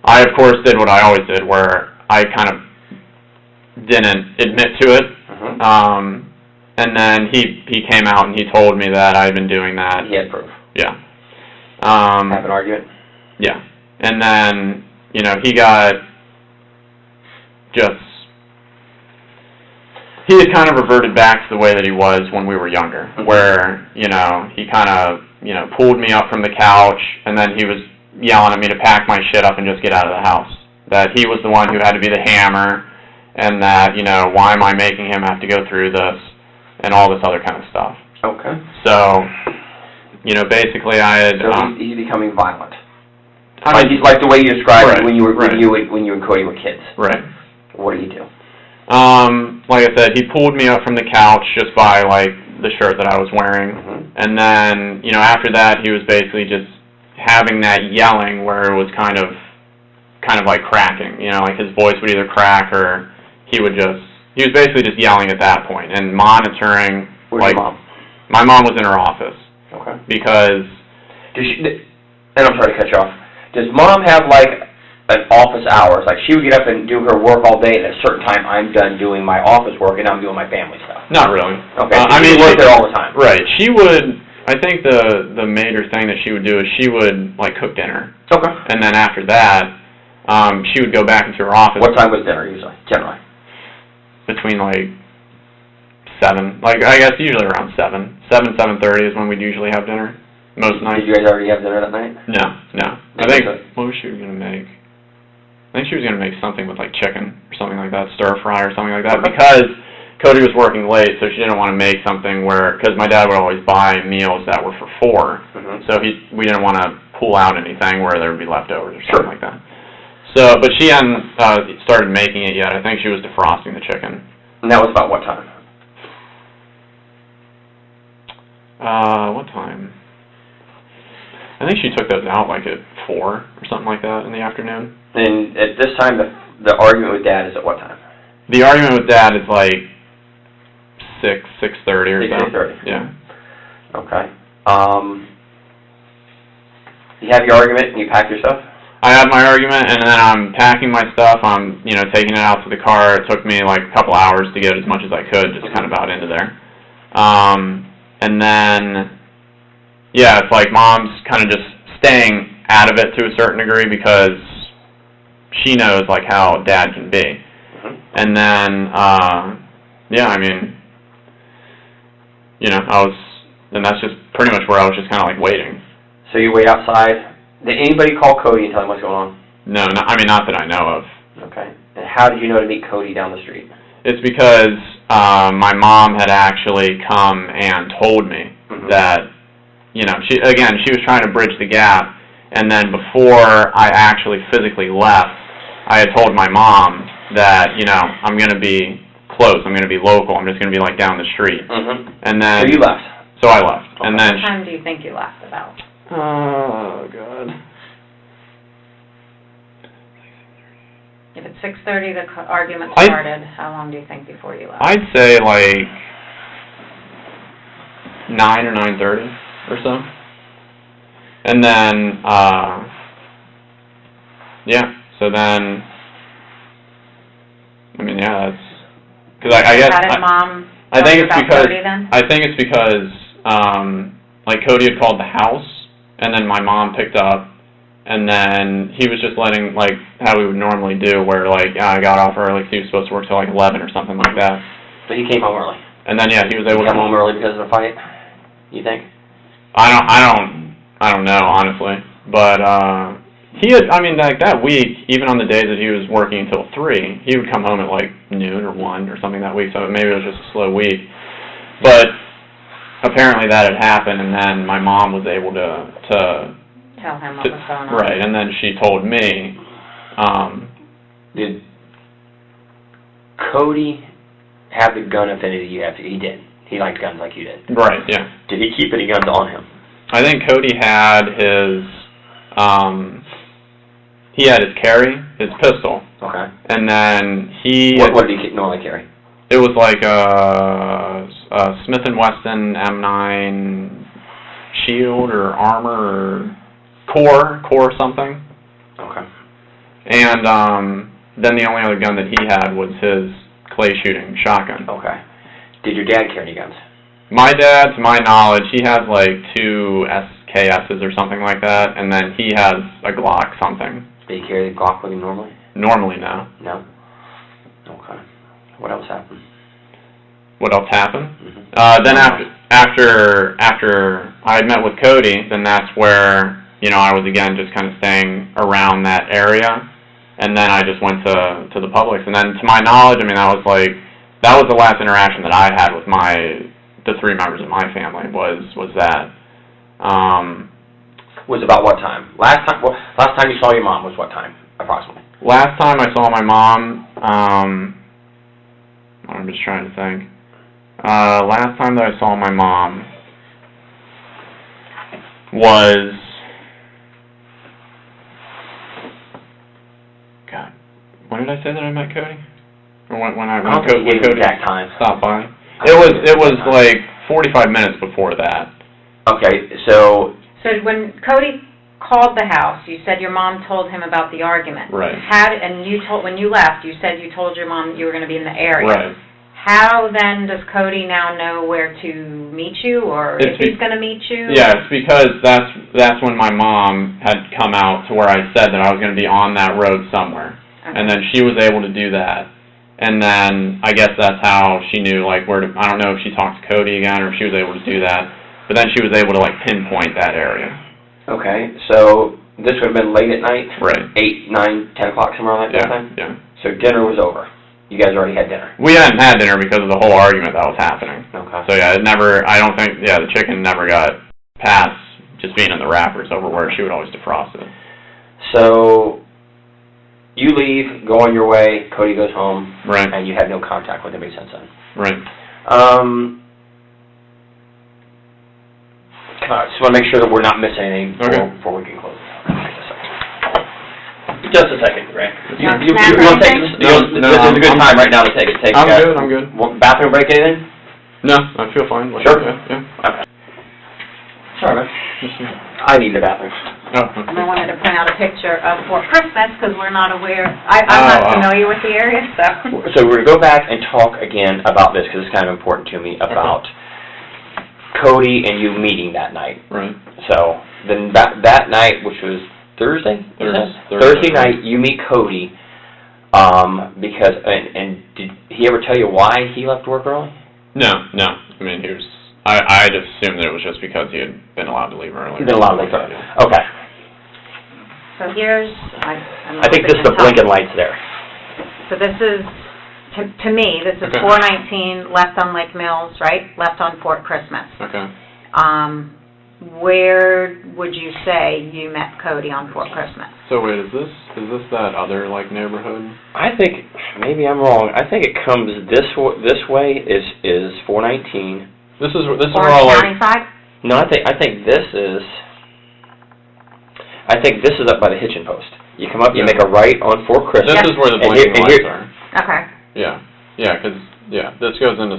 I, of course, did what I always did, where I kind of didn't admit to it. And then he came out and he told me that I had been doing that. He had proof. Yeah. Have an argument? Yeah. And then, you know, he got just... He had kind of reverted back to the way that he was when we were younger, where, you know, he kind of, you know, pulled me up from the couch, and then he was yelling at me to pack my shit up and just get out of the house. That he was the one who had to be the hammer, and that, you know, why am I making him have to go through this, and all this other kind of stuff. Okay. So, you know, basically I had... So he's becoming violent. Like the way you described it when you and Cody were kids. Right. What did he do? Like I said, he pulled me up from the couch just by, like, the shirt that I was wearing. And then, you know, after that, he was basically just having that yelling where it was kind of like cracking. You know, like his voice would either crack or he was basically just yelling at that point and monitoring. Where's your mom? My mom was in her office. Okay. Because... And I'm sorry to cut you off. Does mom have, like, an office hours? Like, she would get up and do her work all day, and at a certain time, I'm done doing my office work, and I'm doing my family stuff? Not really. Okay. I mean, she worked there all the time. Right. She would... I think the major thing that she would do is she would, like, cook dinner. Okay. And then after that, she would go back into her office. What time was dinner, usually, generally? Between, like, 7. Like, I guess usually around 7. 7:30 is when we'd usually have dinner. Most nights. Did you guys already have dinner that night? No. I think, what was she going to make? I think she was going to make something with, like, chicken or something like that, stir fry or something like that, because Cody was working late, so she didn't want to make something where, because my dad would always buy meals that were for 4, so we didn't want to pull out anything where there would be leftovers or something like that. So, but she hadn't started making it yet. I think she was defrosting the chicken. And that was about what time? What time? I think she took those out like at 4 or something like that in the afternoon. And at this time, the argument with Dad is at what time? The argument with Dad is like 6:30 or so. 6:30. Yeah. Okay. You have your argument and you pack your stuff? I have my argument, and then I'm packing my stuff. I'm, you know, taking it out to the car. It took me like a couple hours to get as much as I could, just kind of out into there. And then, yeah, it's like Mom's kind of just staying out of it to a certain degree because she knows, like, how Dad can be. And then, yeah, I mean, you know, and that's just pretty much where I was just kind of like waiting. So you wait outside. Did anybody call Cody and tell him what's going on? No, I mean, not that I know of. Okay. And how did you know to meet Cody down the street? It's because my mom had actually come and told me that, you know, she was trying to bridge the gap, and then before I actually physically left, I had told my mom that, you know, I'm going to be close, I'm going to be local, I'm just going to be like down the street. And then... So you left? So I left. Okay. And then... What time do you think you left about? Oh, God. If it's 6:30, the argument started, how long do you think before you left? I'd say like 9 or 9:30 or so. And then, yeah, so then, I mean, yeah, that's, because I guess... How did Mom I think it's about because, Cody then? I think it's because, like, Cody had called the house, and then my mom picked up, and then he was just letting, like, how we would normally do, where, like, I got off early, because he was supposed to work till, like, 11 or something like that. So he came home early? And then, yeah, he was able to... Come home early because of the fight, you think? I don't know, honestly. But, he had, I mean, like, that week, even on the days that he was working until 3, he would come home at, like, noon or 1 or something that week, so maybe it was just a slow week. But apparently that had happened, and then my mom was able to tell him what was going on. Right, and then she told me, Did Cody have the gun affinity you have? He did. He liked guns like you did. Right, yeah. Did he keep any guns on him? I think Cody had his carry, his pistol. Okay. And then he... What did he normally carry? It was like a Smith & Wesson M9 shield or armor or core something. Okay. And then the only other gun that he had was his clay shooting shotgun. Okay. Did your dad carry any guns? My dad, to my knowledge, he has like 2 SKSs or something like that, and then he has a Glock something. Did he carry the Glock with him normally? Normally, no. No? Okay. What else happened? What else happened? Then after I had met with Cody, then that's where, you know, I was again just kind of staying around that area, and then I just went to the Publix, and then to my knowledge, I mean, that was the last interaction that I had with the 3 members of my family was that. Was about what time? Last time you saw your mom was what time, approximately? Last time I saw my mom, I'm just trying to think. Last time that I saw my mom was, God, when did I say that I met Cody? Or when Cody exact time stopped by? It was like 45 minutes before that. Okay, so when Cody called the house, you said your mom told him about the argument. Right. When you left, you said you told your mom you were going to be in the area. Right. How then does Cody now know where to meet you, or if he's going to meet you? Yeah, it's because that's when my mom had come out to where I said that I was going to be on that road somewhere. Okay. And then she was able to do that. And then I guess that's how she knew, like, where to, I don't know if she talked to Cody again or if she was able to do that, but then she was able to, like, pinpoint that area. Okay, so this would have been late at night? Right. 8, 9, 10 o'clock, somewhere like that time? Yeah. So dinner was over. You guys already had dinner? We hadn't had dinner because of the whole argument that was happening. Okay. So, yeah, the chicken never got past just being in the wrappers over where she would always defrost it. So you leave, go on your way, Cody goes home, right, and you had no contact with anybody since then. Right. Just want to make sure that we're not missing anything before we can close it out. Just a second, Greg. You want to take this? This is a good time right now to take it. I'm good. Bathroom break, anything? No, I feel fine. Sure? Yeah. Okay. Sorry, man. I need the bathroom. Oh. And I wanted to point out a picture of for Christmas because we're not aware. I'm not familiar with the area, so. So we're going to go back and talk again about this because it's kind of important to me about Cody and you meeting that night. Right. So then that night, which was Thursday night, you meet Cody. Because, and did he ever tell you why he left work early? No. I mean, he was. I just assumed that it was just because he had been allowed to leave early. He's been allowed to leave early. Okay. So here's, I think this is the blinking lights there. So this is, to me, this is 419 left on Lake Mills, right? Left on Fort Christmas. Okay. Where would you say you met Cody on Fort Christmas? So wait, is this that other like neighborhood? I think maybe I'm wrong. I think it comes this way is 419. This is where Orange all County side? No, I think this is up by the hitching post. You come up, you make a right on Fort Christmas. This is where the blinking lights are. Okay. Yeah, because this goes into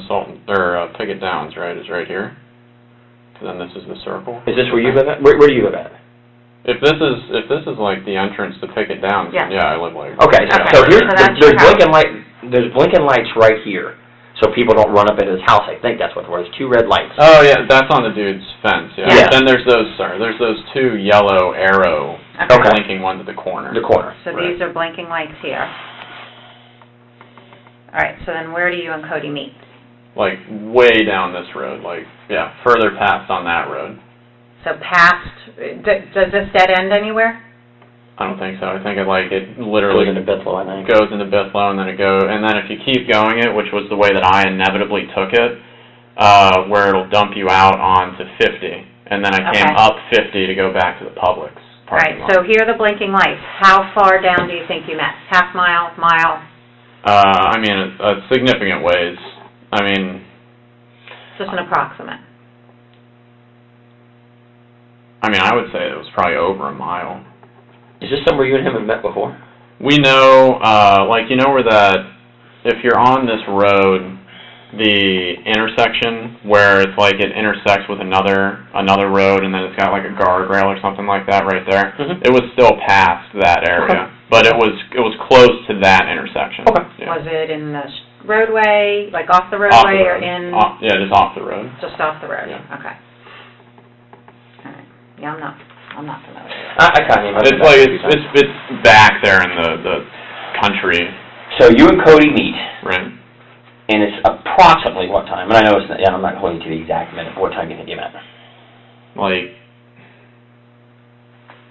Pickett Downs, right? Is right here. And then this is the circle. Is this where you live at? Where do you live at? If this is like the entrance to Pickett Downs, then I live like. Okay, so so here's there's blinking lights right here, so people don't run up into his house. I think that's what there's 2 red lights. Oh yeah, that's on the dude's fence. Yeah. Then there's those 2 yellow arrow blinking ones at the corner. The corner. So these are blinking lights here. All right. So then, where do you and Cody meet? Like way down this road, further past on that road. So past, does this dead end anywhere? I don't think so. I think it literally goes into Bithlow, I think. Goes into Bithlow, and then if you keep going it, which was the way that I inevitably took it, where it'll dump you out onto 50, and then I came up 50 to go back to the Publix parking lot. So here are the blinking lights. How far down do you think you met? Half mile, mile? I mean, a significant ways. I mean... Just an approximate. I mean, I would say it was probably over a mile. Is this somewhere you and him have met before? We know, where that, if you're on this road, the intersection where it's like it intersects with another road and then it's got like a guardrail or something like that right there, it was still past that area. But it was close to that intersection. Okay. Was it in the roadway, like off the roadway, or in? Just off the road. Just off the road. Yeah. Okay. All right. Yeah, I'm not familiar. I kind of. It's like it's back there in the country. So you and Cody meet. Right. And it's approximately what time? And I know I'm not holding you to the exact minute. But what time do you think you met? Like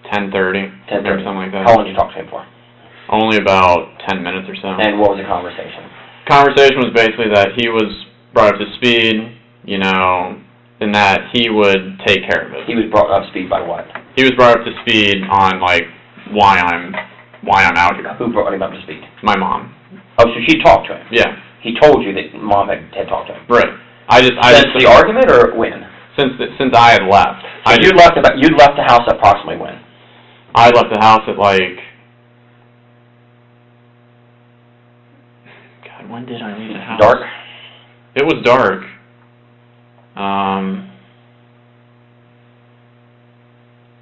10:30. 10:30. Or something like that. How long did you talk to him for? Only about 10 minutes or so. And what was the conversation? Conversation was basically that he was brought up to speed, and that he would take care of it. He was brought up to speed by what? He was brought up to speed on why I'm out here. Who brought him up to speed? My mom. Oh, so she talked to him. Yeah. He told you that Mom had talked to him. Right. Since the argument or when? Since I had left. So you'd left the house approximately when? I left the house at God, when did I leave the house? Dark? It was dark.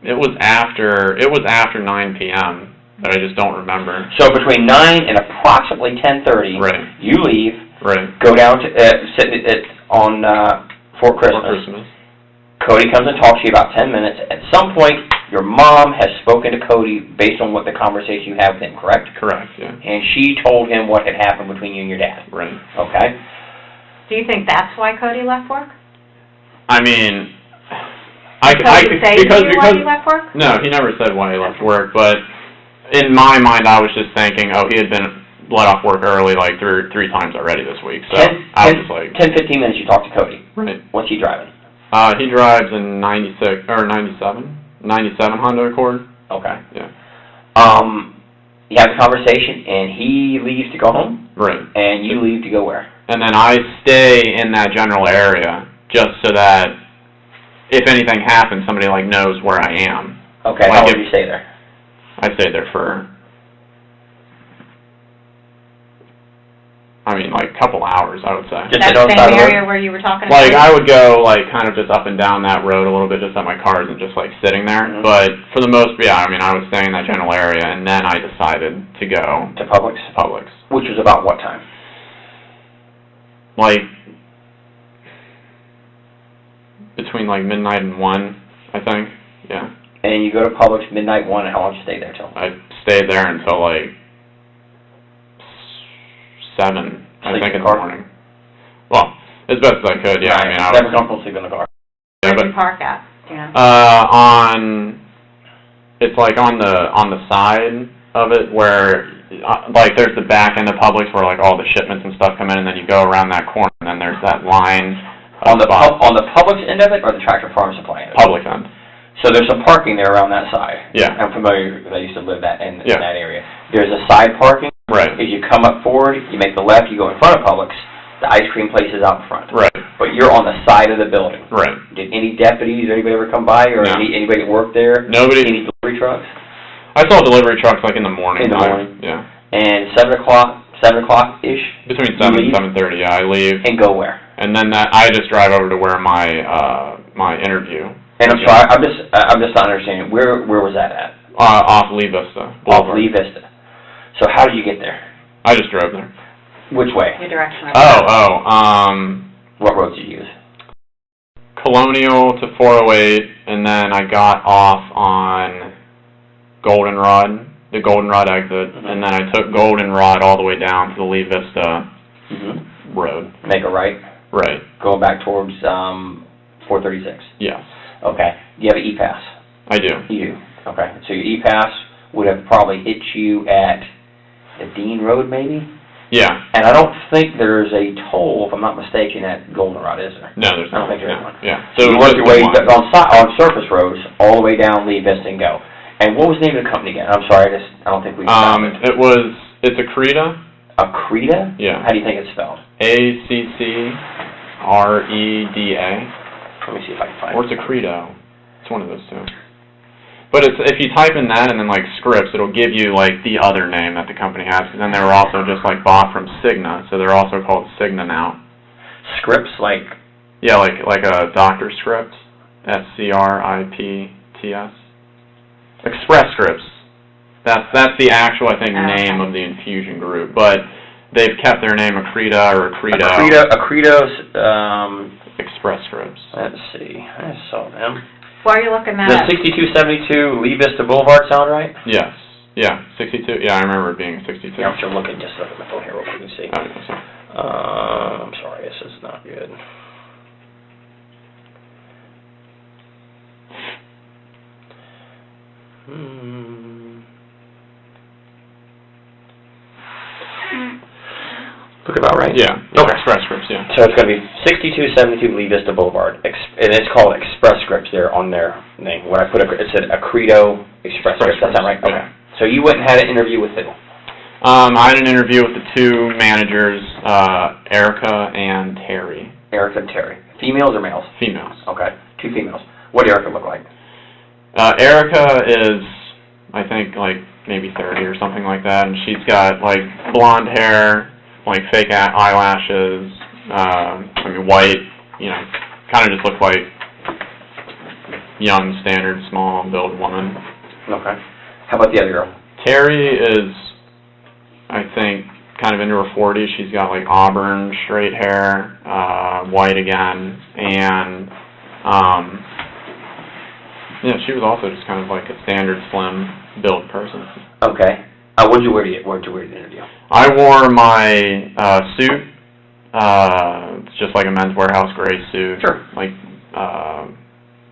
It was after 9 p.m., but I just don't remember. So between 9 and approximately 10:30, you leave, go down to sit on Fort Christmas. Cody comes and talks to you about 10 minutes. At some point, your mom has spoken to Cody based on what the conversation you had with him, correct? Correct, yeah. And she told him what had happened between you and your dad. Right. Okay. Do you think that's why Cody left work? I mean, Did he say to you why he left work? No, he never said why he left work, but in my mind, I was just thinking, he had been let off work early three times already this week, so I was just like... 10-15 minutes you talked to Cody. Right. What's he driving? He drives a 97 Honda Accord. Okay. Yeah. You have a conversation, and he leaves to go home? Right. And you leave to go where? And then I stay in that general area, just so that if anything happens, somebody knows where I am. Okay, how long did you stay there? I stayed there for, a couple hours, I would say. That same area where you were talking about? I would go, kind of just up and down that road a little bit, just at my car and just, sitting there. Mm-hmm. But for the most, I was staying in that general area, and then I decided to go... To Publix? Publix. Which was about what time? Between, midnight and 1, I think. Yeah. And you go to Publix midnight 1, and how long did you stay there till? I stayed there until, 7, I Sleep think, in in the the car? morning. Well, as best as I could, yeah. I mean, I never was... comfortable sleeping in the car. Yeah, Where but, did you park at, do you know? it's like on the side of it where, like, there's the back end of Publix where, like, all the shipments and stuff come in, and then you go around that corner, and then there's that line On the spots. on the Publix end of it or the Tractor Farm Supply end of it? Publix end. So there's some parking there around that side. Yeah. I'm familiar, because I used to live in Yeah. that area. There's a side parking. Right. As you come up forward, you make the left, you go in front of Publix, the ice cream place is out front. Right. But you're on the side of the building. Right. Did any deputies or anybody ever come by, or No. anybody that worked there? Nobody. Any delivery trucks? I saw delivery trucks, like, in the morning. In the morning? Yeah. And 7 o'clock-ish? Between 7 leave? and 7:30, yeah, I leave. And go where? And then I just drive over to where my interview. And I'm sorry, I'm just not understanding. Where was that at? Off Lee Vista. Off Lee Vista. So how did you get there? I just drove there. Which way? Your direction of What roads did you use? Colonial to 408, and then I got off on Goldenrod, the Goldenrod exit, and then I took Goldenrod all the way down to the Lee Vista road. Make a right? Right. Going back towards 436? Yes. Okay. Do you have an E-Pass? I do. You do. Okay. So your E-Pass would have probably hit you at the Dean Road, maybe? Yeah. And I don't think there's a toll, if I'm not mistaken, at Goldenrod, is there? No, there's I don't not. think there is one. Yeah. So you work your way on surface roads all the way down Lee Vista and go. And what was the name of the company again? I'm sorry, I don't think we found it. It's Accreta. Accreta? Yeah. How do you think it's spelled? Ackreda. Let me see if I can find Or it. it's Accredo. It's one of those two. But if you type in that and then, like, scripts, it'll give you, like, the other name that the company has. Because then they were also just, like, bought from Cigna, so they're also called Cigna now. Scripts, like... Yeah, like a doctor script. SCRIPTS. Express Scripts. That's the actual, I think, name of the infusion group. But they've kept their name Accreta or Accredo. Accreto's, Express Scripts. let's see. I saw them. While you're looking that Does up, 6272 Lee Vista Boulevard sound right? Yes. Yeah, 62. Yeah, I remember it being 62. Yeah, I'm looking, just look at my phone here real quick and see. I'm sorry, this is not good. Look about right? Yeah. Okay. Express Scripts, yeah. So it's going to be 6272 Lee Vista Boulevard, and it's called Express Scripts there on their name. When I put it said Accredo Express Scripts, that's not right? Yeah. Okay. So you went and had an interview with who? I had an interview with the two managers, Erica and Terry. Erica and Terry. Females or males? Females. Okay. Two females. What did Erica look like? Erica is, I think, like, maybe 30 or something like that, and she's got, like, blonde hair, like, fake eyelashes, white, kind of just looks like young, standard, small, build woman. Okay. How about the other girl? Terry is, I think, kind of into her 40s. She's got, like, auburn, straight hair, white again, and, she was also just kind of like a standard, slim, built person. Okay. Where'd you wear the interview? I wore my suit. It's just like a Men's Warehouse gray suit. Sure. Like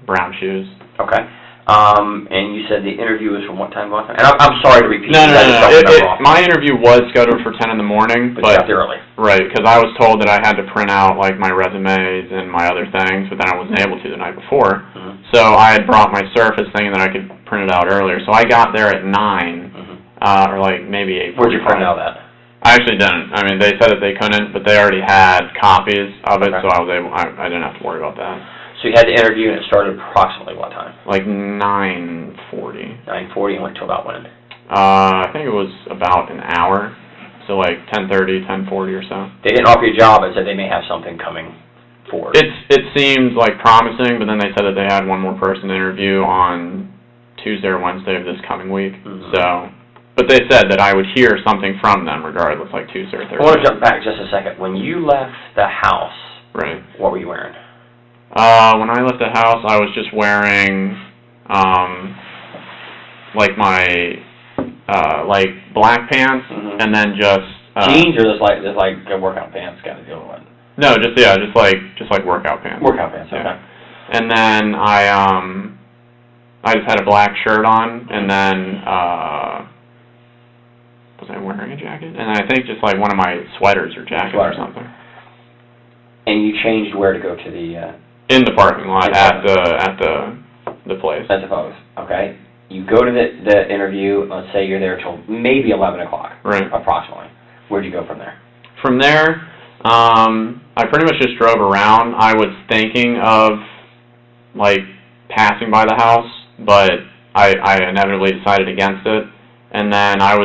brown shoes. Okay. And you said the interview was from what time to what time? And I'm sorry to repeat. No. My interview was scheduled for 10 in the morning. But you got there early. Right, because I was told that I had to print out, like, my resumes and my other things, but then I wasn't able to the night before. Mm-hmm. So I had brought my Surface thinking that I could print it out earlier. So I got there at 9, or, like, maybe 8:45. Where'd you print out at? I actually didn't. I mean, they said that they couldn't, but they already had copies of it, so I didn't have to worry about that. So you had the interview, and it started approximately what time? Like 9:40. 9:40, and went till about when? I think it was about an hour, so like 10:30, 10:40 or so. They didn't offer you a job, and said they may have something coming forward. It seemed like promising, but then they said that they had one more person to interview on Tuesday or Wednesday of this coming week. Mm-hmm. So, but they said that I would hear something from them regardless, like Tuesday or Thursday. I want to jump back just a second. When you left the house, right? What were you wearing? When I left the house, I was just wearing, like my, like black pants, and then just Jeans or just like workout pants kind of deal with it? No, just like workout pants. Workout pants, okay. Yeah. And then I just had a black shirt on, and then was I wearing a jacket? And I think just like one of my sweaters or jackets or something. And you changed where to go to the in the parking lot at the place. I suppose. Okay. You go to the interview. Let's say you're there till maybe 11 o'clock. Right. Approximately. Where'd you go from there? From there, I pretty much just drove around. I was thinking of like passing by the house, but I inevitably decided against it. And then I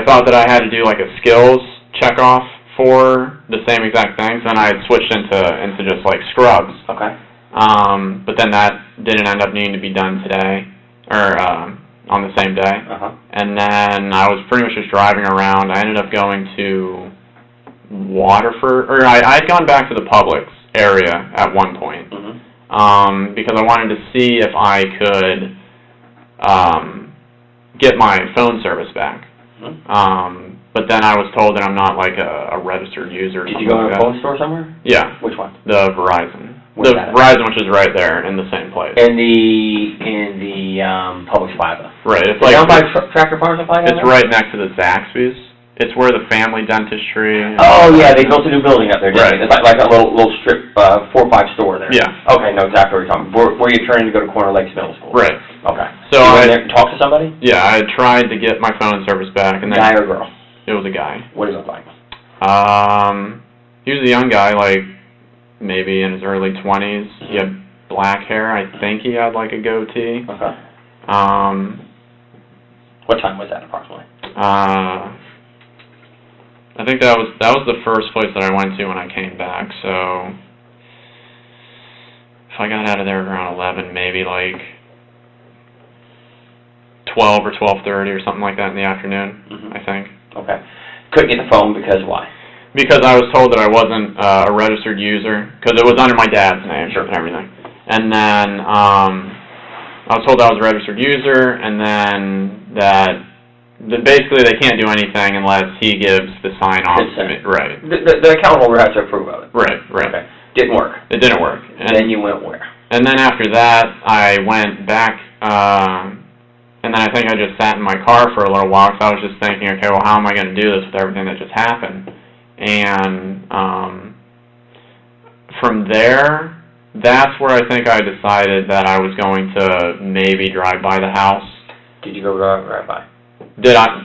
thought that I had to do like a skills check off for the same exact things, and I switched into just like scrubs. Okay. But then that didn't end up needing to be done today, or on the same day. Uh-huh. And then I was pretty much just driving around. I ended up going to Waterford, or I had gone back to the Publix area at one point, because I wanted to see if I could get my phone service back. But then I was told that I'm not like a registered user. Did you go to a phone store somewhere? Yeah. Which one? The Verizon. Where's the Verizon, which is right there in the same place. In the Publix Plaza. Right. It's like down by Tractor Farm Supply. It's right next to the Zaxby's. It's where the family dentistry. Oh yeah, they built a new building up there. Didn't Right. they? It's like a little strip 4 or 5 store there. Yeah. Okay, know exactly what you're talking about. Where you're trying to go to Corner Lakes Middle School. Right. Okay. So you went there and talked to somebody? Yeah, I tried to get my phone service back, and then Guy or girl? It was a guy. What did he look like? He was a young guy, like maybe in his early 20s. He had black hair. I think he had like a goatee. Okay. What time was that approximately? I think that was the first place that I went to when I came back. So if I got out of there around 11, maybe like 12 or 12:30 or something like that in the afternoon, I think. Okay. Couldn't get the phone because why? Because I was told that I wasn't a registered user, because it was under my dad's name and everything. And then I was told I was a registered user, and then that basically they can't do anything unless he gives the sign-off to me. Right. The account holder has to approve of it. Right. Okay. Didn't work. It didn't work. And then you went where? And then after that, I went back, and then I think I just sat in my car for a little while, because I was just thinking, okay, well, how am I going to do this with everything that just happened? And from there, that's where I think I decided that I was going to maybe drive by the house. Did you go drive by?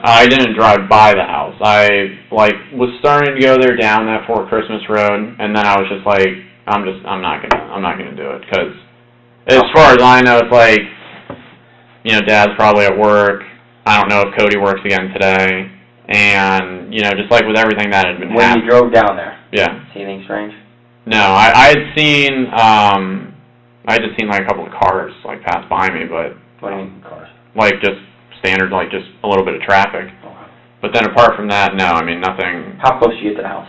I didn't drive by the house. I was starting to go there down that Fort Christmas road, and then I was just like, I'm not gonna do it, because as far as I know, it's like, Dad's probably at work. I don't know if Cody works again today, and just like with everything that had been happening. When you drove down there? Yeah. See anything strange? No, I had seen I had just seen like a couple of cars like pass by me, but what do you mean cars? Like just standard, like just a little bit of traffic. Okay. But then apart from that, no, I mean nothing. How close do you get to the house?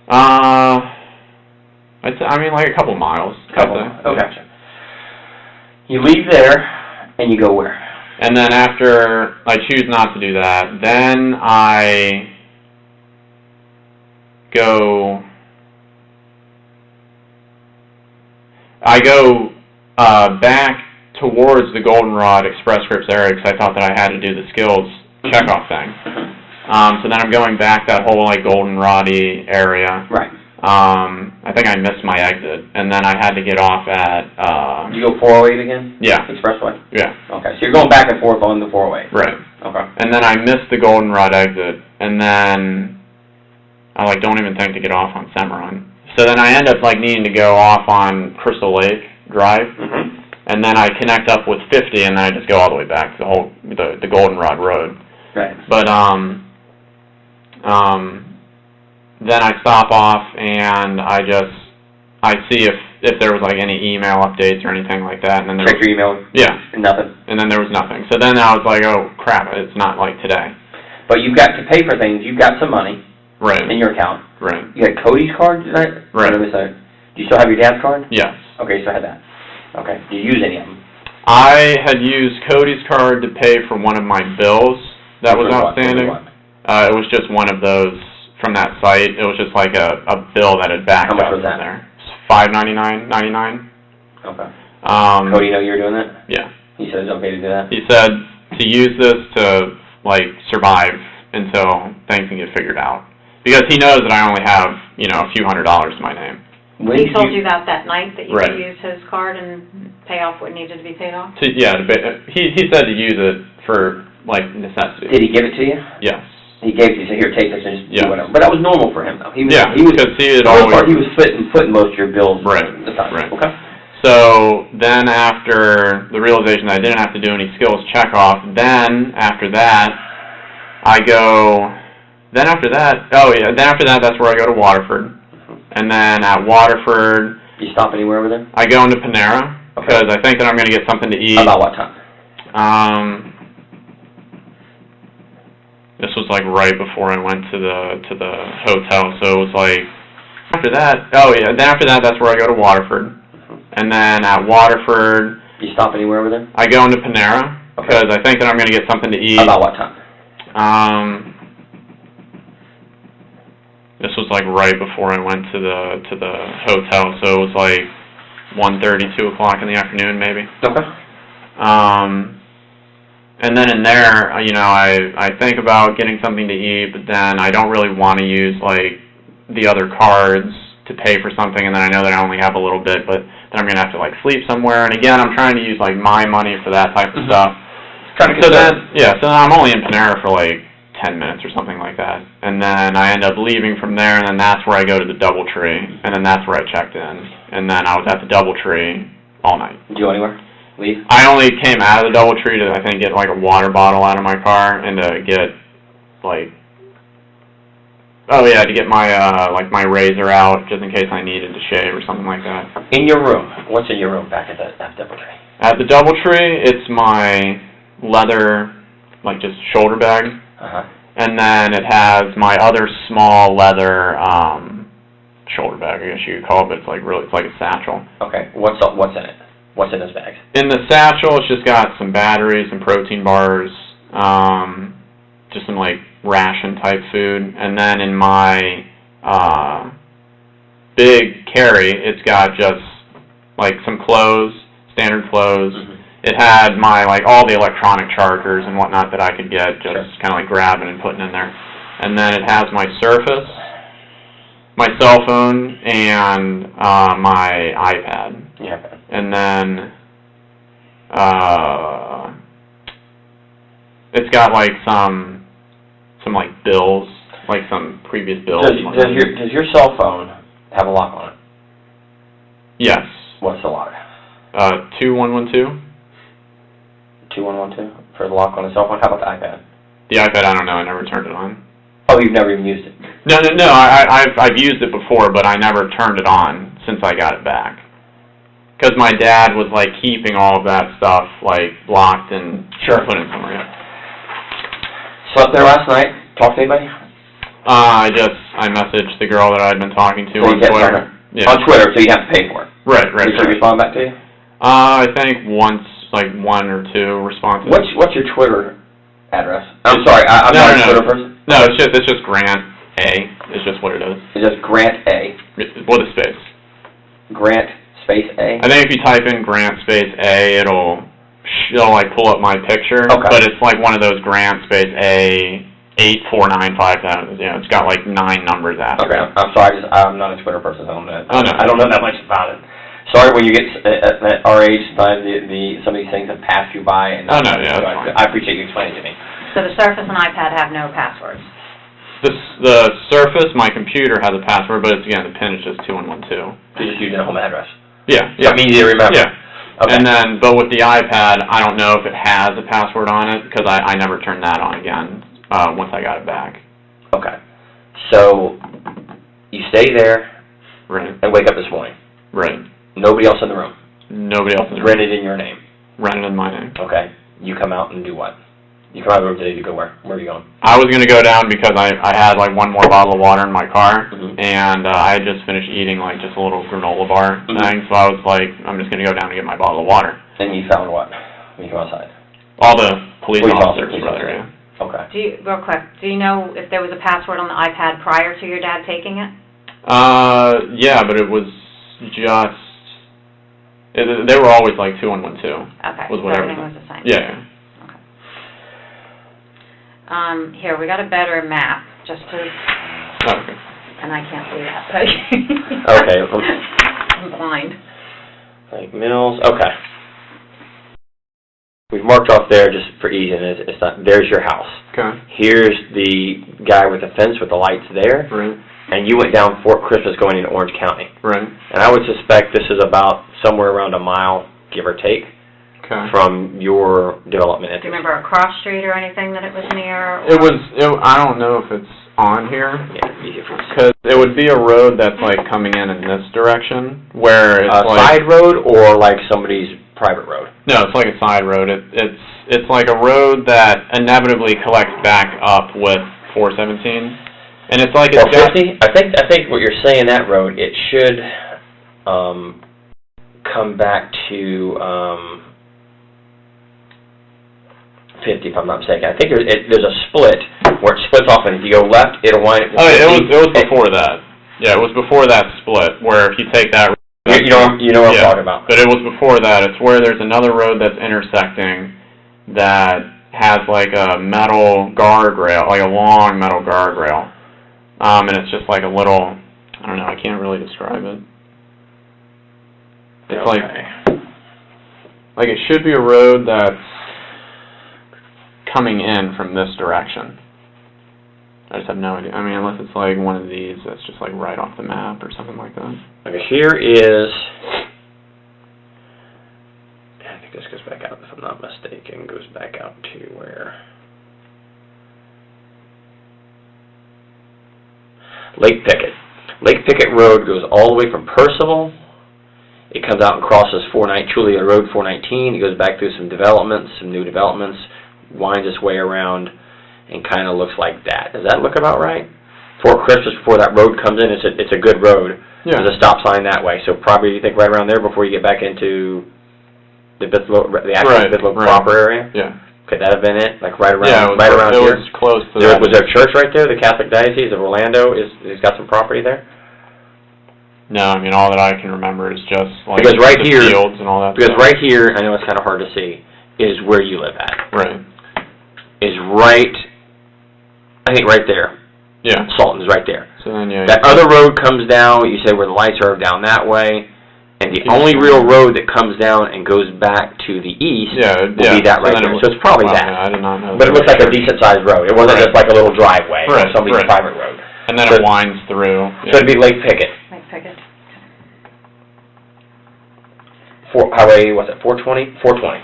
I mean like a couple miles. Okay. Gotcha. You leave there and you go where? And then after I choose not to do that, then I go back towards the Goldenrod Express Scripts area, because I thought that I had to do the skills checkoff thing. So then I'm going back that whole like Goldenrod-y area. Right. I think I missed my exit, and then I had to get off at... Did you go 408 again? Yeah. Expressway? Yeah. Okay, so you're going back and forth on the 408. Right. Okay. And then I missed the Goldenrod exit, and then I don't even think to get off on Cimarron. So then I end up needing to go off on Crystal Lake Drive, and then I connect up with 50, and then I just go all the way back to the Goldenrod Road. Right. But then I stop off and I see if there was any email updates or anything like that, and then there check your email. Yeah. Nothing. And then there was nothing. So then I was like, oh crap, it's not like today. But you've got to pay for things. You've got some money. Right. In your account. Right. You had Cody's card tonight? Right. Do you still have your dad's card? Yes. Okay, you still have that. Okay. Do you use any of them? I had used Cody's card to pay for one of my bills that was outstanding. It was just one of those from that site. It was just like a bill that had backed How much up was from that? there. $5.99.99. Okay. Cody, you know you were doing that? Yeah. He said it's okay to do that? He said to use this to, like, survive until things can get figured out. Because he knows that I only have, you know, a few $100s to my name. When He told you that night that you Right. could use his card and pay off what needed to be paid off? He said to use it for, like, necessity. Did he give it to you? Yes. He gave it to you, so here, take this and just Yeah. do whatever. But that was normal for him, though. He was, Yeah, he was, because he had for the most always... part, he was footing most of your bills. Right, at the time. right. Okay. So then after the realization that I didn't have to do any skills checkoff, then after that, then after that, that's where I go to Waterford. And then at Waterford... You stop anywhere with him? I go into Panera, because I think that I'm going to get something to eat. About what time? This was like right before I went to the hotel, so it was like, after that, that's where I go to Waterford. And then at Waterford... You stop anywhere with him? I go into Panera, because I think that I'm going to get something to eat. About what time? This was like right before I went to the hotel, so it was like 1:30, 2 o'clock in the afternoon, maybe. Okay. And then in there, you know, I think about getting something to eat, but then I don't really want to use like the other cards to pay for something, and then I know that I only have a little bit, but then I'm gonna have to like sleep somewhere. And again, I'm trying to use like my money for that type of stuff. So then I'm only in Panera for like 10 minutes or something like that, and then I end up leaving from there, and then that's where I go to the DoubleTree, and then that's where I checked in, and then I was at the DoubleTree all night. Did you go anywhere? Leave? I only came out of the DoubleTree to, I think, get like a water bottle out of my car, and to get like, to get my like my razor out just in case I needed to shave or something like that. In your room, what's in your room back at the DoubleTree? At the DoubleTree, it's my leather, like just shoulder bag. And then it has my other small leather shoulder bag, I guess you could call it, but it's like a satchel. Okay. What's in it? What's in this bag? In the satchel, it's just got some batteries, some protein bars, just some like ration type food. And then in my big carry, it's got just like some clothes, standard clothes. It had my, like, all the electronic chargers and whatnot that I could get, just kind of like grabbing and putting in there. And then it has my Surface, my cell phone, and my iPad. Yeah. And then it's got like some like bills, like some previous bills. Does your cell phone have a lock on it? Yes. What's the lock? 2112. 2112 for the lock on the cell phone. How about the iPad? The iPad, I don't know. I never turned it on. Oh, you've never even used it? No. I've used it before, but I never turned it on since I got it back. Because my dad was like keeping all of that stuff like blocked and put it somewhere. Yeah. Slept there last night? Talked to anybody? I messaged the girl that I'd been talking to on Twitter. Yeah. On Twitter, so you have to pay for it. Right. Did she respond back to you? I think once, like 1 or 2 responses. What's your Twitter address? I'm sorry, I'm not a Twitter person. No, it's just Grant A. It's just what it is. It's just Grant A. With a space. Grant space A. I think if you type in Grant space A, it'll like pull up my picture. Okay. But it's like one of those Grant space A 84950. You know, it's got like 9 numbers after. Okay, I'm sorry. I'm not a Twitter person. I don't know that much about it. Sorry, when you get at our age, sometimes some of these things have passed you by. And oh, no, yeah, that's fine. I appreciate you explaining to me. So the Surface and iPad have no passwords? The Surface, my computer has a password, but it's, again, the PIN is just 2112. So you just use a home address? Yeah. So it's easy to remember? Yeah. Okay. And then, but with the iPad, I don't know if it has a password on it, because I never turned that on again once I got it back. Okay. So you stay there and wake up this morning? Right. Nobody else in the room? Nobody else in the room. Rented in your name? Rented in my name. Okay. You come out and do what? You come out of the room today to go where? Where are you going? I was going to go down because I had like 1 more bottle of water in my car, and I had just finished eating like just a little granola bar thing, so I was like, I'm just going to go down and get my bottle of water. And you found what when you come outside? All the police officers were there, yeah. Okay. Real quick, do you know if there was a password on the iPad prior to your dad taking it? Yeah, but it was just, they were always like 2112. Okay, was so what everything was the same? Yeah. Okay. Here, we got a better map, just to, Okay. and I can't see that. Okay. I'm blind. Like Mills, okay. We've marked off there just for ease, and it's not, there's your house. Okay. Here's the guy with the fence with the lights there. Right. And you went down Fort Christmas going into Orange County. Right. And I would suspect this is about somewhere around a mile, give or take, from your development Do you entrance. remember a cross street or anything that it was near? I don't know if it's on here. Yeah, easy for us. Because it would be a road that's like coming in this direction, where it's like... Side road or like somebody's private road? No, it's like a side road. It's like a road that inevitably collects back up with 417. And it's like... 450? I think what you're saying, that road, it should come back to 50, if I'm not mistaken. I think there's a split where it splits off, and if you go left, it'll wind up... Oh, it was before that. Yeah, it was before that split, where if you take that... You know what I'm talking about. But it was before that. It's where there's another road that's intersecting that has like a metal guardrail, like a long metal guardrail. And it's just like a little, I don't know, I can't really describe it. It's like it should be a road that's coming in from this direction. I just have no idea. I mean, unless it's like one of these that's just like right off the map or something like that. Okay, here is... I think this goes back out, if I'm not mistaken, goes back out to where... Lake Pickett. Lake Pickett Road goes all the way from Percival. It comes out and crosses Trulia Road 419. It goes back through some developments, some new developments, winds its way around, and kind of looks like that. Does that look about right? Fort Christmas, before that road comes in, it's a good road. Yeah. There's a stop sign that way, so probably you think right around there before you get back into the actual proper area. Yeah. Could that have been it? Like right around, yeah, it was close to that. Was there a church right there? The Catholic Diocese of Orlando has got some property there. No, I mean all that I can remember is just like because right the here, fields and all that. Because stuff. right here, I know it's kind of hard to see, is where you live at. Right. Is right. I think right there. Yeah. Sultan's right there. So then, yeah. That other road comes down. You say where the lights are down that way, and the only real road that comes down and goes back to the east will be that right there. So it's probably that. Yeah, I did not know. But it looks like a decent sized road. It wasn't just like a little driveway or somebody's private road. And then it winds through. So it'd be Lake Pickett. Lake Pickett. Highway, what's it, 420? 420.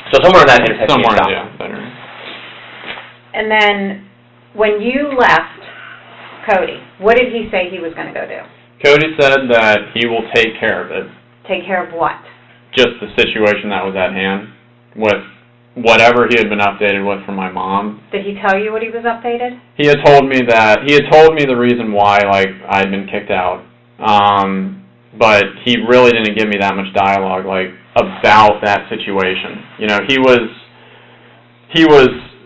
So somewhere in that intersection. Somewhere, yeah. Better. And then, when you left Cody, what did he say he was going to go do? Cody said that he will take care of it. Take care of what? Just the situation that was at hand with whatever he had been updated with from my mom. Did he tell you what he was updated? He had told me the reason why, like, I'd been kicked out. But he really didn't give me that much dialogue, like, about that situation. You know, he was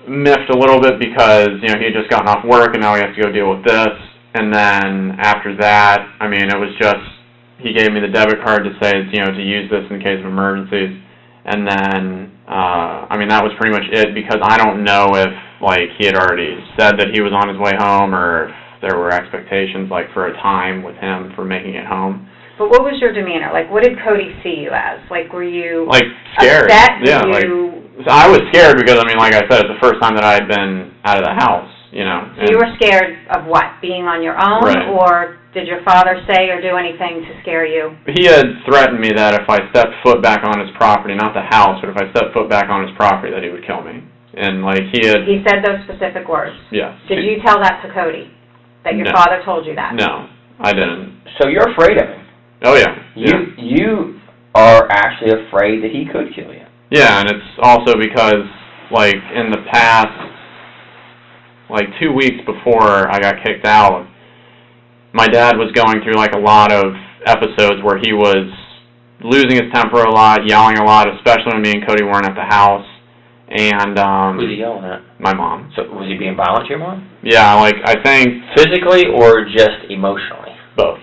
miffed a little bit because, you know, he had just gotten off work and now he has to go deal with this. And then after that, I mean, it was just, he gave me the debit card to say, you know, to use this in case of emergencies. And then, I mean, that was pretty much it because I don't know if, like, he had already said that he was on his way home or if there were expectations, like, for a time with him for making it home. But what was your demeanor? Like, what did Cody see you as? Like, were you like scared? Upset? Yeah, I was scared because, I mean, like I said, it's the first time that I had been out of the house, you know. So you were scared of what? Being on your own? Right. Or did your father say or do anything to scare you? He had threatened me that if I stepped foot back on his property, not the house, but if I stepped foot back on his property, that he would kill me. And, like, he said those specific words? Yes. Did you tell that to Cody? That your father told you that? No, I didn't. So you're afraid of him? Oh, yeah. You are actually afraid that he could kill you. Yeah, and it's also because, like, in the past, like, 2 weeks before I got kicked out, my dad was going through, like, a lot of episodes where he was losing his temper a lot, yelling a lot, especially when me and Cody weren't at the house. And, Who was he yelling at? My mom. So was he being violent to your mom? Yeah, like, I think... Physically or just emotionally? Both.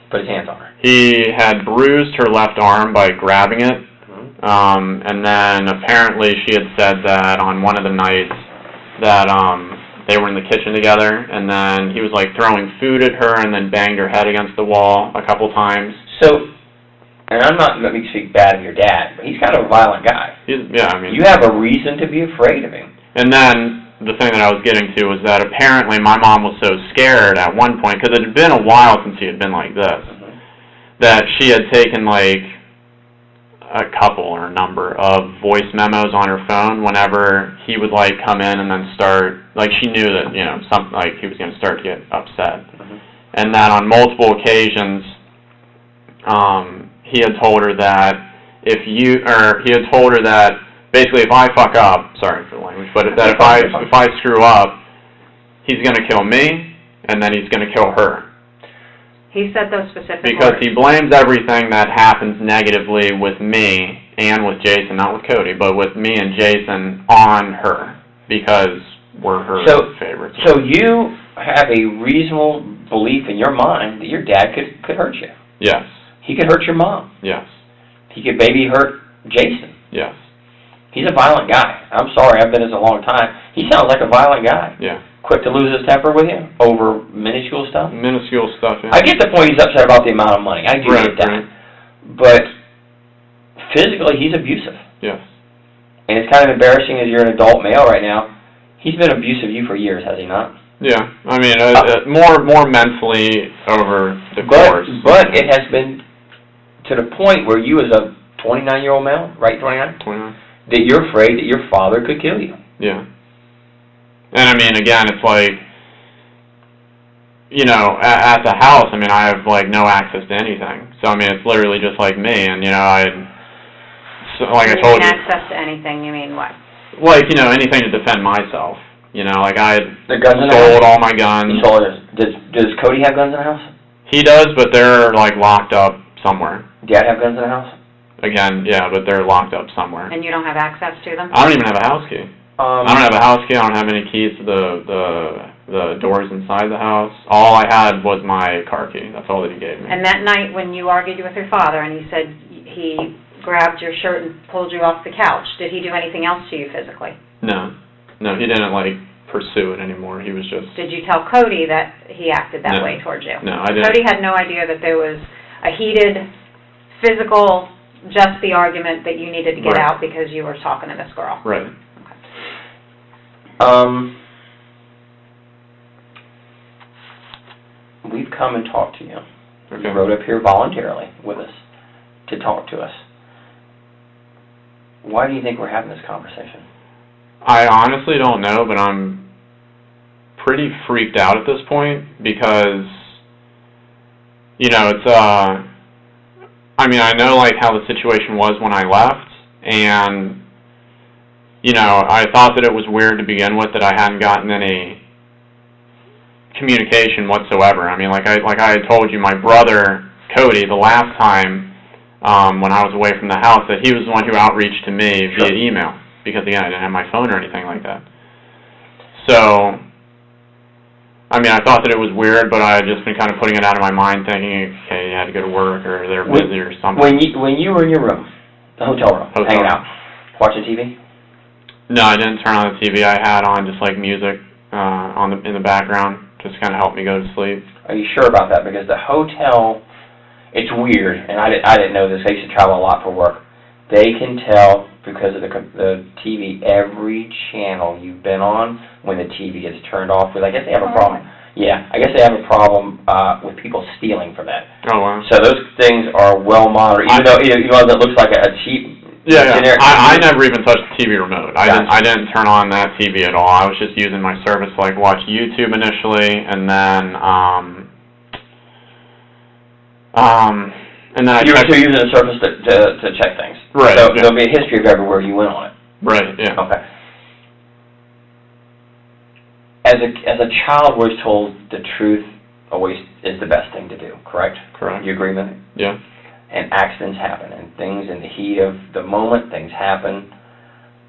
Put his hands on her. He had bruised her left arm by grabbing it. And then apparently she had said that on one of the nights that they were in the kitchen together, and then he was like throwing food at her and then banged her head against the wall a couple times. So, and I'm not let me speak bad of your dad, but he's kind of a violent guy. Yeah, I mean... You have a reason to be afraid of him. And then the thing that I was getting to was that apparently my mom was so scared at one point, because it had been a while since he had been like this, that she had taken like a couple or a number of voice memos on her phone whenever he would like come in and then start, like she knew that, you know, something like he was going to start to get upset. And that on multiple occasions, he had told her that basically if I fuck up, sorry for the language, but that if I screw up, he's going to kill me and then he's going to kill her. He said those specific Because words. he blames everything that happens negatively with me and with Jason, not with Cody, but with me and Jason on her, because we're her favorites. So you have a reasonable belief in your mind that your dad could hurt you? Yes. He could hurt your mom? Yes. He could maybe hurt Jason? Yes. He's a violent guy. I'm sorry, I've been this a long time. He sounds like a violent guy. Yeah. Quick to lose his temper with you over minuscule stuff? Minuscule stuff, yeah. I get the point he's upset about the amount of money. I do get that. Right. But physically, he's abusive. Yes. And it's kind of embarrassing as you're an adult male right now. He's been abusive of you for years, has he not? Yeah. I mean, more mentally over the course. But it has been to the point where you as a 29-year-old male, right, 29? 29. That you're afraid that your father could kill you. Yeah. And I mean, again, it's like, you know, at the house, I mean, I have, like, no access to anything. So, I mean, it's literally just like me, and, you know, I told you. Access to anything, you mean what? Like, you know, anything to defend myself. You know, like, I had sold all my guns. You sold it. Does Cody have guns in the house? He does, but they're, like, locked up somewhere. Dad have guns in the house? Again, yeah, but they're locked up somewhere. And you don't have access to them? I don't even have a house key. I don't have a house key. I don't have any keys to the doors inside the house. All I had was my car key. That's all that he gave me. And that night when you argued with your father and he said he grabbed your shirt and pulled you off the couch, did he do anything else to you physically? No. No, he didn't, like, pursue it anymore. He was just... Did you tell Cody that he acted that way towards you? No, I didn't. Cody had no idea that there was a heated, physical, just the argument that you needed to get out because you were talking to this girl? Right. We've come and talked to you. Okay. You rode up here voluntarily with us to talk to us. Why do you think we're having this conversation? I honestly don't know, but I'm pretty freaked out at this point because, you know, it's, I mean, I know, like, how the situation was when I left, and, you know, I thought that it was weird to begin with that I hadn't gotten any communication whatsoever. I mean, like I had told you, my brother, Cody, the last time when I was away from the house, that he was the one who outreached to me via email, because, again, I didn't have my phone or anything like that. So, I mean, I thought that it was weird, but I had just been kind of putting it out of my mind, thinking, okay, you had to go to work, or they're busy, or something. When you were in your room, the hotel room, hanging out, watching TV? No, I didn't turn on the TV. I had on just, like, music in the background, just kind of helped me go to sleep. Are you sure about that? Because the hotel, it's weird, and I didn't know this. I used to travel a lot for work. They can tell, because of the TV, every channel you've been on when the TV gets turned off. Because I guess they have a problem. Yeah, I guess they have a problem with people stealing from that. Oh, wow. So those things are well monitored, even though that looks like a cheap... Yeah. I never even touched the TV remote. I didn't turn on that TV at all. I was just using my service to, like, watch YouTube initially, and then I you were using the service to check things. Right. So there'll be a history of everywhere you went on it. Right, yeah. Okay. As a child, we're told the truth always is the best thing to do, correct? Correct. You agree with me? Yeah. And accidents happen, and things in the heat of the moment, things happen.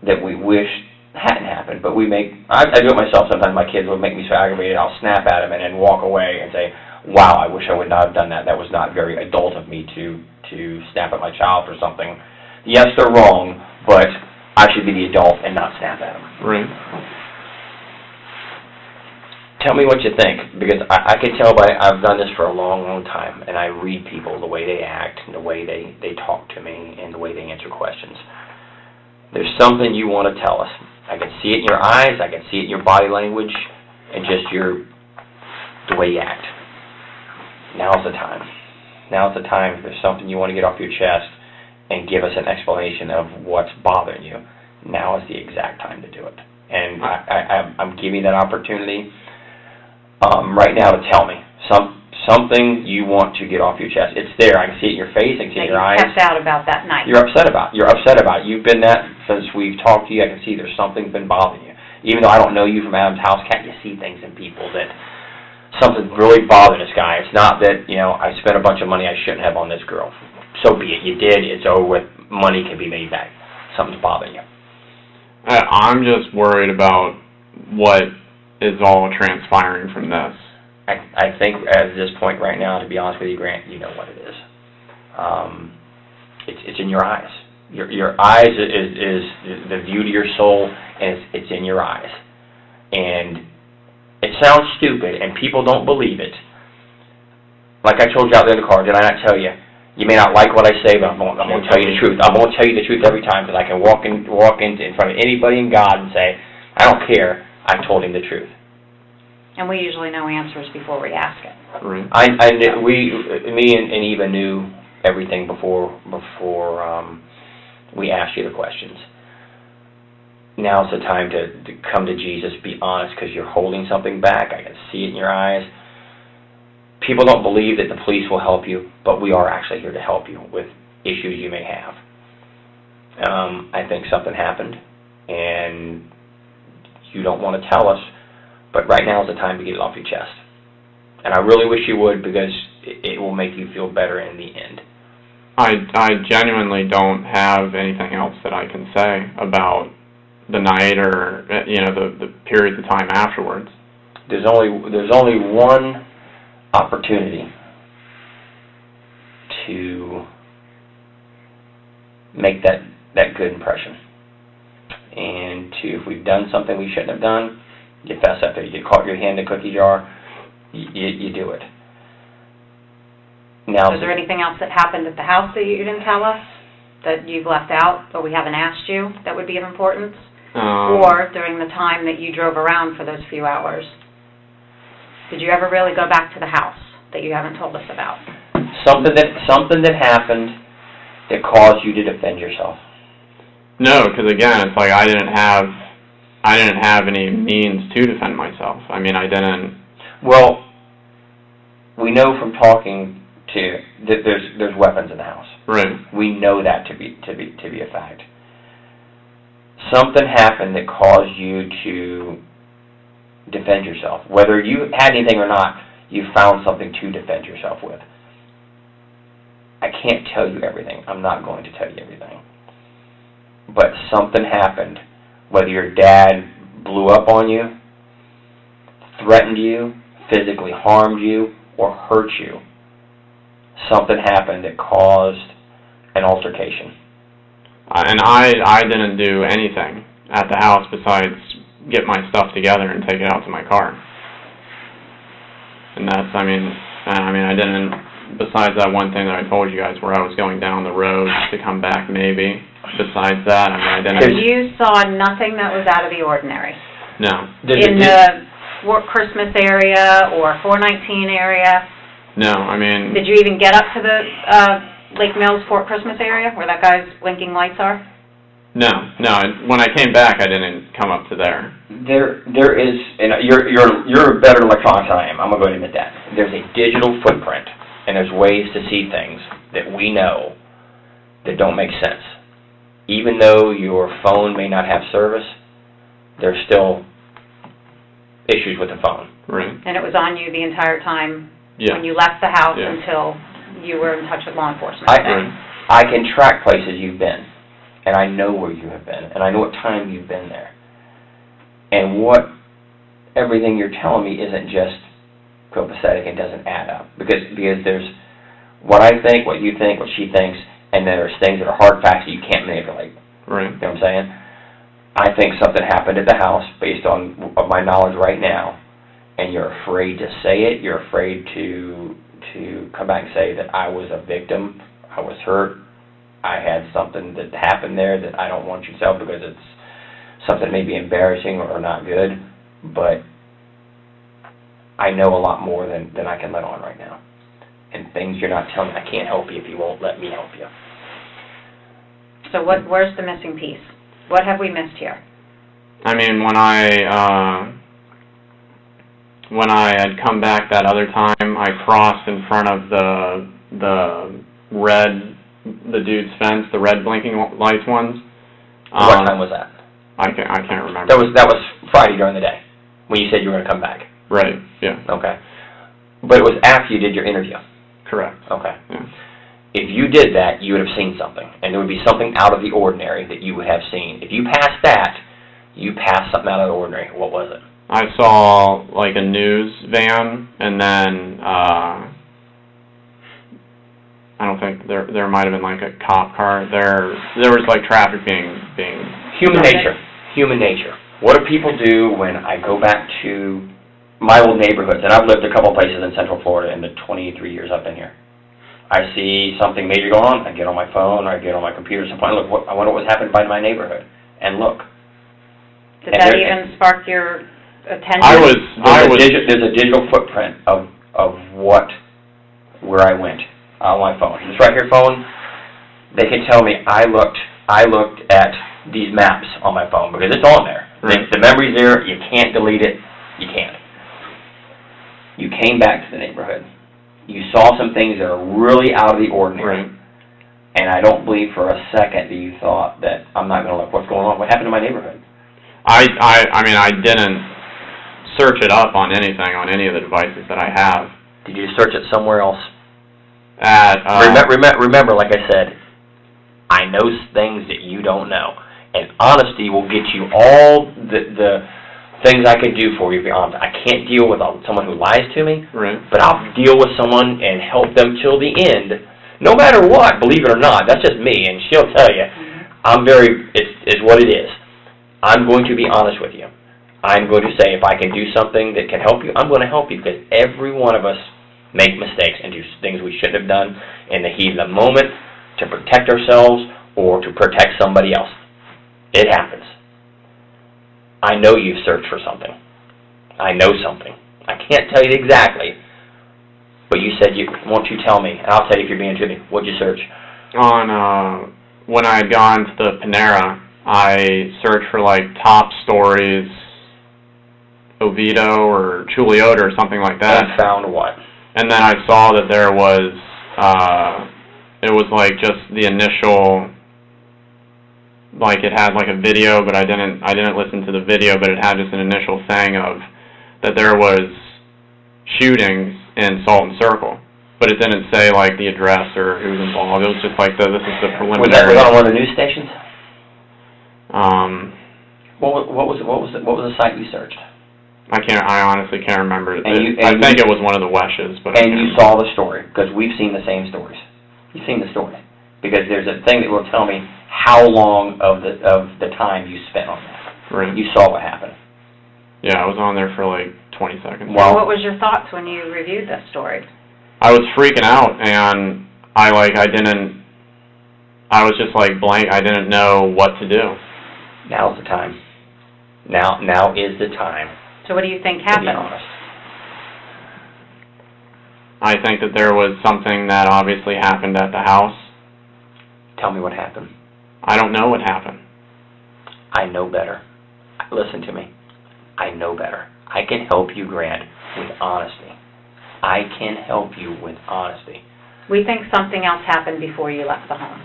that we wish hadn't happened. But I do it myself sometimes. My kids will make me so aggravated, I'll snap at them and then walk away and say, wow, I wish I would not have done that. That was not very adult of me to snap at my child for something. Yes, they're wrong, but I should be the adult and not snap at them. Right. Tell me what you think, because I can tell I've done this for a long, long time, and I read people, the way they act, and the way they talk to me, and the way they answer questions. There's something you want to tell us. I can see it in your eyes, I can see it in your body language, and just the way you act. Now's the time. Now's the time. If there's something you want to get off your chest and give us an explanation of what's bothering you, now is the exact time to do it. And I'm giving you that opportunity right now to tell me something you want to get off your chest. It's there. I can see it in your face. I can see it in your eyes. That you kept out about that night. You're upset about it. You've been that since we've talked to you. I can see there's something been bothering you. Even though I don't know you from Adam's house, can't you see things in people that something's really bothering this guy? It's not that, I spent a bunch of money I shouldn't have on this girl. So be it. You did. It's over with. Money can be made back. Something's bothering you. I'm just worried about what is all transpiring from this. I think at this point right now, to be honest with you, Grant, you know what it is. It's in your eyes. Your eyes is the view to your soul, and it's in your eyes. And it sounds stupid, and people don't believe it. Like I told you out there in the car, did I not tell you? You may not like what I say, but I'm going to tell you the truth. I'm going to tell you the truth every time, because I can walk in front of anybody in God and say, I don't care, I told him the truth. And we usually know answers before we ask it. Right. Me and Eva knew everything before we asked you the questions. Now's the time to come to Jesus, be honest, because you're holding something back. I can see it in your eyes. People don't believe that the police will help you, but we are actually here to help you with issues you may have. I think something happened, and you don't want to tell us, but right now is the time to get it off your chest. And I really wish you would, because it will make you feel better in the end. I genuinely don't have anything else that I can say about the night or the period of time afterwards. There's only one opportunity to make that good impression, and if we've done something we shouldn't have done, you fess up to it. You caught your hand in the cookie jar, you do it. Now, is there anything else that happened at the house that you didn't tell us, that you've left out, or we haven't asked you, that would be of importance? Or during the time that you drove around for those few hours, did you ever really go back to the house that you haven't told us about? Something that happened that caused you to defend yourself? No, because again, it's like I didn't have any means to defend myself. I mean, I didn't. Well, we know from talking to that there's weapons in the house. Right. We know that to be a fact. Something happened that caused you to defend yourself. Whether you had anything or not, you found something to defend yourself with. I can't tell you everything. I'm not going to tell you everything. But something happened. Whether your dad blew up on you, threatened you, physically harmed you, or hurt you, something happened that caused an altercation. And I didn't do anything at the house besides get my stuff together and take it out to my car. And that's, I mean, I didn't, besides that one thing that I told you guys where I was going down the road to come back maybe, besides that, I didn't. You saw nothing that was out of the ordinary? No. In the Fort Christmas area or 419 area? No, I mean. Did you even get up to the Lake Mills Fort Christmas area where that guy's blinking lights are? No. When I came back, I didn't come up to there. There is, and you're better electronics than I am. I'm gonna go ahead and admit that. There's a digital footprint, and there's ways to see things that we know that don't make sense. Even though your phone may not have service, there's still issues with the phone. Right. And it was on you the entire time when you left the house until you were in touch with law enforcement. I can track places you've been, and I know where you have been, and I know what time you've been there. And what everything you're telling me isn't just copacetic and doesn't add up. Because there's what I think, what you think, what she thinks, and then there's things that are hard facts that you can't manipulate. Right. You know what I'm saying? I think something happened at the house based on my knowledge right now, and you're afraid to say it. You're afraid to come back and say that I was a victim, I was hurt, I had something that happened there that I don't want you to tell because it's something maybe embarrassing or not good, but I know a lot more than I can let on right now. And things you're not telling me, I can't help you if you won't let me help you. So where's the missing piece? What have we missed here? I mean, when I had come back that other time, I crossed in front of the dude's fence, the red blinking lights ones. What time was that? I can't remember. That was Friday during the day, when you said you were going to come back. Right, yeah. Okay. But it was after you did your interview. Correct. Okay. Yeah. If you did that, you would have seen something, and there would be something out of the ordinary that you would have seen. If you passed that, you passed something out of the ordinary. What was it? I saw, like, a news van, and then, I don't think, there might have been, like, a cop car. There was, like, traffic being... Human nature. Human nature. What do people do when I go back to my old neighborhoods? And I've lived a couple places in Central Florida in the 23 years I've been here. I see something major going on, I get on my phone, or I get on my computer, I wonder what's happened by my neighborhood, and look. Did that even spark your attention? There's a digital footprint of where I went on my phone. This right here phone, they can tell me I looked at these maps on my phone because it's on there. Right. The memory's there, you can't delete it, you can't. You came back to the neighborhood. You saw some things that are really out of the ordinary. Right. And I don't believe for a second that you thought that I'm not going to look. What's going on? What happened to my neighborhood? I mean, I didn't search it up on anything, on any of the devices that I have. Did you search it somewhere else? Remember, remember, like I said, I know things that you don't know. And honesty will get you all the things I can do for you, to be honest. I can't deal with someone who lies to me, right. But I'll deal with someone and help them till the end, no matter what, believe it or not. That's just me, and she'll tell you. It's what it is. I'm going to be honest with you. I'm going to say if I can do something that can help you, I'm going to help you, because every one of us make mistakes and do things we shouldn't have done in the heat of the moment to protect ourselves or to protect somebody else. It happens. I know you've searched for something. I know something. I can't tell you exactly, but you said won't you tell me, and I'll tell you if you're being to me. What'd you search? When I had gone to the Panera, I searched for, like, top stories, Oviedo or Chuliote or something like that. And found what? And then I saw that there was, it was, like, just the initial, like, it had, like, a video, but I didn't listen to the video, but it had just an initial thing of that there was shootings in Salt and Circle. But it didn't say, like, the address or who was involved. It was just like, this is the preliminary. Was that on one of the news stations? What was the site you searched? I honestly can't remember. I think it was one of the Weshes. But and you saw the story, because we've seen the same stories. You've seen the story. Because there's a thing that will tell me how long of the time you spent on that. Right. You saw what happened. Yeah, I was on there for like 20 seconds. Well, what was your thoughts when you reviewed this story? I was freaking out, and I was just like blank. I didn't know what to do. Now's the time. Now is the time. So what do you think happened? To be honest. I think that there was something that obviously happened at the house. Tell me what happened. I don't know what happened. I know better. Listen to me. I know better. I can help you, Grant, with honesty. I can help you with honesty. We think something else happened before you left the home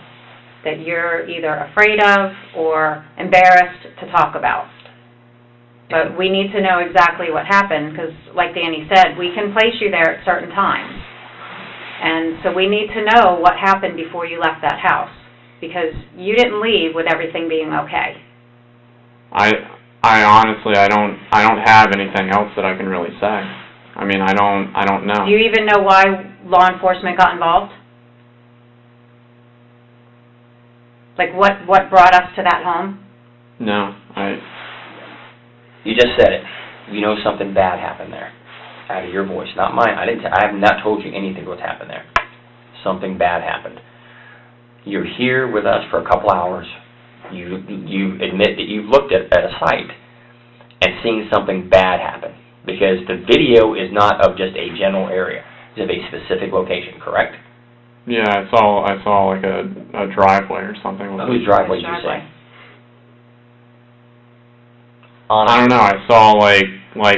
that you're either afraid of or embarrassed to talk about. But we need to know exactly what happened because, like Danny said, we can place you there at certain times. And so we need to know what happened before you left that house. because you didn't leave with everything being okay. I honestly, I don't have anything else that I can really say. I mean, I don't know. Do you even know why law enforcement got involved? Like, what brought us to that home? No, You just said it. You know something bad happened there. Out of your voice, not mine. I have not told you anything what's happened there. Something bad happened. You're here with us for a couple hours. You admit that you've looked at a site and seen something bad happen, because the video is not of just a general area. It's of a specific location, correct? Yeah, I saw like a driveway or something. Whose driveway did you say? I don't know. I saw like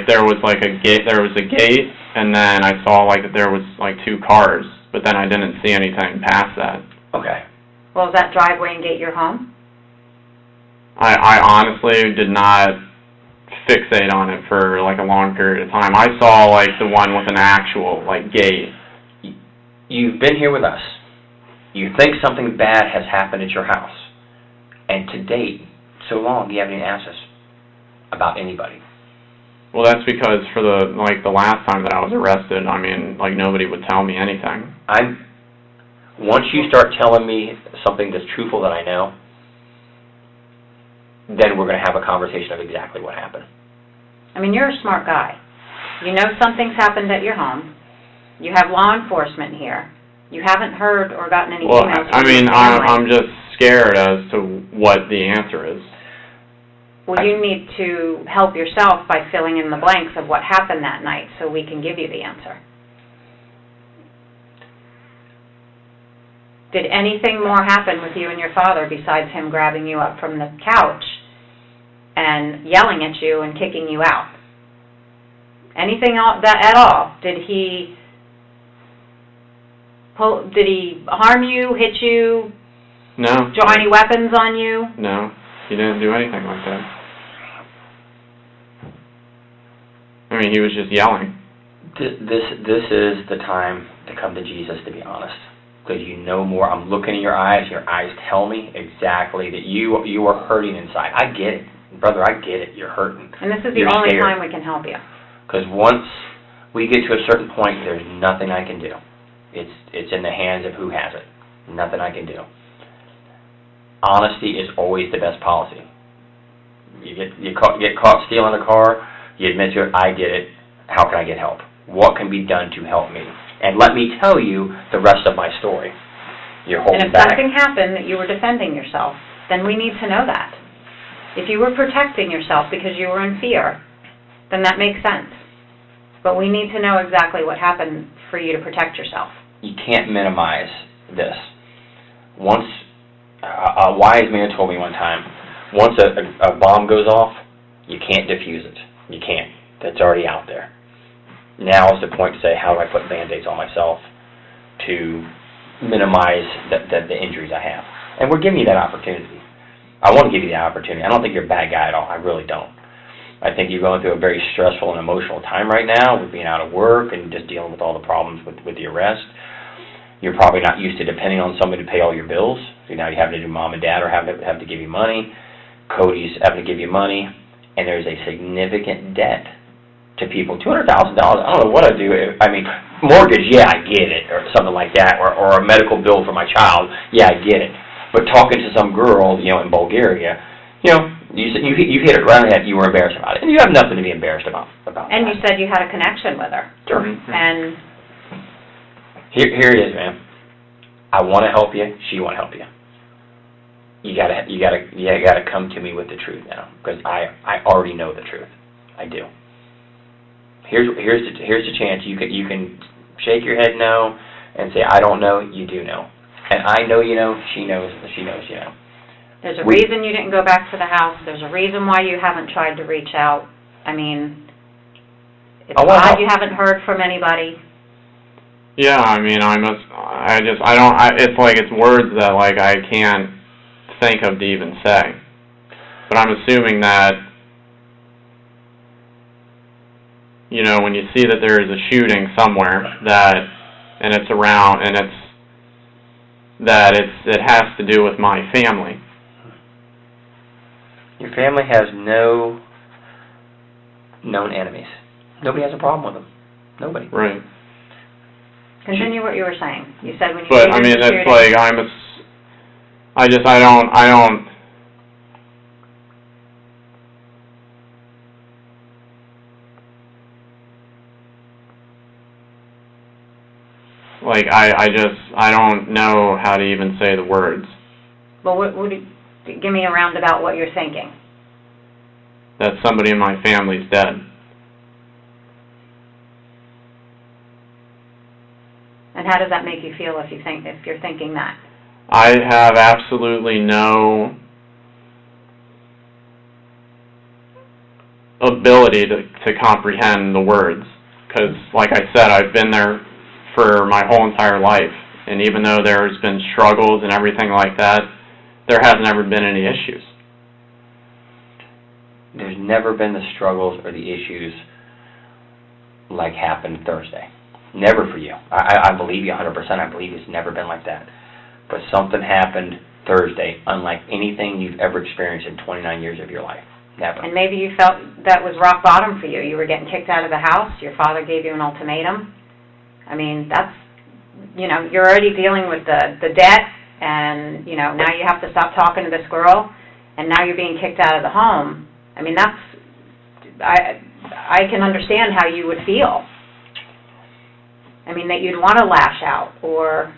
there was like a gate. There was a gate, and then I saw like that there was like 2 cars, but then I didn't see anything past that. Okay. Well, is that driveway and gate your home? I honestly did not fixate on it for like a long period of time. I saw like the one with an actual like gate. You've been here with us. You think something bad has happened at your house, and to date, so long, you haven't even asked us about anybody. Well, that's because for the last time that I was arrested, I mean, like nobody would tell me anything. Once you start telling me something that's truthful that I know, then we're going to have a conversation of exactly what happened. I mean, you're a smart guy. You know something's happened at your home. You have law enforcement here. You haven't heard or gotten any emails from your family. I'm just scared as to what the answer is. Well, you need to help yourself by filling in the blanks of what happened that night so we can give you the answer. Did anything more happen with you and your father besides him grabbing you up from the couch and yelling at you and kicking you out? Anything at all? Did he harm you, hit you? No. Draw any weapons on you? No, he didn't do anything like that. I mean, he was just yelling. This is the time to come to Jesus, to be honest, because you know more. I'm looking in your eyes. Your eyes tell me exactly that you are hurting inside. I get it. Brother, I get it. You're hurting. And this is the only time we can help you. Because once we get to a certain point, there's nothing I can do. It's in the hands of who has it. Nothing I can do. Honesty is always the best policy. You get caught stealing a car, you admit to it, I get it, how can I get help? What can be done to help me? And let me tell you the rest of my story. You're holding back. And if something happened that you were defending yourself, then we need to know that. If you were protecting yourself because you were in fear, then that makes sense. But we need to know exactly what happened for you to protect yourself. You can't minimize this. Once, a wise man told me one time, once a bomb goes off, you can't defuse it. You can't. That's already out there. Now is the point to say, how do I put Band-Aids on myself to minimize the injuries I have? And we're giving you that opportunity. I want to give you that opportunity. I don't think you're a bad guy at all. I really don't. I think you're going through a very stressful and emotional time right now with being out of work and just dealing with all the problems with the arrest. You're probably not used to depending on somebody to pay all your bills. So now you have to do mom and dad or have to give you money. Cody's having to give you money. And there's a significant debt to people. $200,000, I don't know what I'd do. I mean, mortgage, yeah, I get it, or something like that, or a medical bill for my child, yeah, I get it. But talking to some girl, in Bulgaria, you hit it right on the head, you were embarrassed about it. And you have nothing to be embarrassed about And that. You said you had a connection with her. Sure. And Here it is, ma'am. I want to help you, she want to help you. You gotta come to me with the truth now, because I already know the truth. I do. Here's the chance. You can shake your head no and say I don't know. You do know, and I know you know. She knows you know. There's a reason you didn't go back to the house. There's a reason why you haven't tried to reach out. I mean, it's odd you haven't heard from anybody. Yeah, I mean, it's like it's words that like I can't think of to even say. But I'm assuming that, when you see that there is a shooting somewhere and it's around, and that it has to do with my family. Your family has no known enemies. Nobody has a problem with them. Nobody. Right. Continue what you were saying. You said when you But I mean, it's like I don't. Like, I don't know how to even say the words. Well, give me a roundabout what you're thinking. That somebody in my family's dead. And how does that make you feel if you're thinking that? I have absolutely no ability to comprehend the words. Because, like I said, I've been there for my whole entire life, and even though there's been struggles and everything like that, there hasn't ever been any issues. There's never been the struggles or the issues like happened Thursday. Never for you. I believe you 100%. I believe it's never been like that. But something happened Thursday unlike anything you've ever experienced in 29 years of your life. Never. And maybe you felt that was rock bottom for you. You were getting kicked out of the house. Your father gave you an ultimatum. I mean, that's, you're already dealing with the debt, and, now you have to stop talking to this girl, and now you're being kicked out of the home. I mean, I can understand how you would feel. I mean, that you'd want to lash out, or,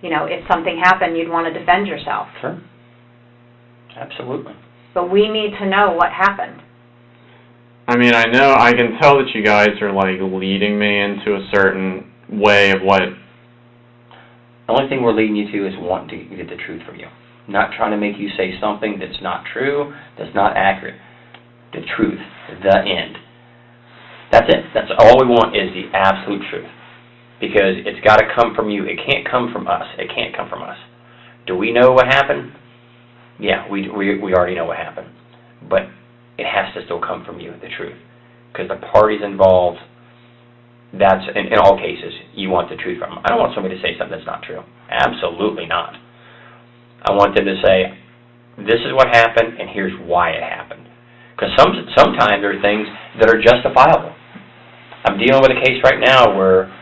if something happened, you'd want to defend yourself. Sure. Absolutely. But we need to know what happened. I mean, I can tell that you guys are, like, leading me into a certain way of what... The only thing we're leading you to is wanting to get the truth from you. Not trying to make you say something that's not true, that's not accurate. The truth. The end. That's it. That's all we want is the absolute truth. Because it's got to come from you. It can't come from us. It can't come from us. Do we know what happened? Yeah, we already know what happened. But it has to still come from you, the truth. Because the parties involved, that's, in all cases, you want the truth from them. I don't want somebody to say something that's not true. Absolutely not. I want them to say, this is what happened, and here's why it happened. Because sometimes there are things that are justifiable. I'm dealing with a case right now where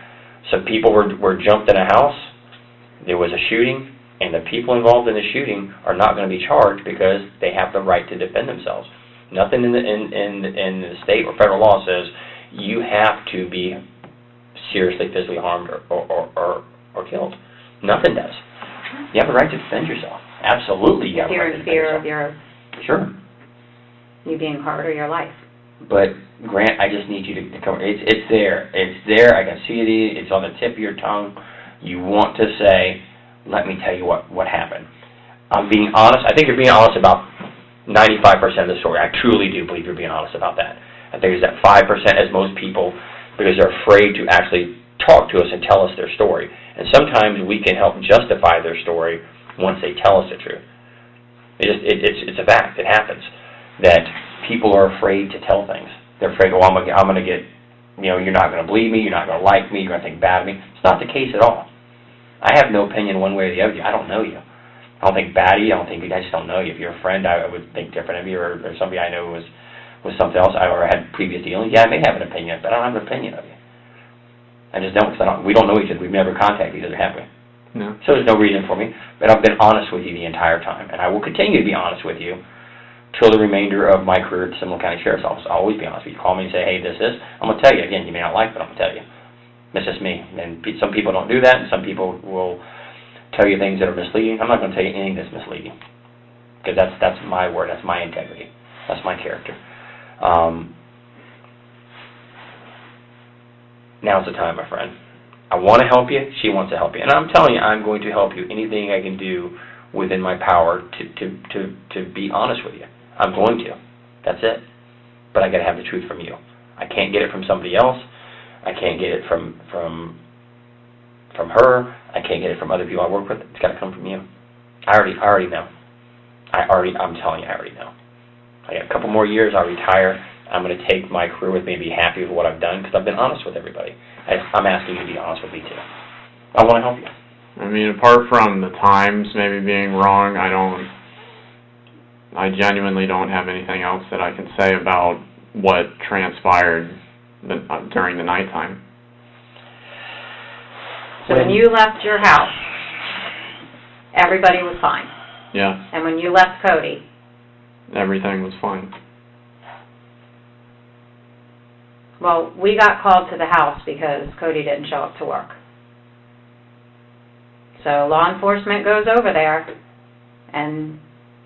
some people were jumped in a house, there was a shooting, and the people involved in the shooting are not going to be charged because they have the right to defend themselves. Nothing in the state or federal law says you have to be seriously physically harmed or killed. Nothing does. You have the right to defend yourself. Absolutely, you have the right to defend yourself. If you're in fear of Sure. you being hurt or your life. But, Grant, I just need you to come. It's there. It's there. I can see it. It's on the tip of your tongue. You want to say, let me tell you what happened. I'm being honest. I think you're being honest about 95% of the story. I truly do believe you're being honest about that. I think there's that 5% as most people, because they're afraid to actually talk to us and tell us their story. And sometimes we can help justify their story once they tell us the truth. It's a fact. It happens. That people are afraid to tell things. They're afraid, I'm going to get, you're not going to believe me, you're not going to like me, you're going to think bad of me. It's not the case at all. I have no opinion one way or the other. I don't know you. I don't think bad of you. I just don't know you. If you're a friend, I would think different of you, or somebody I know was something else, or had previous dealings. Yeah, I may have an opinion, but I don't have an opinion of you. I just don't, because we don't know each other. We've never contacted each other, have we? No. So there's no reason for me. But I've been honest with you the entire time, and I will continue to be honest with you till the remainder of my career at the Seminole County Sheriff's Office. I'll always be honest with you. Call me and say, hey, this is. I'm going to tell you. Again, you may not like it, but I'm going to tell you. That's just me. And some people don't do that, and some people will tell you things that are misleading. I'm not going to tell you anything that's misleading, because that's my word. That's my integrity. That's my character. Now's the time, my friend. I want to help you. She wants to help you. And I'm telling you, I'm going to help you. Anything I can do within my power to be honest with you. I'm going to. That's it. But I got to have the truth from you. I can't get it from somebody else. I can't get it from her. I can't get it from other people I work with. It's got to come from you. I already know. I'm telling you, I already know. I got a couple more years. I'll retire. I'm going to take my career with me and be happy with what I've done because I've been honest with everybody. I'm asking you to be honest with me too. I want to help you. I mean, apart from the times maybe being wrong, I genuinely don't have anything else that I can say about what transpired during the nighttime. So when you left your house, everybody was fine? Yes. And when you left Cody? Everything was fine. Well, we got called to the house because Cody didn't show up to work. So law enforcement goes over there, and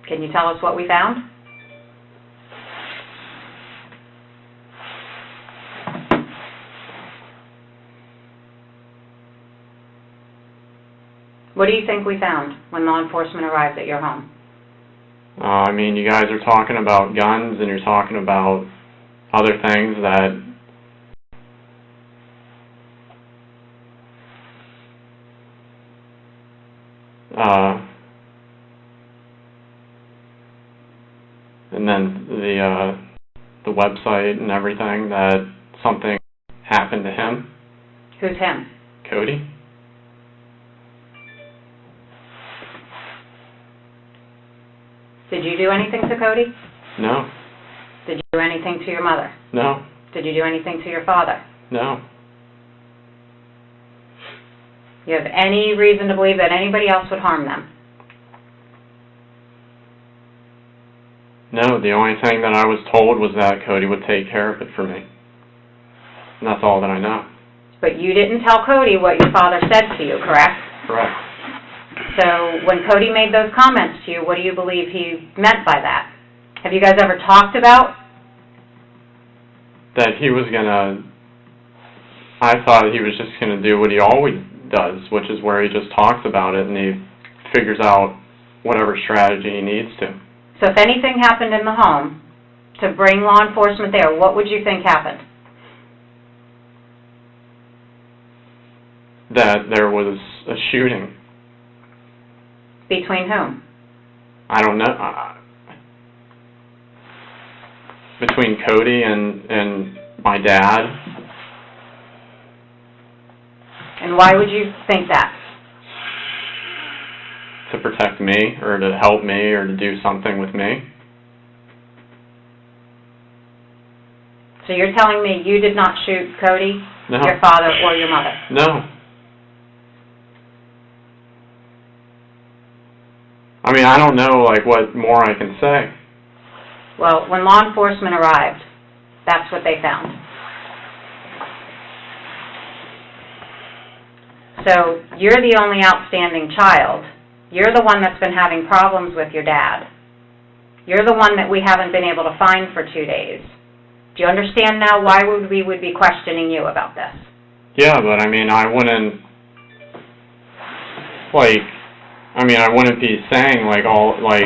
can you tell us what we found? What do you think we found when law enforcement arrived at your home? I mean, you guys are talking about guns, and you're talking about other things that and then the website and everything, that something happened to him. Who's him? Cody. Did you do anything to Cody? No. Did you do anything to your mother? No. Did you do anything to your father? No. You have any reason to believe that anybody else would harm them? No, the only thing that I was told was that Cody would take care of it for me. And that's all that I know. But you didn't tell Cody what your father said to you, correct? Correct. So when Cody made those comments to you, what do you believe he meant by that? Have you guys ever talked about? That he was gonna, I thought he was just gonna do what he always does, which is where he just talks about it and he figures out whatever strategy he needs to. So if anything happened in the home to bring law enforcement there, what would you think happened? That there was a shooting. Between whom? I don't know. Between Cody and my dad. And why would you think that? To protect me, or to help me, or to do something with me. So you're telling me you did not shoot Cody, No. your father, or your mother? No. I mean, I don't know, like, what more I can say. Well, when law enforcement arrived, that's what they found. So you're the only outstanding child. You're the one that's been having problems with your dad. You're the one that we haven't been able to find for 2 days. Do you understand now why we would be questioning you about this? Yeah, but I mean, I wouldn't, like, I wouldn't be saying, like, all, like,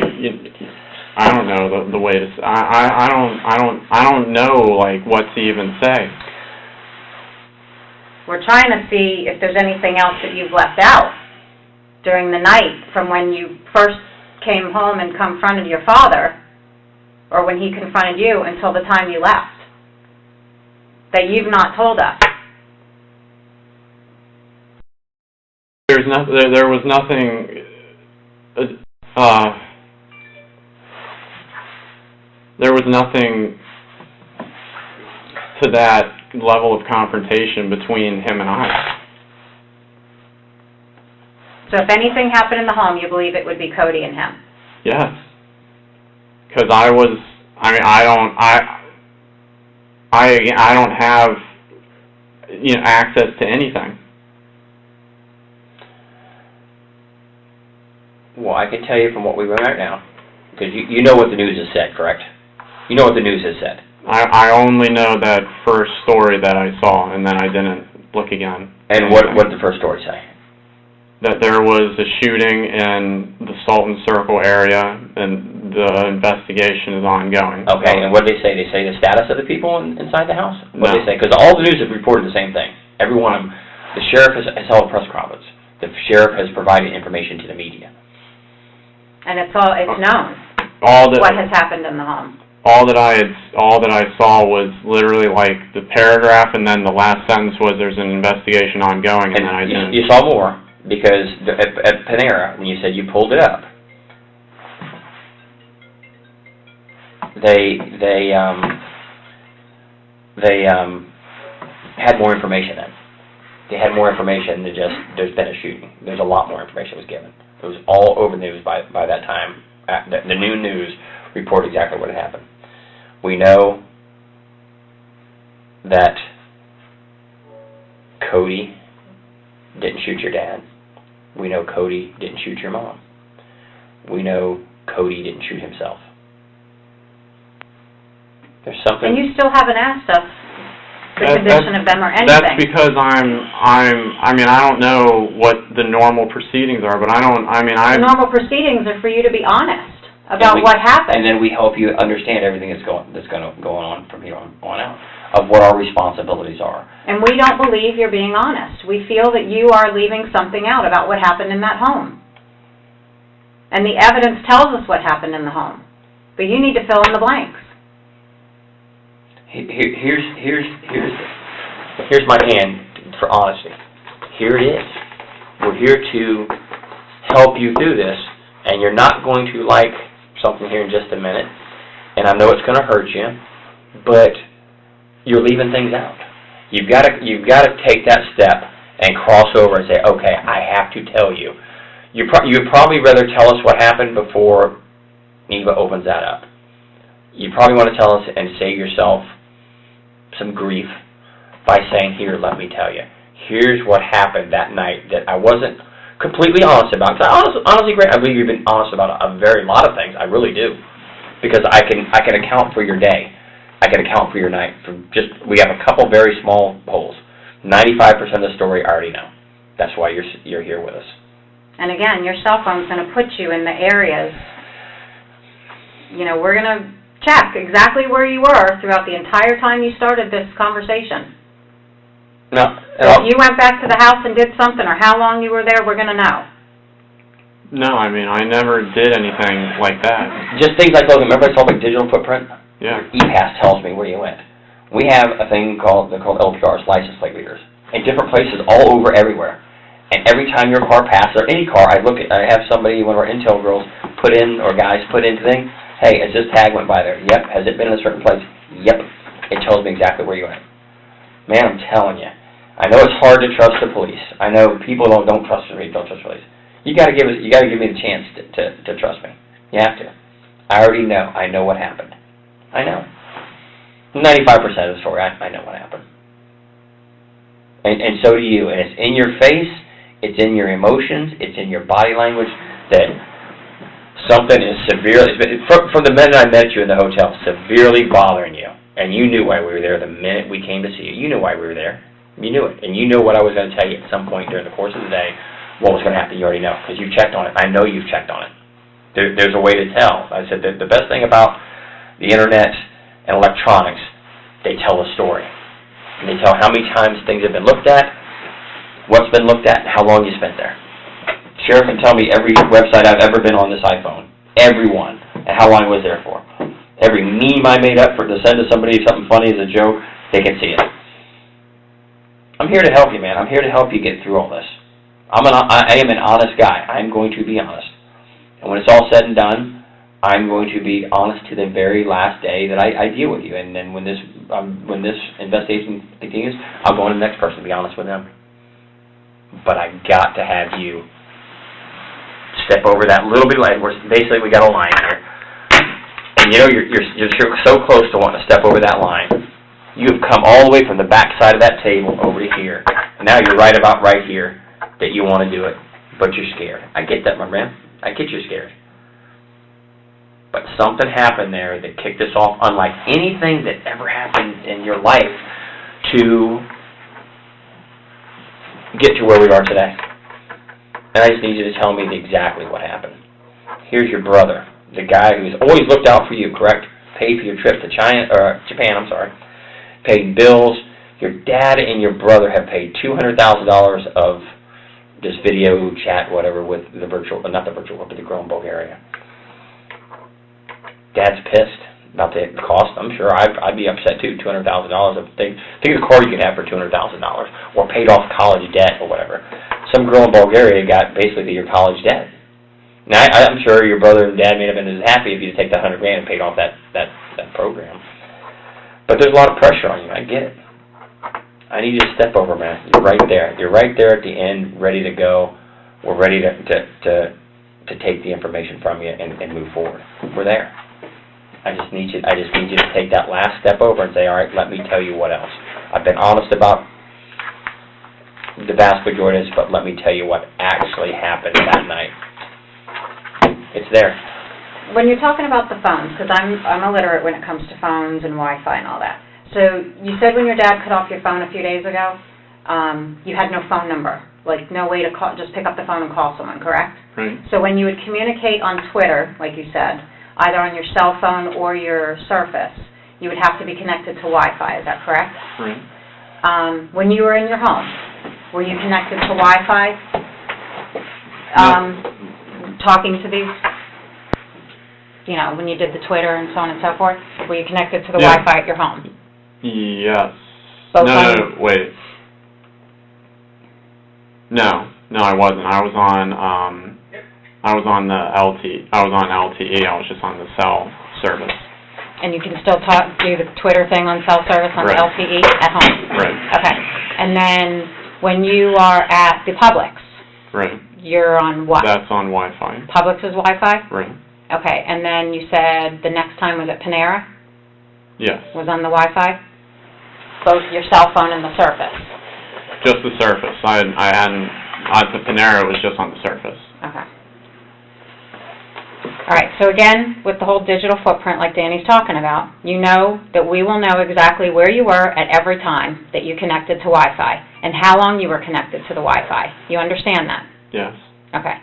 I don't know the way to, I don't know, like, what to even say. We're trying to see if there's anything else that you've left out during the night from when you first came home and confronted your father, or when he confronted you, until the time you left, that you've not told us. There was nothing, there was nothing to that level of confrontation between him and I. So if anything happened in the home, you believe it would be Cody and him? Yes. Because I don't have, access to anything. Well, I can tell you from what we read right now, because you know what the news has said, correct? You know what the news has said. I only know that first story that I saw, and then I didn't look again. And what did the first story say? That there was a shooting in the Sultan Circle area, and the investigation is ongoing. Okay, and what did they say? They say the status of the people inside the house? What No. did they say? Because all the news have reported the same thing. Every one of them. The sheriff has held a press conference. The sheriff has provided information to the media. And it's known what has happened in the home. All that I saw was literally like the paragraph, and then the last sentence was there's an investigation ongoing, and then I didn't. You saw more. Because at Panera, when you said you pulled it up, they had more information then. They had more information than just, there's been a shooting. There's a lot more information was given. It was all over the news by that time. The new news reported exactly what had happened. We know that Cody didn't shoot your dad. We know Cody didn't shoot your mom. We know Cody didn't shoot himself. There's something... And you still haven't asked us the condition of them or anything. That's because I don't know what the normal proceedings are, but The normal proceedings are for you to be honest about what happened. And then we help you understand everything that's going on from here on out, of what our responsibilities are. And we don't believe you're being honest. We feel that you are leaving something out about what happened in that home. And the evidence tells us what happened in the home. But you need to fill in the blanks. Here's my hand for honesty. Here it is. We're here to help you through this, and you're not going to like something here in just a minute, and I know it's going to hurt you, but you're leaving things out. You've got to take that step and cross over and say, okay, I have to tell you. You'd probably rather tell us what happened before Eva opens that up. You probably want to tell us and save yourself some grief by saying, here, let me tell you. Here's what happened that night that I wasn't completely honest about. Because honestly, Grant, I believe you've been honest about a very lot of things. I really do. Because I can account for your day. I can account for your night. We have a couple very small holes. 95% of the story I already know. That's why you're here with us. And again, your cell phone's going to put you in the areas. We're going to check exactly where you were throughout the entire time you started this conversation. No. So if you went back to the house and did something, or how long you were there, we're going to know. No, I never did anything like that. Just things like, Logan, remember I told you digital footprint? Yeah. Your e-pass tells me where you went. We have a thing called LPRs, license plate readers, in different places all over everywhere. And every time your car passes, or any car, I have somebody, one of our Intel girls, put in thing. Hey, has this tag went by there? Yep. Has it been in a certain place? Yep. It tells me exactly where you went. Man, I'm telling you. I know it's hard to trust the police. I know people don't trust the police. You got to give me the chance to trust me. You have to. I already know. I know what happened. I know. 95% of the story, I know what happened. And so do you. And it's in your face. It's in your emotions. It's in your body language that something is severely, from the minute I met you in the hotel, severely bothering you. And you knew why we were there the minute we came to see you. You knew why we were there. You knew it. And you knew what I was going to tell you at some point during the course of the day, what was going to happen. You already know, because you checked on it. I know you've checked on it. There's a way to tell. I said that the best thing about the Internet and electronics, they tell a story. And they tell how many times things have been looked at, what's been looked at, and how long you spent there. Sheriff can tell me every website I've ever been on this iPhone. Every one. And how long I was there for. Every meme I made up to send to somebody, something funny as a joke, they can see it. I'm here to help you, man. I'm here to help you get through all this. I am an honest guy. I'm going to be honest. And when it's all said and done, I'm going to be honest to the very last day that I deal with you. And then when this investigation continues, I'll go on to the next person to be honest with them. But I got to have you step over that little bit of line. Basically, we got a line here. And you're so close to wanting to step over that line. You've come all the way from the back side of that table over to here. And now you're right about right here that you want to do it, but you're scared. I get that, my man. I get you're scared. But something happened there that kicked us off, unlike anything that ever happened in your life, to get to where we are today. And I just need you to tell me exactly what happened. Here's your brother, the guy who's always looked out for you, correct? Paid for your trip to Japan, paid bills. Your dad and your brother have paid $200,000 of this video chat, whatever, with the not the virtual, but the girl in Bulgaria. Dad's pissed about the cost. I'm sure I'd be upset too. $200,000. Think of the car you could have for $200,000, or paid off college debt or whatever. some girl in Bulgaria got basically your college debt. Now, I'm sure your brother and dad may have been as happy if you take that $100,000 and paid off that program. But there's a lot of pressure on you. I get it. I need you to step over, man. You're right there. You're right there at the end, ready to go. We're ready to take the information from you and move forward. We're there. I just need you to take that last step over and say, all right, let me tell you what else. I've been honest about the vast majority of this, but let me tell you what actually happened that night. It's there. When you're talking about the phones, because I'm illiterate when it comes to phones and Wi-Fi and all that. So you said when your dad cut off your phone a few days ago, you had no phone number, like no way to call, just pick up the phone and call someone, correct? Right. So when you would communicate on Twitter, like you said, either on your cell phone or your Surface, you would have to be connected to Wi-Fi, is that correct? Right. When you were in your home, were you connected to Wi-Fi? Talking to these, you know, when you did the Twitter and so on and so forth, were you connected to the Wi-Fi at your home? Yes. Both No, wait. No, I wasn't. I was on the LTE. I was on LTE. I was just on the cell service. And you can still do the Twitter thing on cell service on the LTE at home? Right. Okay. And then when you are at the Publix, right, you're on what? That's on Wi-Fi. Publix is Wi-Fi? Right. Okay. And then you said the next time was at Panera? Yes. Was on the Wi-Fi? Both your cell phone and the Surface? Just the Surface. I hadn't, at the Panera, it was just on the Surface. Okay. All right, so again, with the whole digital footprint like Danny's talking about, you know that we will know exactly where you were at every time that you connected to Wi-Fi and how long you were connected to the Wi-Fi. You understand that? Yes. Okay.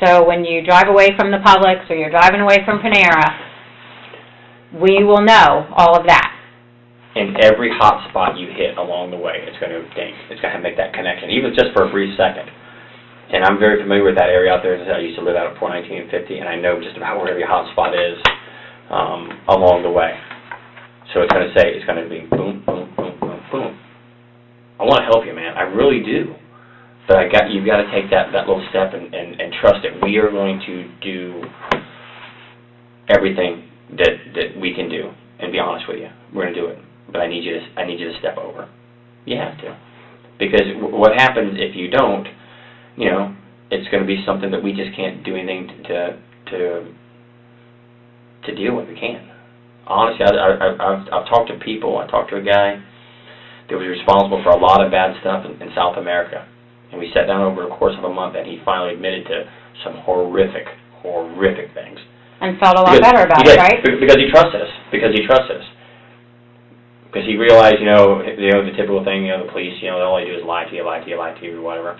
So when you drive away from the Publix or you're driving away from Panera, we will know all of that. And every hot spot you hit along the way, it's going to ding. It's going to make that connection, even just for a brief second. And I'm very familiar with that area out there. I used to live out at 419 and 50, and I know just about where every hot spot is along the way. So it's going to be boom, boom, boom, boom, boom. I want to help you, man. I really do. But you've got to take that little step and trust that we are going to do everything that we can do. And be honest with you, we're going to do it. But I need you to step over. You have to, because what happens if you don't? You know, it's going to be something that we just can't do anything to deal with. We can't. Honestly, I've talked to people. I talked to a guy that was responsible for a lot of bad stuff in South America, and we sat down over the course of a month, and he finally admitted to some horrific things. And felt a lot better about it, right? Because he trusted us. Because he realized, the typical thing, the police, all they do is lie to you, or whatever.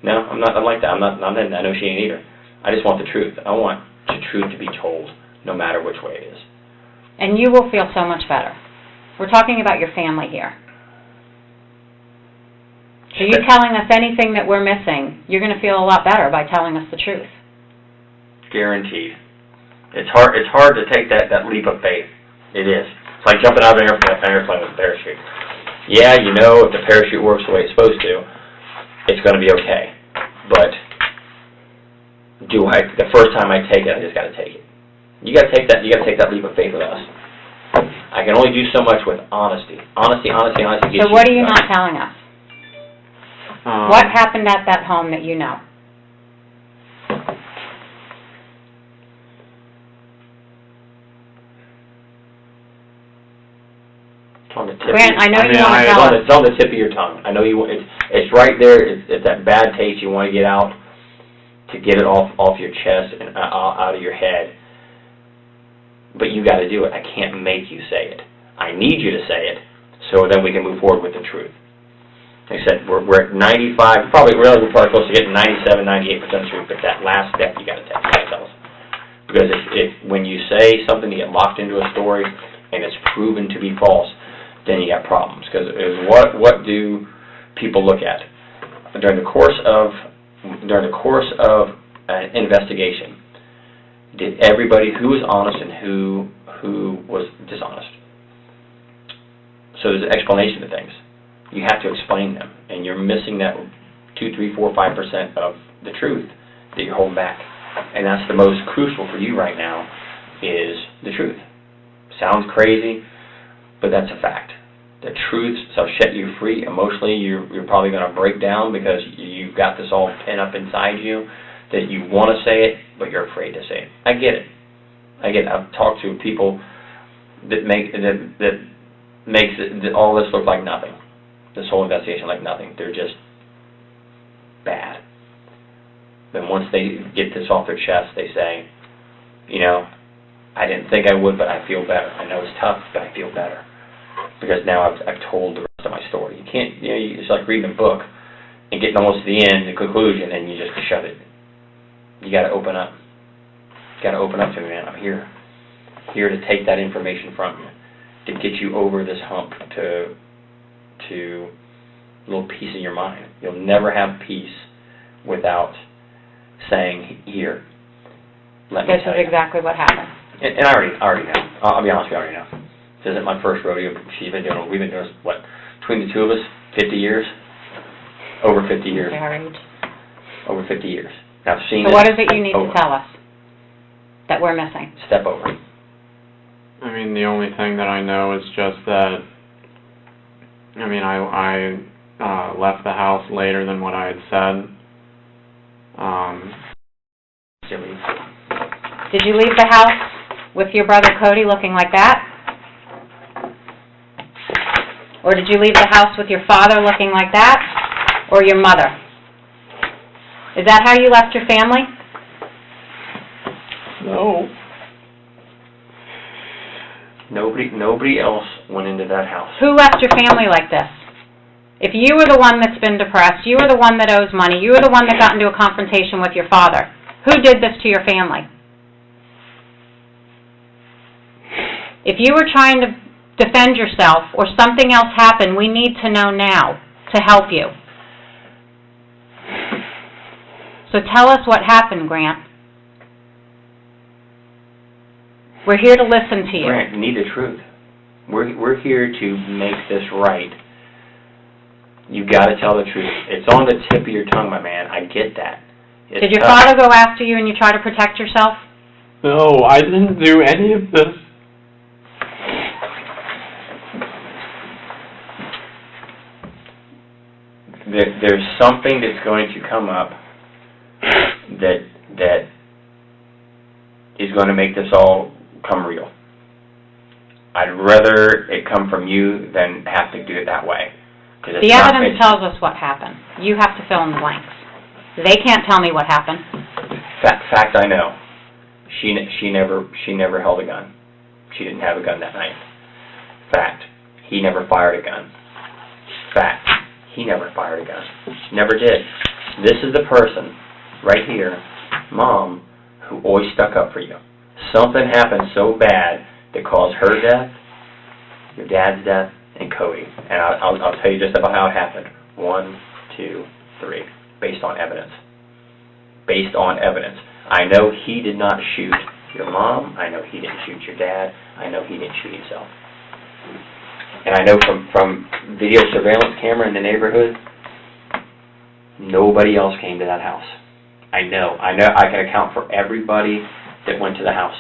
No, I'm not like that. I'm not. I know she ain't either. I just want the truth. I want the truth to be told, no matter which way it is. And you will feel so much better. We're talking about your family here. So you telling us anything that we're missing, you're going to feel a lot better by telling us the truth. Guaranteed. It's hard to take that leap of faith. It is. It's like jumping out of an airplane with a parachute. Yeah, if the parachute works the way it's supposed to, it's going to be okay. But the first time I take it, I just got to take it. You got to take that. You got to take that leap of faith with us. I can only do so much with honesty. Honesty. So what are you not telling us? What happened at that home that you know? It's on the tip. Grant, I know you want to tell us. It's on the tip of your tongue. I know you. It's right there. It's that bad taste you want to get out, to get it off your chest and out of your head. But you got to do it. I can't make you say it. I need you to say it, so then we can move forward with the truth. Like I said, we're at 95. We're probably close to getting 97, 98% truth. But that last step, you got to tell us. Because if when you say something, you get locked into a story, and it's proven to be false, then you got problems. Because what do people look at during the course of an investigation? Did everybody who was honest and who was dishonest? So there's an explanation to things. You have to explain them, and you're missing that 2, 3, 4, 5% of the truth that you're holding back. And that's the most crucial for you right now, is the truth. Sounds crazy, but that's a fact. The truth shall set you free. Emotionally, you're probably going to break down because you've got this all pent up inside you that you want to say it, but you're afraid to say it. I get it. I've talked to people that makes all this look like nothing. This whole investigation like nothing. They're just bad. Then once they get this off their chest, they say, you know, I didn't think I would, but I feel better. I know it's tough, but I feel better. Because now I've told the rest of my story. You can't, you know, it's like reading a book and getting almost to the end, the conclusion, and you just shut it. You got to open up. You got to open up to me, man. I'm here to take that information from you, to get you over this hump, to a little peace in your mind. You'll never have peace without saying, here, let me tell you. This is exactly what happened. And I already know. I'll be honest with you, I already know. This isn't my first rodeo. We've been doing this, what, between the two of us, 50 years? Over 50 years. Married. Over 50 years. I've seen So what is it you need over. to tell us that we're missing? Step over. I mean, the only thing that I know is just that, I mean, I left the house later than what I had said. Silly. Did you leave the house with your brother Cody looking like that? Or did you leave the house with your father looking like that? Or your mother? Is that how you left your family? No. Nobody else went into that house. Who left your family like this? If you were the one that's been depressed, you were the one that owes money, you were the one that got into a confrontation with your father, who did this to your family? If you were trying to defend yourself or something else happened, we need to know now to help you. So tell us what happened, Grant. We're here to listen to you. Grant, you need the truth. We're here to make this right. You got to tell the truth. It's on the tip of your tongue, my man. I get that. Did your father go after you and you try to protect yourself? No, I didn't do any of this. There's something that's going to come up that is going to make this all come real. I'd rather it come from you than have to do it that way. The evidence tells us what happened. You have to fill in the blanks. They can't tell me what happened. Fact, I know. She never held a gun. She didn't have a gun that night. Fact, he never fired a gun. Fact, he never fired a gun. Never did. This is the person right here, Mom, who always stuck up for you. Something happened so bad that caused her death, your dad's death, and Cody. And I'll tell you just about how it happened. 1, 2, 3. Based on evidence. Based on evidence. I know he did not shoot your mom. I know he didn't shoot your dad. I know he didn't shoot himself. And I know from video surveillance camera in the neighborhood, nobody else came to that house. I know. I can account for everybody that went to the house.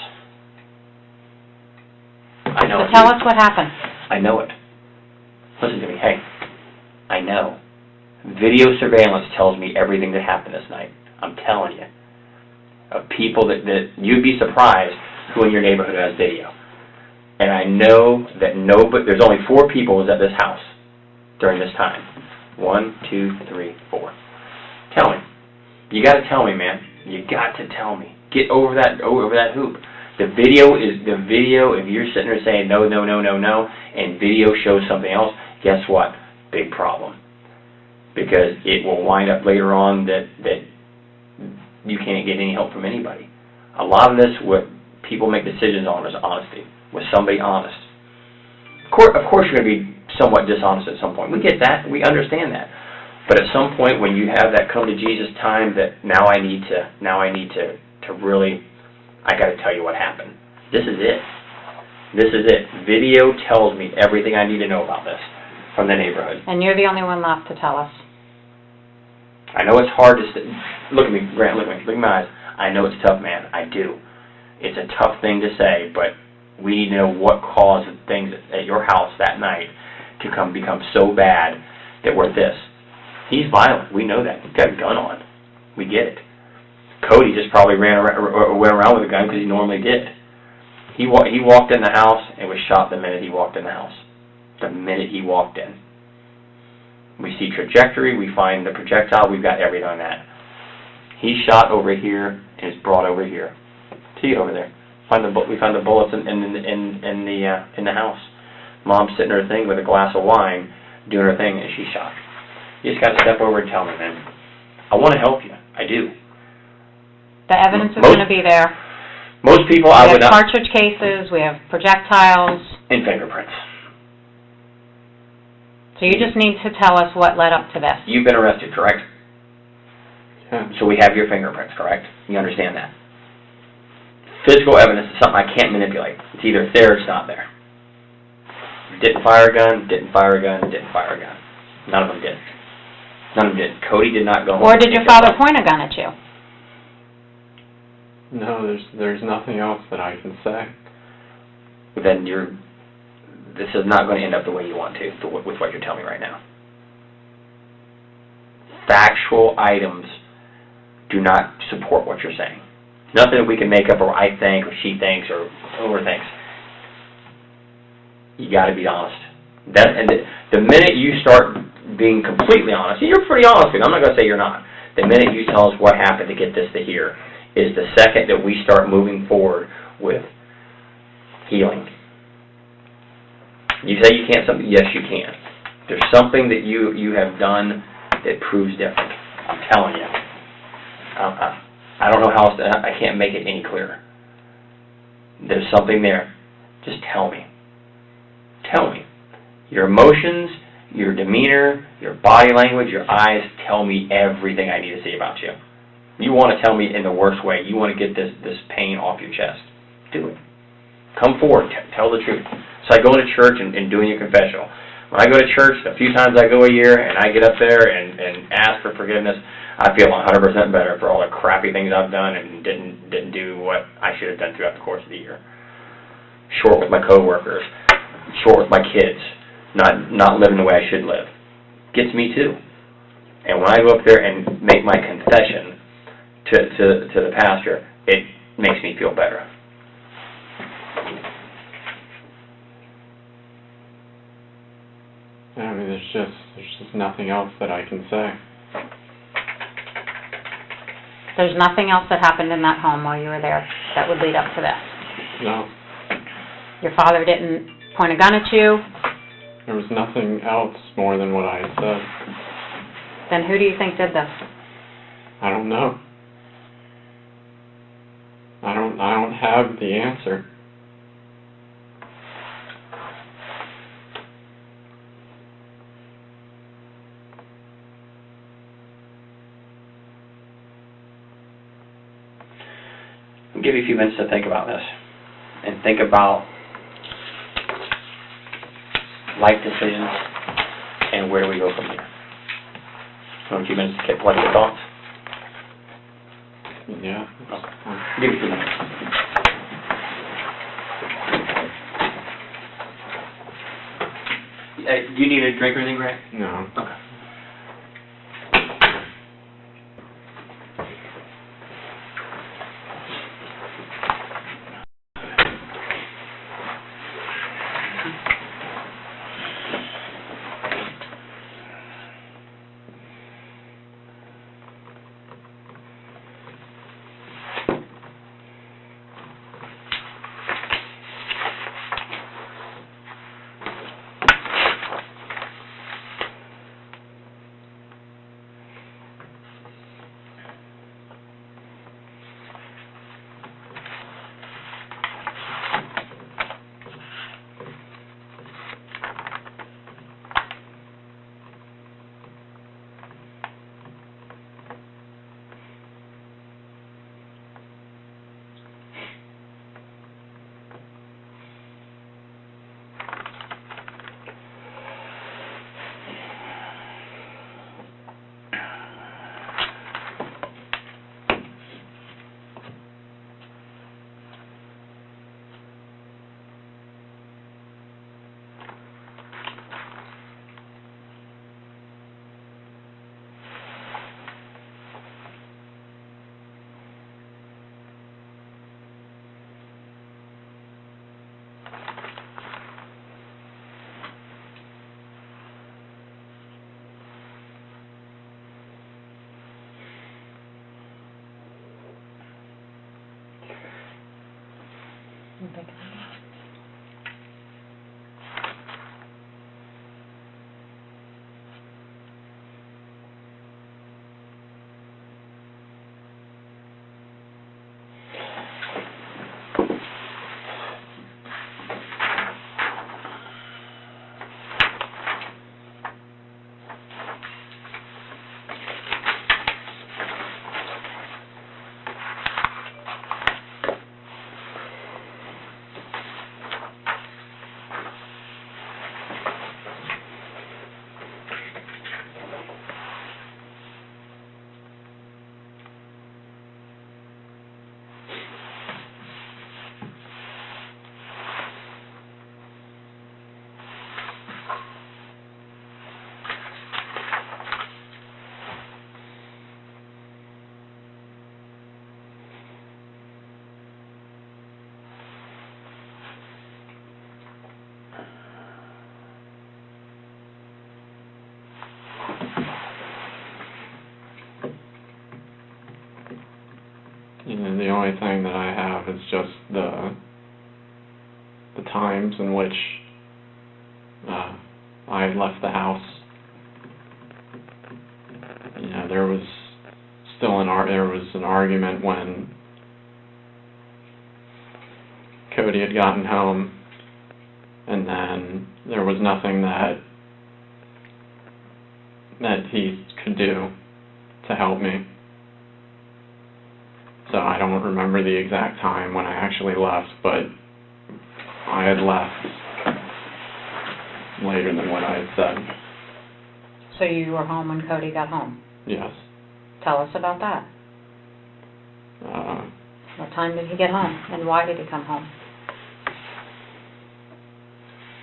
I know. So tell us what happened. I know it. Listen to me. Hey, I know. Video surveillance tells me everything that happened this night. I'm telling you. Of people that you'd be surprised who in your neighborhood has video. And I know that there's only 4 people was at this house during this time. 1, 2, 3, 4. Tell me. You got to tell me, man. You got to tell me. Get over that hoop. The video. If you're sitting there saying no, and video shows something else, guess what? Big problem. Because it will wind up later on that you can't get any help from anybody. A lot of this, what people make decisions on, is honesty. With somebody honest. Of course you're going to be somewhat dishonest at some point. We get that. We understand that. But at some point when you have that come to Jesus time that now I need to really, I got to tell you what happened. This is it. This is it. Video tells me everything I need to know about this from the neighborhood. And you're the only one left to tell us. I know it's hard to look at me, Grant, look at me in my eyes. I know it's tough, man. I do. It's a tough thing to say, but we need to know what caused things at your house that night to become so bad that we're this. He's violent. We know that. He's got a gun on. We get it. Cody just probably went around with a gun because he normally did. He walked in the house and was shot the minute he walked in the house. The minute he walked in. We see trajectory, we find the projectile, we've got everything on that. He's shot over here and is brought over here. See over there. We find the bullets in the house. Mom's sitting her thing with a glass of wine, doing her thing, and she's shot. You just got to step over and tell me, man. I want to help you. I do. The evidence is going to be there. Most people, I would not. We have cartridge cases, we have projectiles. And fingerprints. So you just need to tell us what led up to this. You've been arrested, correct? Yeah. So we have your fingerprints, correct? You understand that? Physical evidence is something I can't manipulate. It's either there or it's not there. Didn't fire a gun, didn't fire a gun, didn't fire a gun. None of them did. None of them did. Cody did not go home. Or did your father point a gun at you? No, there's nothing else that I can say. Then this is not going to end up the way you want to with what you're telling me right now. Factual items do not support what you're saying. Nothing that we can make up, or I think, or she thinks, or overthinks. You got to be honest. The minute you start being completely honest, and you're pretty honest with me, I'm not going to say you're not. The minute you tell us what happened to get this to here is the second that we start moving forward with healing. You say you can't something? Yes, you can. There's something that you have done that proves different. I'm telling you. I don't know how else I can't make it any clearer. There's something there. Just tell me. Tell me. Your emotions, your demeanor, your body language, your eyes tell me everything I need to see about you. You want to tell me in the worst way. You want to get this pain off your chest. Do it. Come forward. Tell the truth. It's like going to church and doing your confessional. When I go to church, a few times I go a year, and I get up there and ask for forgiveness, I feel 100% better for all the crappy things I've done and didn't do what I should have done throughout the course of the year. Short with my coworkers, short with my kids, not living the way I should live. Gets me too. And when I go up there and make my confession to the pastor, it makes me feel better. I mean, there's just nothing else that I can say. There's nothing else that happened in that home while you were there that would lead up to this? No. Your father didn't point a gun at you? There was nothing else more than what I had said. Then who do you think did this? I don't know. I don't have the answer. I'll give you a few minutes to think about this. And think about life decisions and where do we go from here. Want a few minutes to collect your thoughts? Yeah. Okay. Give me a few minutes. Do you need a drink or anything, Greg? No. Okay. The only thing that I have is just the times in which I had left the house. There was still there was an argument when Cody had gotten home, and then there was nothing that he could do to help me. So I don't remember the exact time when I actually left, but I had left later than what I had said. So you were home when Cody got home? Yes. Tell us about that. What time did he get home, and why did he come home?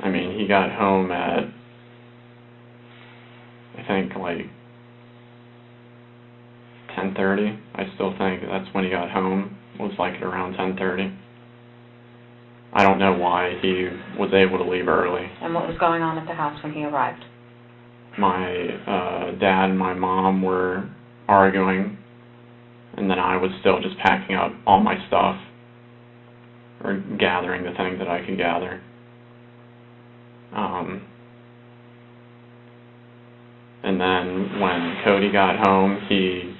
I mean, he got home at, I think, like 10:30. I still think that's when he got home, was like at around 10:30. I don't know why he was able to leave early. And what was going on at the house when he arrived? My dad and my mom were arguing, and then I was still just packing up all my stuff, or gathering the things that I could gather. And then when Cody got home, he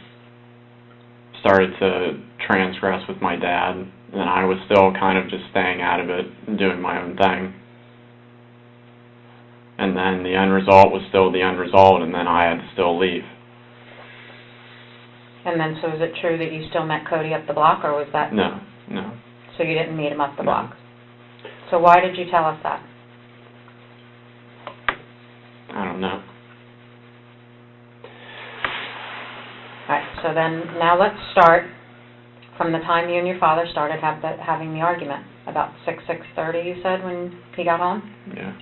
started to transgress with my dad, and I was still kind of just staying out of it and doing my own thing. And then the end result was still the end result, and then I had to still leave. And then, so is it true that you still met Cody up the block, or was that... No. So you didn't meet him up the block? So why did you tell us that? I don't know. Alright, so then, now let's start from the time you and your father started having the argument. About 6:30, you said, when he got home? Yeah.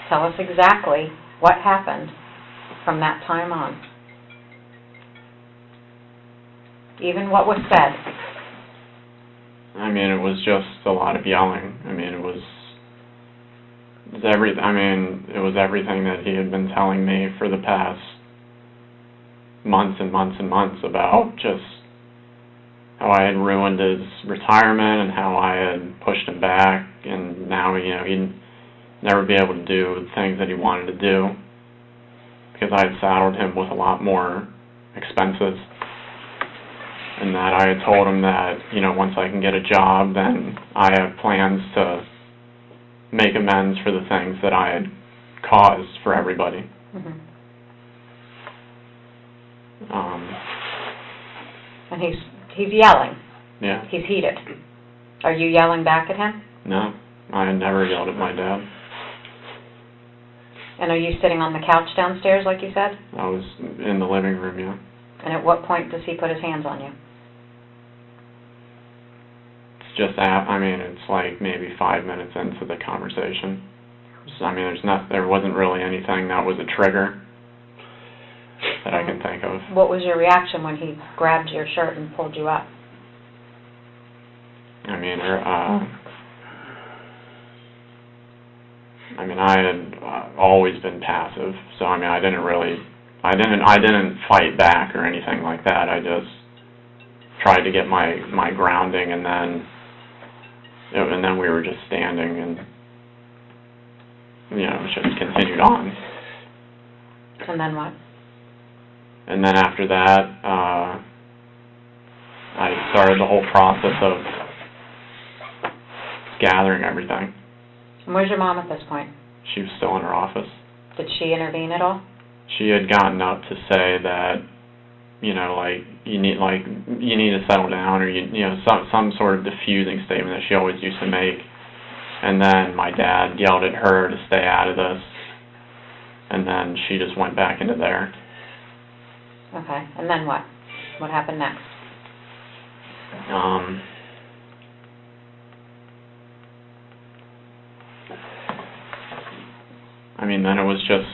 Tell us exactly what happened from that time on. Even what was said. I mean, it was just a lot of yelling. I mean, it was everything that he had been telling me for the past months and months and months about just how I had ruined his retirement and how I had pushed him back, and now, he'd never be able to do the things that he wanted to do because I had saddled him with a lot more expenses, and that I had told him that, once I can get a job, then I have plans to make amends for the things that I had caused for everybody. Mm-hmm. And he's yelling. Yeah. He's heated. Are you yelling back at him? No, I had never yelled at my dad. And are you sitting on the couch downstairs, like you said? I was in the living room, yeah. And at what point does he put his hands on you? It's just, it's like maybe 5 minutes into the conversation. There wasn't really anything that was a trigger that I can think of. What was your reaction when he grabbed your shirt and pulled you up? I had always been passive, so I didn't fight back or anything like that. I just tried to get my grounding, and then and then we were just standing, and you know, it just continued on. And then what? And then after that, I started the whole process of gathering everything. And where's your mom at this point? She was still in her office. Did she intervene at all? She had gotten up to say that, you know, you need to settle down, or you know, some sort of diffusing statement that she always used to make. And then my dad yelled at her to stay out of this, and then she just went back into there. Okay, and then what? What happened next? I mean, then it was just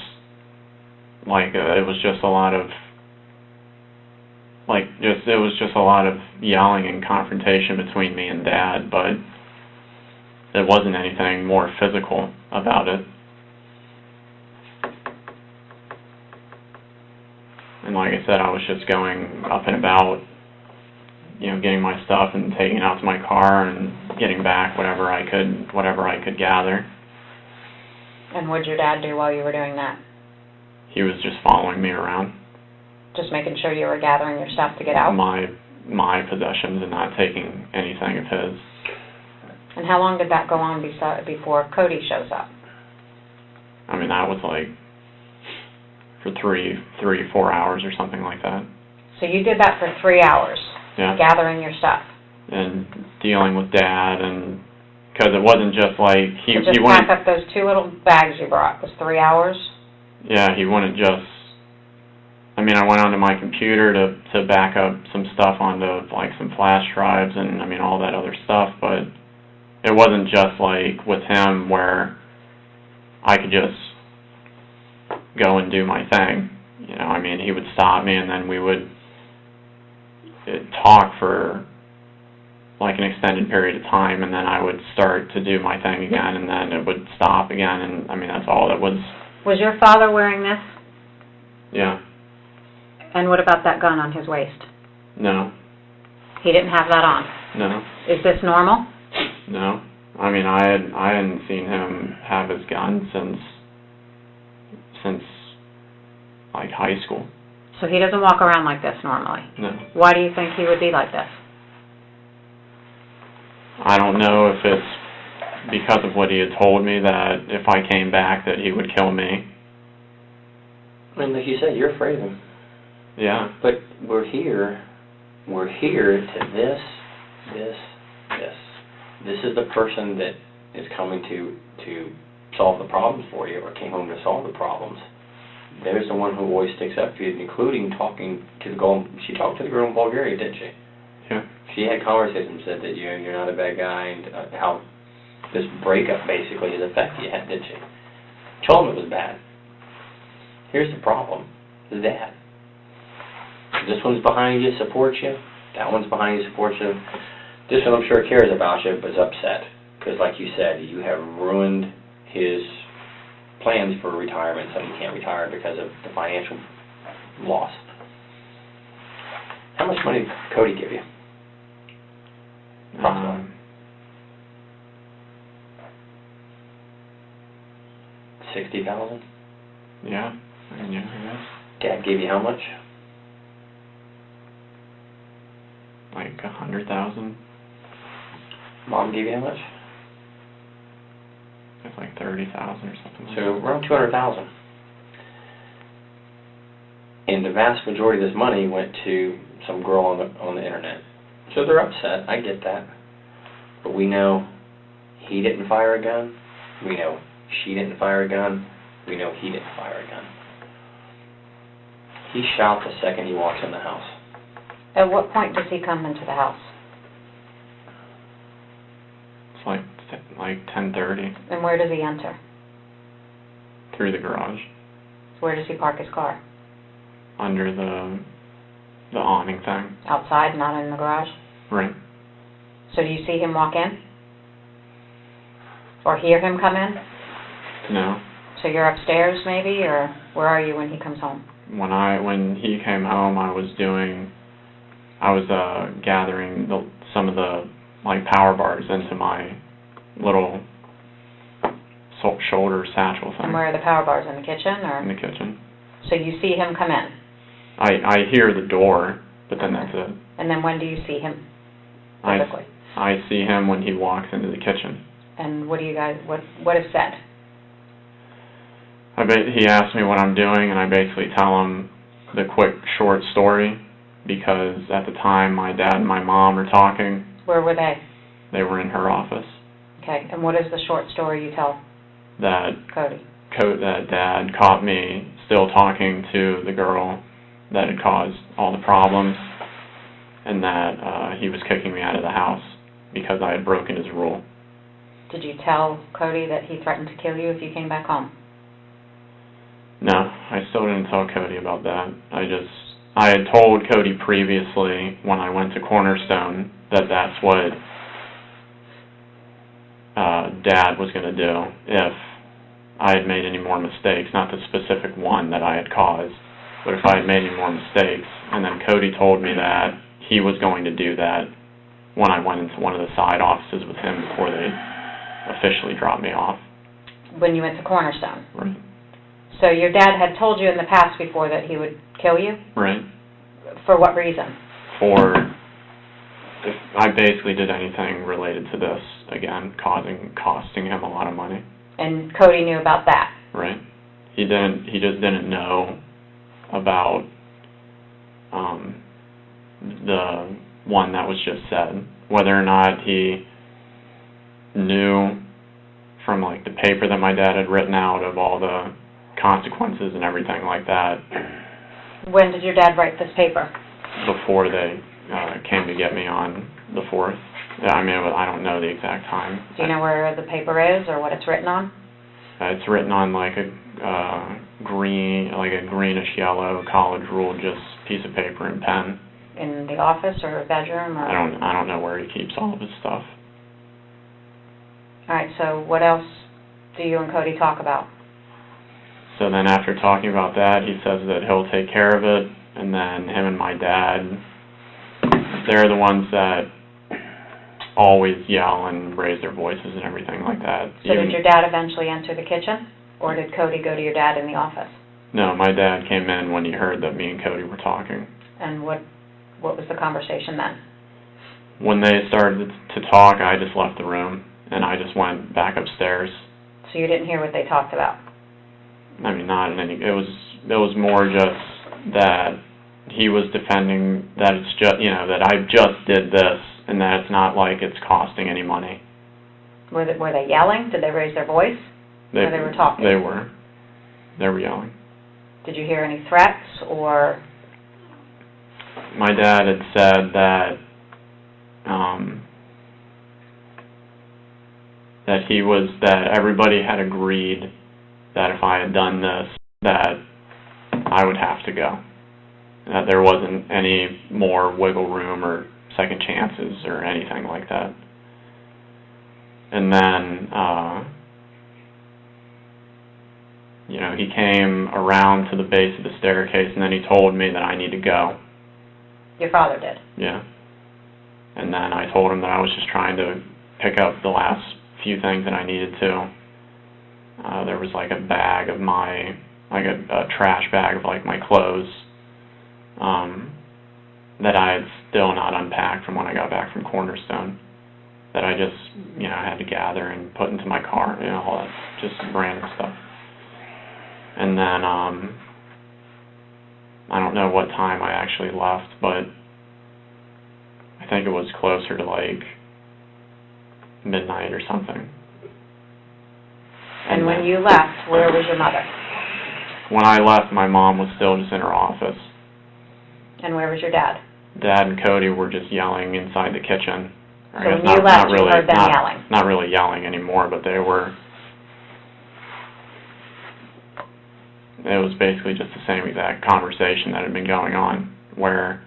a lot of yelling and confrontation between me and Dad, but there wasn't anything more physical about it. And like I said, I was just going up and about, you know, getting my stuff and taking it out to my car and getting back whatever I could gather. And what did your dad do while you were doing that? He was just following me around. Just making sure you were gathering your stuff to get out? My possessions, and not taking anything of his. And how long did that go on before Cody shows up? I mean, that was like for 4 hours or something like that. So you did that for 3 hours? Yeah. Gathering your stuff? And dealing with Dad, and because it wasn't just like he just wouldn't pack up those 2 little bags you brought. Was 3 hours? Yeah, he wouldn't just. I mean, I went onto my computer to back up some stuff onto like some flash drives and I mean all that other stuff, but it wasn't just like with him where I could just go and do my thing. You know, I mean, he would stop me and then we would talk for like an extended period of time, and then I would start to do my thing again, and then it would stop again, and I mean, that's all it was. Was your father wearing this? Yeah. And what about that gun on his waist? No. He didn't have that on? No. Is this normal? No. I mean, I hadn't seen him have his gun since like high school. So he doesn't walk around like this normally? No. Why do you think he would be like this? I don't know if it's because of what he had told me, that if I came back that he would kill me. I mean, like you said, you're afraid of him. Yeah. But we're here to this. This is the person that is coming to solve the problems for you, or came home to solve the problems. There's the one who always sticks up for you, including talking to the girl. She talked to the girl in Bulgaria, didn't she? Yeah. She had conversations, said that you're not a bad guy, and how this breakup basically has affected you, didn't she? Told him it was bad. Here's the problem: his dad. This one's behind you, supports you. That one's behind you, supports you. This one, I'm sure, cares about you, but is upset because, like you said, you have ruined his plans for retirement, so he can't retire because of the financial loss. How much money did Cody give you? Approximately. 60,000? Yeah. I mean, yeah, I guess. Dad gave you how much? Like 100,000. Mom gave you how much? It's like 30,000 or something. So around 200,000. And the vast majority of this money went to some girl on the internet. So they're upset. I get that. But we know he didn't fire a gun. We know she didn't fire a gun. We know he didn't fire a gun. He shot the second he walks in the house. At what point does he come into the house? It's like 10:30. And where does he enter? Through the garage. So where does he park his car? Under the awning thing. Outside, not in the garage? Right. So do you see him walk in? Or hear him come in? No. So you're upstairs maybe, or where are you when he comes home? When he came home, I was gathering some of the like power bars into my little shoulder satchel thing. And where are the power bars, in the kitchen, or? In the kitchen. So you see him come in? I hear the door, but then that's it. And then when do you see him typically? I see him when he walks into the kitchen. And what do you guys, what is said? He asks me what I'm doing, and I basically tell him the quick, short story, because at the time my dad and my mom are talking. Where were they? They were in her office. Okay, and what is the short story you tell That Cody? That Dad caught me still talking to the girl that had caused all the problems, and that he was kicking me out of the house because I had broken his rule. Did you tell Cody that he threatened to kill you if you came back home? No, I still didn't tell Cody about that. I had told Cody previously when I went to Cornerstone that that's what Dad was going to do if I had made any more mistakes, not the specific one that I had caused, but if I had made any more mistakes. And then Cody told me that he was going to do that when I went into one of the side offices with him before they officially dropped me off. When you went to Cornerstone? Right. So your dad had told you in the past before that he would kill you? Right. For what reason? For if I basically did anything related to this, again, costing him a lot of money. And Cody knew about that? Right. He just didn't know about the one that was just said. Whether or not he knew from like the paper that my dad had written out of all the consequences and everything like that. When did your dad write this paper? Before they came to get me on the 4th. I mean, I don't know the exact time. Do you know where the paper is or what it's written on? It's written on like a greenish yellow college ruled just piece of paper and pen. In the office or bedroom? Or? I don't know where he keeps all of his stuff. All right, so what else do you and Cody talk about? So then after talking about that, he says that he'll take care of it, and then him and my dad, they're the ones that always yell and raise their voices and everything like that. So did your dad eventually enter the kitchen, or did Cody go to your dad in the office? No, my dad came in when he heard that me and Cody were talking. And what was the conversation then? When they started to talk, I just left the room, and I just went back upstairs. So you didn't hear what they talked about? I mean, not in any. It was more just that he was defending that it's just that I just did this and that it's not like it's costing any money. Were they yelling? Did they raise their voice? Or they were talking? They were yelling. Did you hear any threats or? My dad had said that that everybody had agreed that if I had done this, that I would have to go. That there wasn't any more wiggle room or second chances or anything like that. And then, he came around to the base of the staircase, and then he told me that I need to go. Your father did? Yeah. And then I told him that I was just trying to pick up the last few things that I needed to. There was like a bag of a trash bag of like my clothes that I had still not unpacked from when I got back from Cornerstone, that I just, had to gather and put into my car, all that, just random stuff. And then, I don't know what time I actually left, but I think it was closer to like midnight or something. And when you left, where was your mother? When I left, my mom was still just in her office. And where was your dad? Dad and Cody were just yelling inside the kitchen. So when you left, you heard them yelling? Not really yelling anymore, but they were. It was basically just the same exact conversation that had been going on, where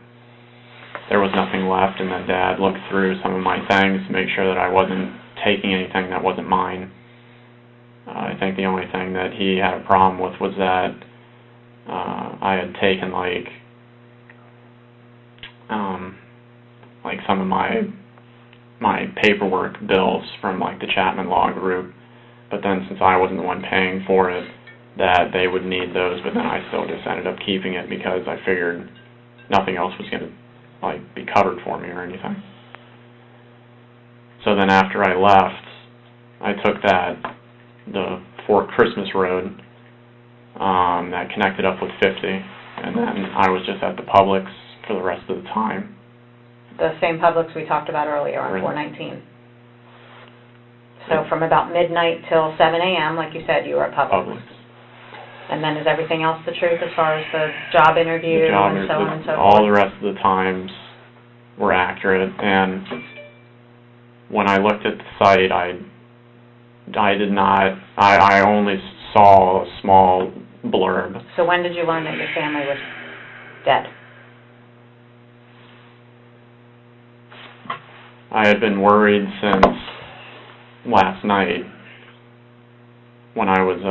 there was nothing left, and then Dad looked through some of my things to make sure that I wasn't taking anything that wasn't mine. I think the only thing that he had a problem with was that I had taken like some of my my paperwork bills from like the Chapman Law Group, but then since I wasn't the one paying for it, that they would need those, but then I still just ended up keeping it because I figured nothing else was going to like be covered for me or anything. So then after I left, I took the Fort Christmas Road that connected up with 50, and then I was just at the Publix for the rest of the time. The same Publix we talked about earlier on Right. 419. So from about midnight till 7 a.m., like you said, you were at Publix. And then is everything else the truth as far as the job interview and so on and so forth? All the rest of the times were accurate, and when I looked at the site, I only saw a small blurb. So when did you learn that your family was dead? I had been worried since last night when I was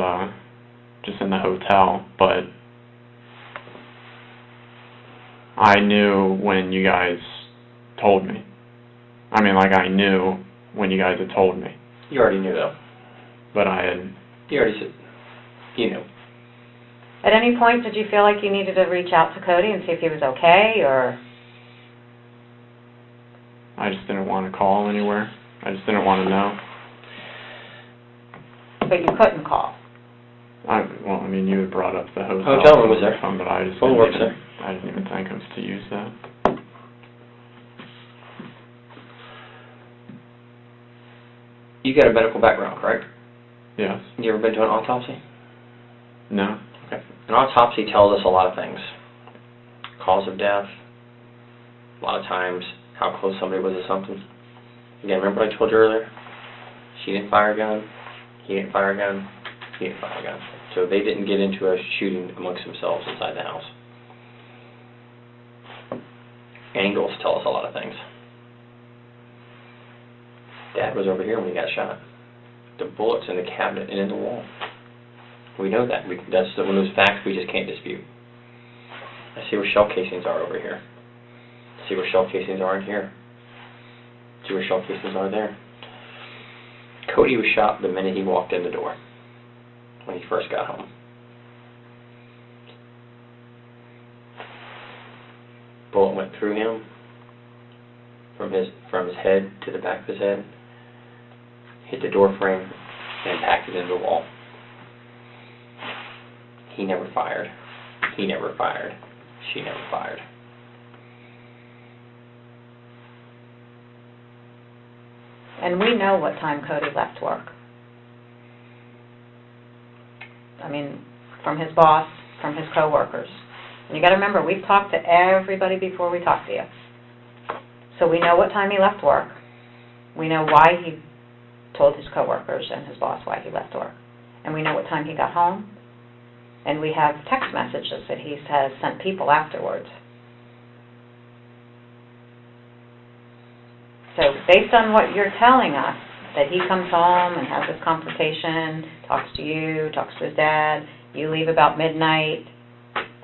just in the hotel, but I knew when you guys told me. I mean, like, I knew when you guys had told me. You already knew, though. But I had... You already said, you knew. At any point, did you feel like you needed to reach out to Cody and see if he was okay, or? I just didn't want to call anywhere. I just didn't want to know. But you couldn't call. Well, I mean, you had brought up the hotel. Hotel room was there. Phone, but I just Phone works there. I didn't even think of to use that. You got a medical background, correct? Yes. You ever been to an autopsy? No. Okay. An autopsy tells us a lot of things. Cause of death, a lot of times, how close somebody was to something. Again, remember what I told you earlier? She didn't fire a gun, he didn't fire a gun, he didn't fire a gun. So they didn't get into a shooting amongst themselves inside the house. Angles tell us a lot of things. Dad was over here when he got shot. The bullet's in the cabinet and in the wall. We know that. That's one of those facts we just can't dispute. I see where shell casings are over here. I see where shell casings are in here. I see where shell casings are there. Cody was shot the minute he walked in the door when he first got home. Bullet went through him from his head to the back of his head, hit the door frame, and impacted into the wall. He never fired. He never fired. She never fired. And we know what time Cody left work. I mean, from his boss, from his coworkers. And you got to remember, we've talked to everybody before we talked to you. So we know what time he left work. We know why he told his coworkers and his boss why he left work. And we know what time he got home. And we have text messages that he has sent people afterwards. So based on what you're telling us, that he comes home and has this confrontation, talks to you, talks to his dad, you leave about midnight,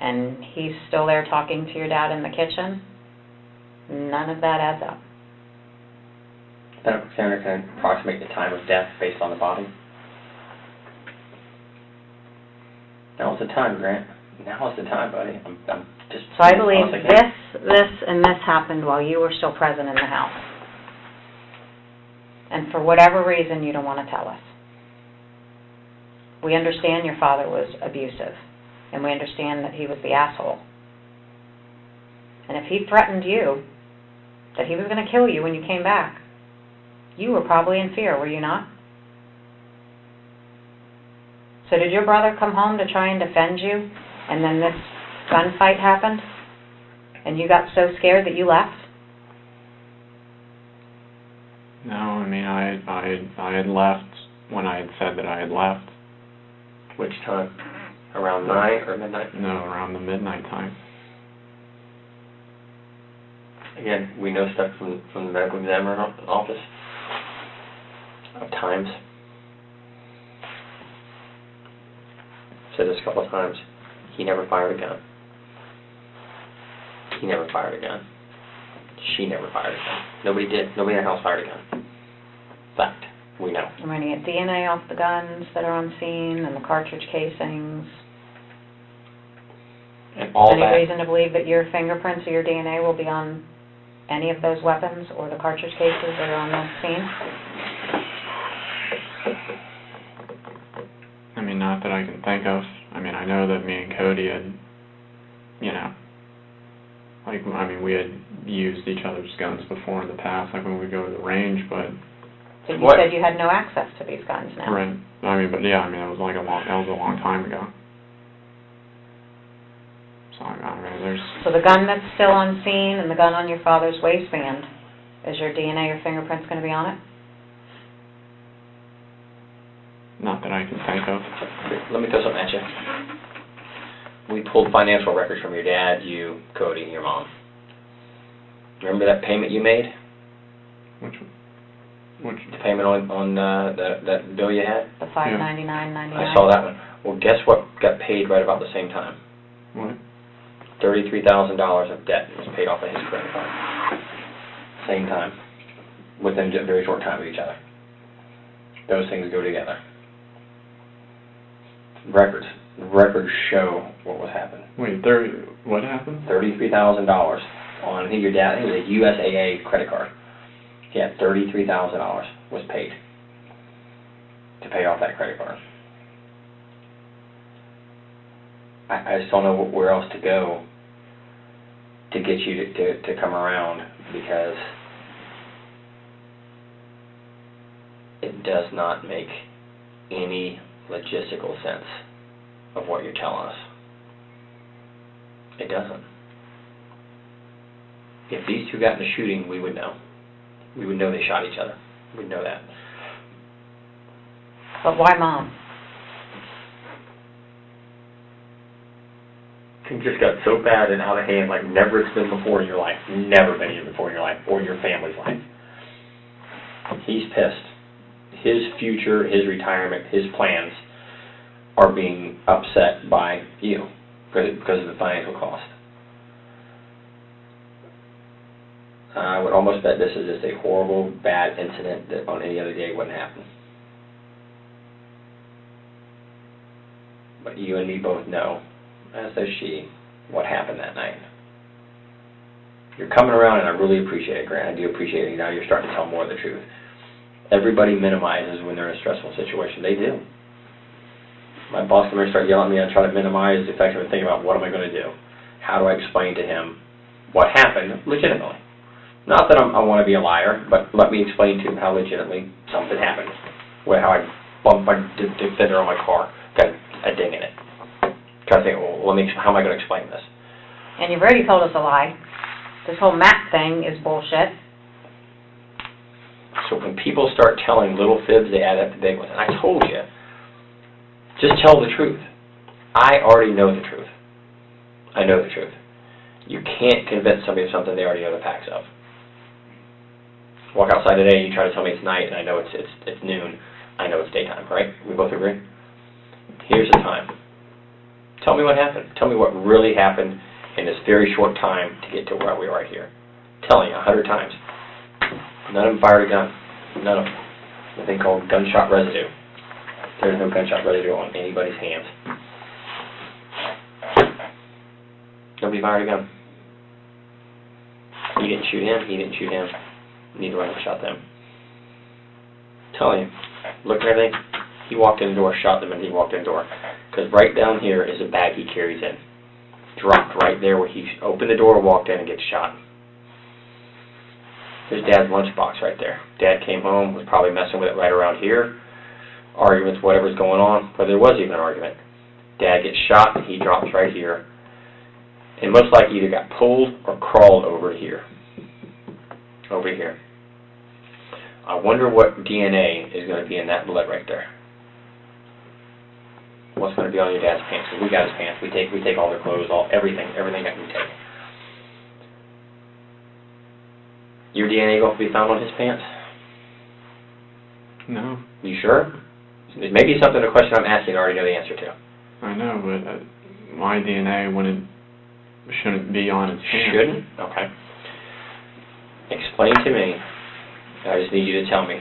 and he's still there talking to your dad in the kitchen, none of that adds up. Medical examiner can approximate the time of death based on the body. Now's the time, Grant. Now's the time, buddy. I'm just... So I believe this, and this happened while you were still present in the house. And for whatever reason, you don't want to tell us. We understand your father was abusive, and we understand that he was the asshole. And if he threatened you, that he was going to kill you when you came back, you were probably in fear, were you not? So did your brother come home to try and defend you, and then this gunfight happened, and you got so scared that you left? No, I mean, I had left when I had said that I had left. Which time? Around 9 or midnight? No, around the midnight time. Again, we know stuff from the medical examiner office of times. Said this a couple of times. He never fired a gun. He never fired a gun. She never fired a gun. Nobody did. Nobody in the house fired a gun. Fact. We know. I'm going to get DNA off the guns that are on scene and the cartridge casings. And all Any that. reason to believe that your fingerprints or your DNA will be on any of those weapons or the cartridge cases that are on the scene? I mean, not that I can think of. I mean, I know that me and Cody had, you know, like, I mean, we had used each other's guns before in the past, like when we go to the range, but... So you What? said you had no access to these guns now. Right. I mean, but yeah, I mean, that was a long time ago. So, I mean, there's... So the gun that's still on scene and the gun on your father's waistband, is your DNA or fingerprints going to be on it? Not that I can think of. Let me throw something at you. We pulled financial records from your dad, you, Cody, and your mom. Remember that payment you made? Which? The payment on that bill you had? The $599.99? I saw that one. Well, guess what got paid right about the same time? What? $33,000 of debt was paid off of his credit card. Same time. Within a very short time of each other. Those things go together. Records show what was happening. Wait, what happened? $33,000 on, I think your dad, it was a USAA credit card. He had $33,000 was paid to pay off that credit card. I just don't know where else to go to get you to come around, because it does not make any logistical sense of what you're telling us. It doesn't. If these two got in a shooting, we would know. We would know they shot each other. We'd know that. But why Mom? Things just got so bad and out of hand like never it's been before in your life. Never been here before in your life or your family's life. He's pissed. His future, his retirement, his plans are being upset by you because of the financial cost. I would almost bet this is just a horrible, bad incident that on any other day wouldn't happen. But you and me both know, as does she, what happened that night. You're coming around, and I really appreciate it, Grant. I do appreciate it. Now you're starting to tell more of the truth. Everybody minimizes when they're in a stressful situation. They do. My boss can start yelling at me. I try to minimize the effect of it, thinking about what am I going to do? How do I explain to him what happened legitimately? Not that I want to be a liar, but let me explain to him how legitimately something happened. How I bumped my fender on my car, got a ding in it. Try to think, well, how am I going to explain this? And you've already told us a lie. This whole map thing is bullshit. So when people start telling little fibs, they add up to big ones. And I told you, just tell the truth. I already know the truth. I know the truth. You can't convince somebody of something they already know the facts of. Walk outside today, you try to tell me it's night, and I know it's noon. I know it's daytime, right? We both agree? Here's the time. Tell me what happened. Tell me what really happened in this very short time to get to where we are here. I'm telling you 100 times. None of them fired a gun. None of them. A thing called gunshot residue. There's no gunshot residue on anybody's hands. Nobody fired a gun. You didn't shoot him. He didn't shoot him. Neither one of them shot them. I'm telling you. Look at everything. He walked in the door, shot them, and he walked in the door. Because right down here is a bag he carries in. Dropped right there where he opened the door, walked in, and gets shot. There's Dad's lunchbox right there. Dad came home, was probably messing with it right around here. Arguments, whatever's going on, whether there was even an argument. Dad gets shot, and he drops right here. And most likely either got pulled or crawled over here. Over here. I wonder what DNA is going to be in that blood right there. What's going to be on your dad's pants? Because we got his pants. We take all their clothes, everything that we take. Your DNA going to be found on his pants? No. You sure? Maybe something, a question I'm asking, I already know the answer to. I know, but my DNA shouldn't be on his pants. Shouldn't? Okay. explain to me, I just need you to tell me,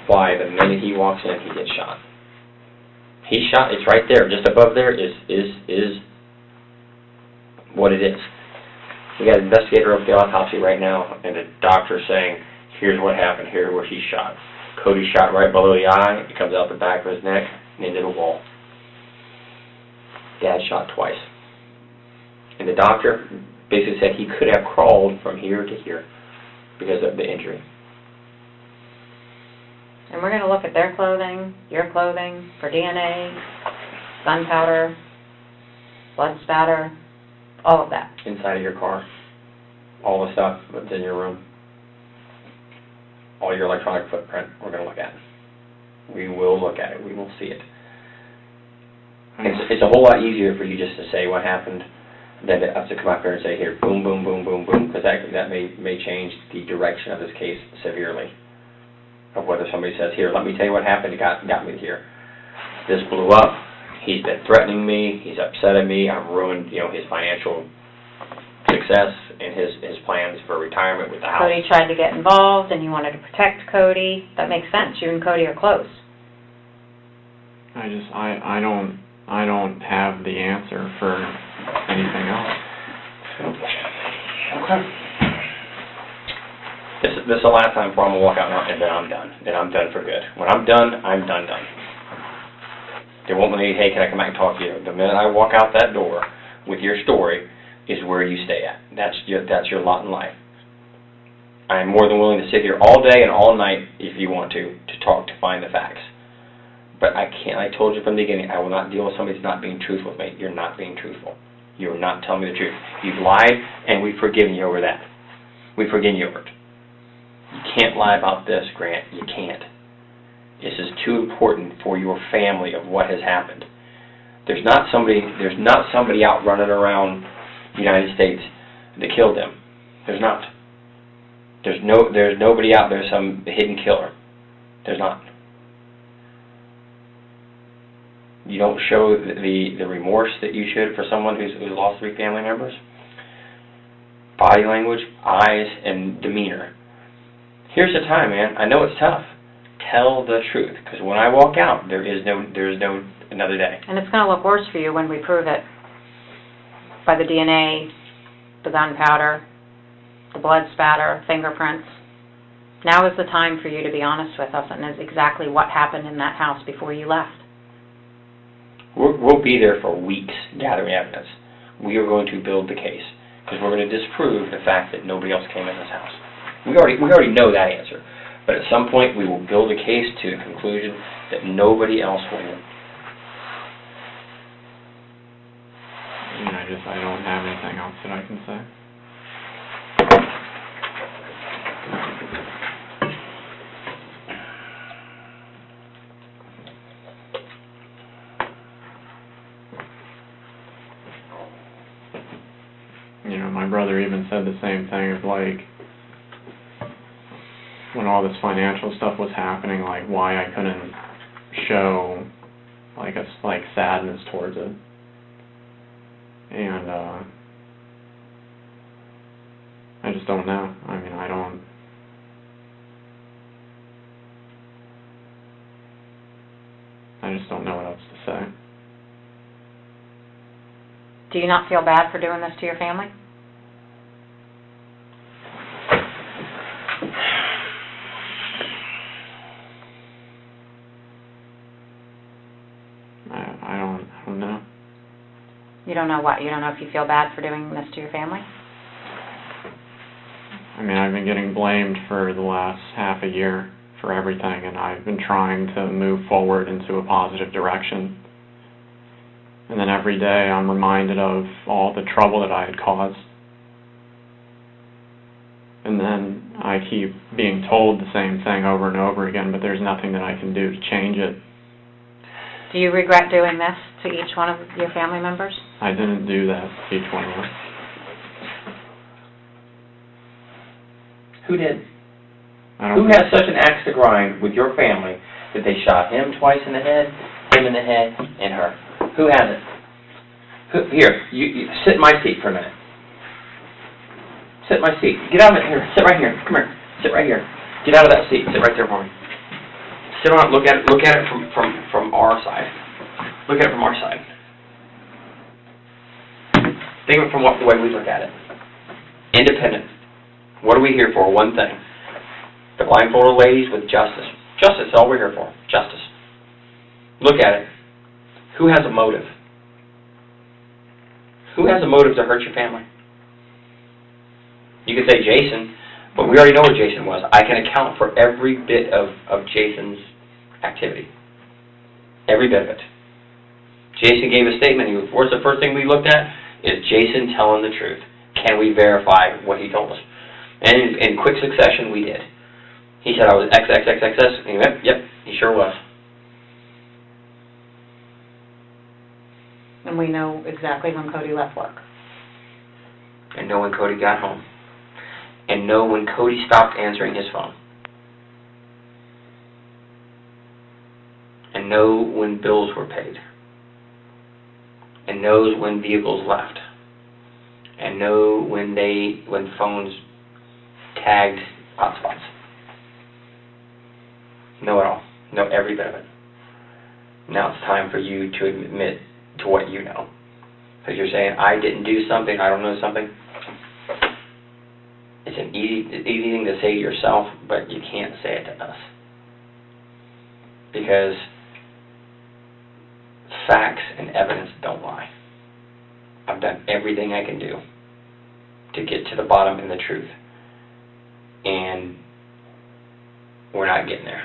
why the minute he walks in, he gets shot. He's shot, it's right there, just above there is what it is. We got an investigator up the autopsy right now, and the doctor's saying, here's what happened, here's where he shot. Cody shot right below the eye, it comes out the back of his neck, and into the wall. Dad shot twice. And the doctor basically said he could have crawled from here to here because of the injury. And we're going to look at their clothing, your clothing, for DNA, gunpowder, blood spatter, all of that. Inside of your car, all the stuff that's in your room, all your electronic footprint, we're going to look at. We will look at it. We will see it. It's a whole lot easier for you just to say what happened than to have to come up here and say, here, boom, boom, boom, boom, boom, because that may change the direction of this case severely. Of whether somebody says, here, let me tell you what happened, it got me here. This blew up, he's been threatening me, he's upset at me, I've ruined, his financial success and his plans for retirement with the house. Cody tried to get involved and you wanted to protect Cody. That makes sense. You and Cody are close. I don't have the answer for anything else. Okay. This is the last time before I'm going to walk out and then I'm done. Then I'm done for good. When I'm done, I'm done. They won't let me, hey, can I come back and talk to you? The minute I walk out that door with your story is where you stay at. That's your lot in life. I am more than willing to sit here all day and all night if you want to talk, to find the facts. But I can't, I told you from the beginning, I will not deal with somebody who's not being truthful with me. You're not being truthful. You're not telling me the truth. You've lied, and we've forgiven you over that. We've forgiven you over it. You can't lie about this, Grant. You can't. This is too important for your family of what has happened. There's not somebody out running around the United States that killed them. There's not. There's nobody out there, some hidden killer. There's not. You don't show the remorse that you should for someone who's lost 3 family members. Body language, eyes, and demeanor. Here's the time, man. I know it's tough. Tell the truth, because when I walk out, there is no another day. And it's going to look worse for you when we prove it by the DNA, the gunpowder, the blood spatter, fingerprints. Now is the time for you to be honest with us and is exactly what happened in that house before you left. We'll be there for weeks gathering evidence. We are going to build the case because we're going to disprove the fact that nobody else came in this house. We already know that answer. But at some point, we will build a case to the conclusion that nobody else went in. I don't have anything else that I can say. My brother even said the same thing of when all this financial stuff was happening, why I couldn't show sadness towards it. And I just don't know. I just don't know what else to say. Do you not feel bad for doing this to your family? I don't know. You don't know what? You don't know if you feel bad for doing this to your family? I've been getting blamed for the last half a year for everything, and I've been trying to move forward into a positive direction. And then every day I'm reminded of all the trouble that I had caused. And then I keep being told the same thing over and over again, but there's nothing that I can do to change it. Do you regret doing this to each one of your family members? I didn't do that to each one of them. Who did? Who has such an axe to grind with your family that they shot him twice in the head, him in the head, and her? Who has it? Here, you sit in my seat for a minute. Sit in my seat. Get out of it. Here. Sit right here. Come here. Sit right here. Get out of that seat. Sit right there for me. Sit on it. Look at it. Look at it from our side. Look at it from our side. Think of it from the way we look at it. Independent. What are we here for? One thing. The blindfolded ladies with justice. Justice is all we're here for. Justice. Look at it. Who has a motive? Who has a motive to hurt your family? You could say Jason, but we already know what Jason was. I can account for every bit of Jason's activity. Every bit of it. Jason gave a statement. What's the first thing we looked at? Is Jason telling the truth? Can we verify what he told us? And in quick succession, we did. He said I was XXXXS. And he went, yep, he sure was. And we know exactly when Cody left work. And know when Cody got home. And know when Cody stopped answering his phone. And know when bills were paid. And knows when vehicles left. And know when phones tagged hotspots. Know it all. Know every bit of it. Now it's time for you to admit to what you know. Because you're saying, I didn't do something, I don't know something. It's an easy thing to say to yourself, but you can't say it to us. Because facts and evidence don't lie. I've done everything I can do to get to the bottom and the truth. And we're not getting there.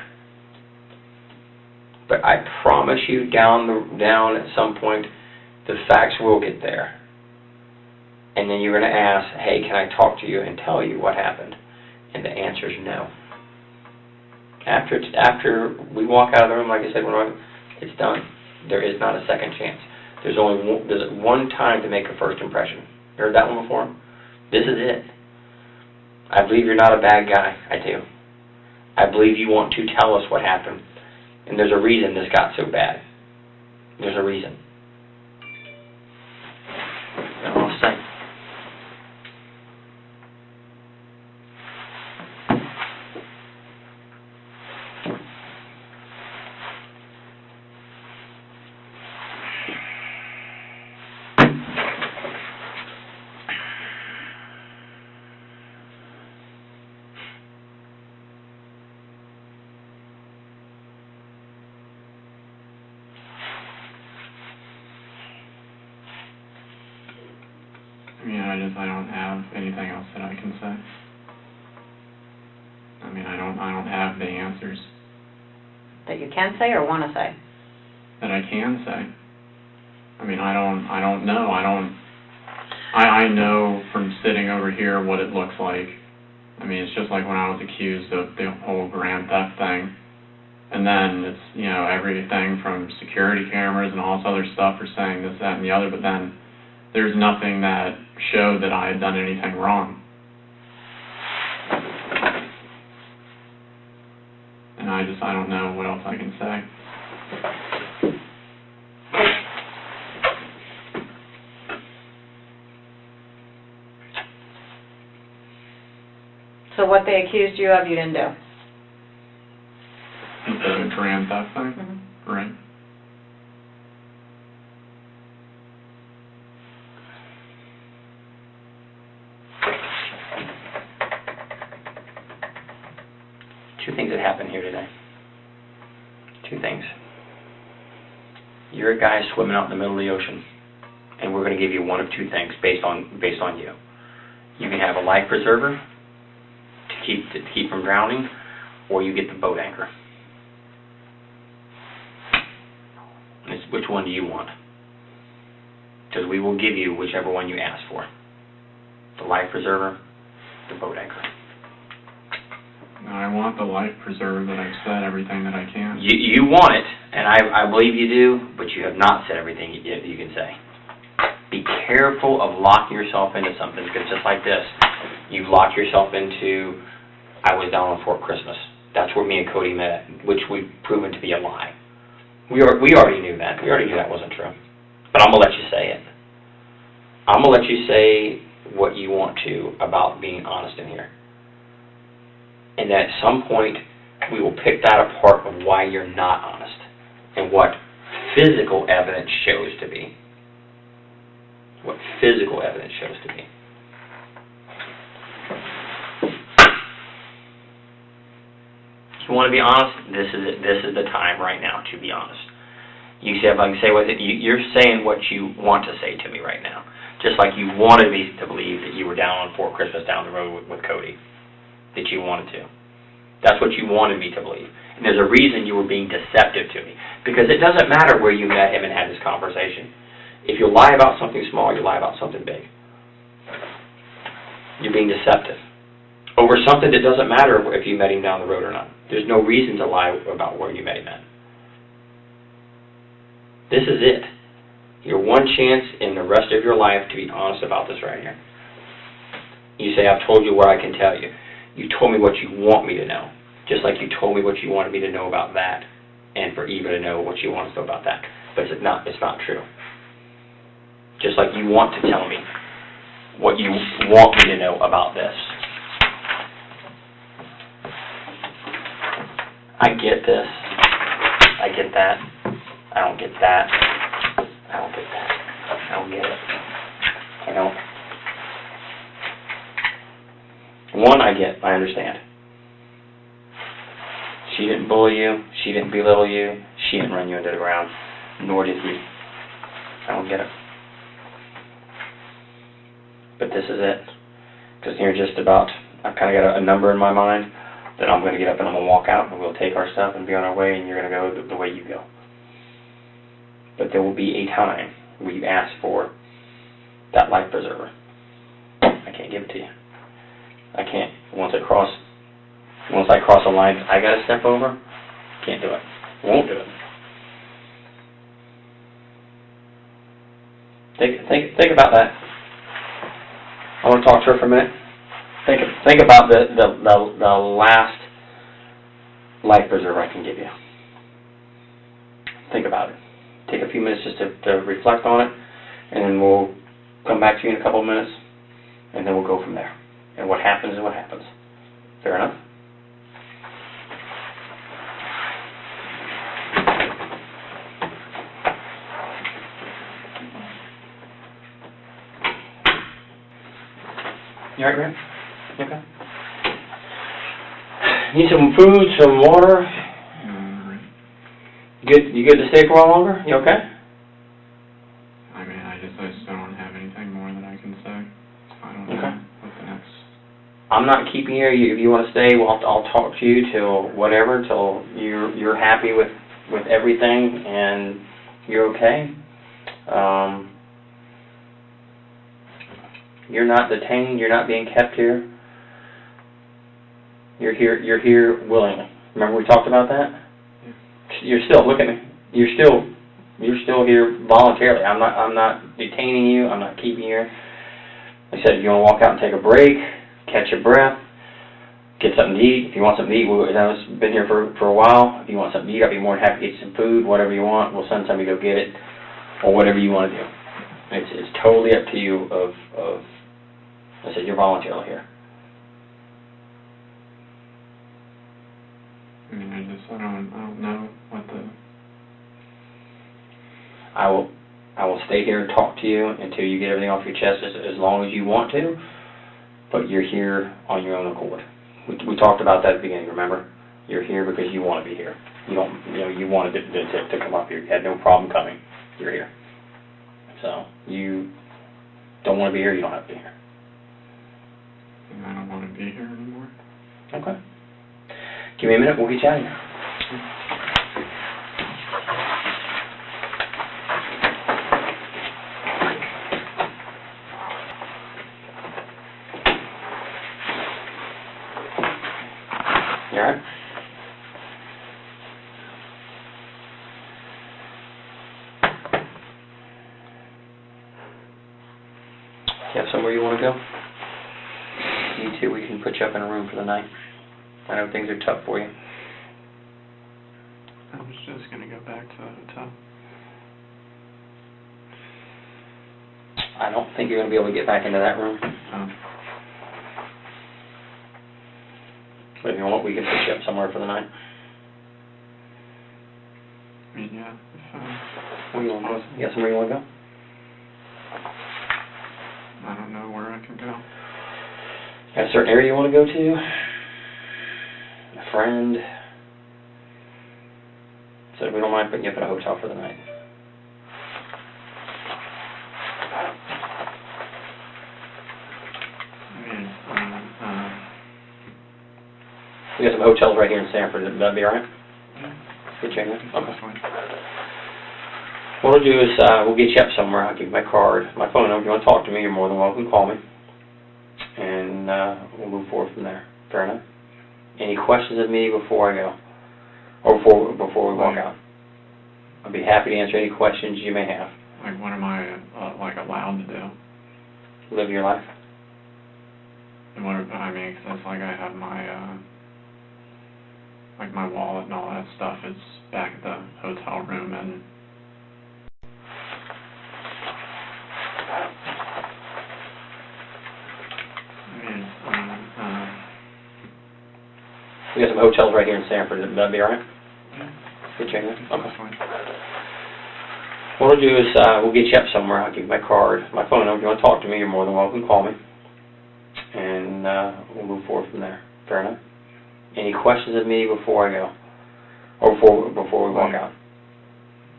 But I promise you down at some point, the facts will get there. And then you're going to ask, hey, can I talk to you and tell you what happened? And the answer is no. After we walk out of the room, like I said, it's done. There is not a second chance. There's one time to make a first impression. You heard that one before? This is it. I believe you're not a bad guy. I do. I believe you want to tell us what happened. And there's a reason this got so bad. There's a reason. That's all I'm saying. I don't have anything else that I can say. I mean, I don't have the answers. That you can say or want to say? That I can say. I mean, I don't know. I know from sitting over here what it looks like. I mean, it's just like when I was accused of the whole grand theft thing. And then it's, everything from security cameras and all this other stuff for saying this, that, and the other, but then there's nothing that showed that I had done anything wrong. And I don't know what else I can say. So what they accused you of, you didn't do? The grand theft thing? Mm-hmm. Right. Two things that happened here today. Two things. You're a guy swimming out in the middle of the ocean, and we're going to give you one of two things based on you. You can have a life preserver to keep from drowning, or you get the boat anchor. Which one do you want? Because we will give you whichever one you ask for. The life preserver, the boat anchor. I want the life preserver, but I've said everything that I can. You want it, and I believe you do, but you have not said everything you can say. Be careful of locking yourself into something, because just like this, you've locked yourself into, I was down on Fort Christmas. That's where me and Cody met, which we've proven to be a lie. We already knew that. We already knew that wasn't true. But I'm going to let you say it. I'm going to let you say what you want to about being honest in here. And at some point, we will pick that apart of why you're not honest and what physical evidence shows to be. What physical evidence shows to be. If you want to be honest, this is it. This is the time right now to be honest. You say, if I can say what you're saying what you want to say to me right now. Just like you wanted me to believe that you were down on Fort Christmas down the road with Cody. That you wanted to. That's what you wanted me to believe. And there's a reason you were being deceptive to me. Because it doesn't matter where you met him and had this conversation. If you lie about something small, you lie about something big. You're being deceptive. Over something that doesn't matter if you met him down the road or not. There's no reason to lie about where you met him at. This is it. Your one chance in the rest of your life to be honest about this right here. You say, I've told you what I can tell you. You told me what you want me to know. Just like you told me what you wanted me to know about that. And for Eva to know what you want to know about that. But it's not true. Just like you want to tell me what you want me to know about this. I get this. I get that. I don't get that. I don't get that. I don't get it. I don't. One, I get. I understand. She didn't bully you. She didn't belittle you. She didn't run you into the ground. Nor did he. I don't get it. But this is it. Because you're just about, I've kind of got a number in my mind that I'm going to get up and I'm going to walk out and we'll take our stuff and be on our way and you're going to go the way you go. But there will be a time where you ask for that life preserver. I can't give it to you. I can't. Once I cross a line I got to step over, can't do it. Won't do it. Think about that. I want to talk to her for a minute. Think about the last life preserver I can give you. Think about it. Take a few minutes just to reflect on it, and then we'll come back to you in a couple of minutes, and then we'll go from there. And what happens is what happens. Fair enough? You alright, Graham? Okay. Need some food, some water? You good to stay for a while longer? You okay? I mean, I just don't have anything more that I can say. I don't know what the next... I'm not keeping you. If you want to stay, well, I'll talk to you till whatever, till you're happy with everything and you're okay. You're not detained. You're not being kept here. You're here willingly. Remember we talked about that? You're still, look at me. You're still here voluntarily. I'm not detaining you. I'm not keeping you here. Like I said, if you want to walk out and take a break, catch your breath, get something to eat. If you want something to eat, I've been here for a while. If you want something to eat, I'd be more than happy to get you some food, whatever you want. We'll send somebody to go get it, or whatever you want to do. It's totally up to you. I said you're voluntarily here. I mean, I don't know what the... I will stay here and talk to you until you get everything off your chest as long as you want to, but you're here on your own accord. We talked about that at the beginning, remember? You're here because you want to be here. You wanted to come up here. You had no problem coming. You're here. So, you don't want to be here, you don't have to be here. I don't want to be here anymore. Okay. Give me a minute, we'll get you out of here. You all right? You have somewhere you want to go? Me too, we can put you up in a room for the night. I know things are tough for you. I was just going to go back to the hotel. I don't think you're going to be able to get back into that room. But if you want, we can put you up somewhere for the night. I mean, yeah. Where you want to go? You got somewhere you want to go? I don't know where I can go. Got a certain area you want to go to? A friend? So we don't mind putting you up in a hotel for the night. We got some hotels right here in Sanford. That'd be all right? Get you in there? Okay. What we'll do is we'll get you up somewhere. I'll give you my card, my phone number. If you want to talk to me, you're more than welcome to call me. And we'll move forward from there. Fair enough? Any questions of me before I go? Or before we walk out? I'd be happy to answer any questions you may have. Like, what am I, allowed to do? Live your life. And what, I mean, 'cause it's like I have my, my wallet and all that stuff is back at the hotel room, and we got some hotels right here in Sanford. That'd be all right? Get you in there? Okay. What we'll do is we'll get you up somewhere. I'll give you my card, my phone number. If you want to talk to me, you're more than welcome to call me. And we'll move forward from there. Fair enough? Any questions of me before I go? Or before we walk out?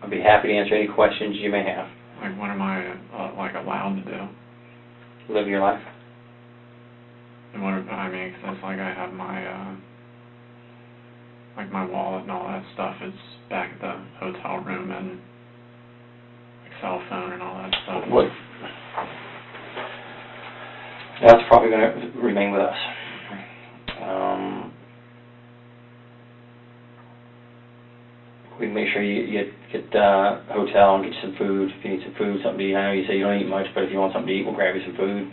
I'd be happy to answer any questions you may have. Like, what am I, allowed to do? Live your life. And what, I mean, 'cause it's like I have my, my wallet and all that stuff is back at the hotel room, and cell phone and all that stuff. What? That's probably going to remain with us. We can make sure you get the hotel and get you some food. If you need some food, something to eat. I know you say you don't eat much, but if you want something to eat, we'll grab you some food.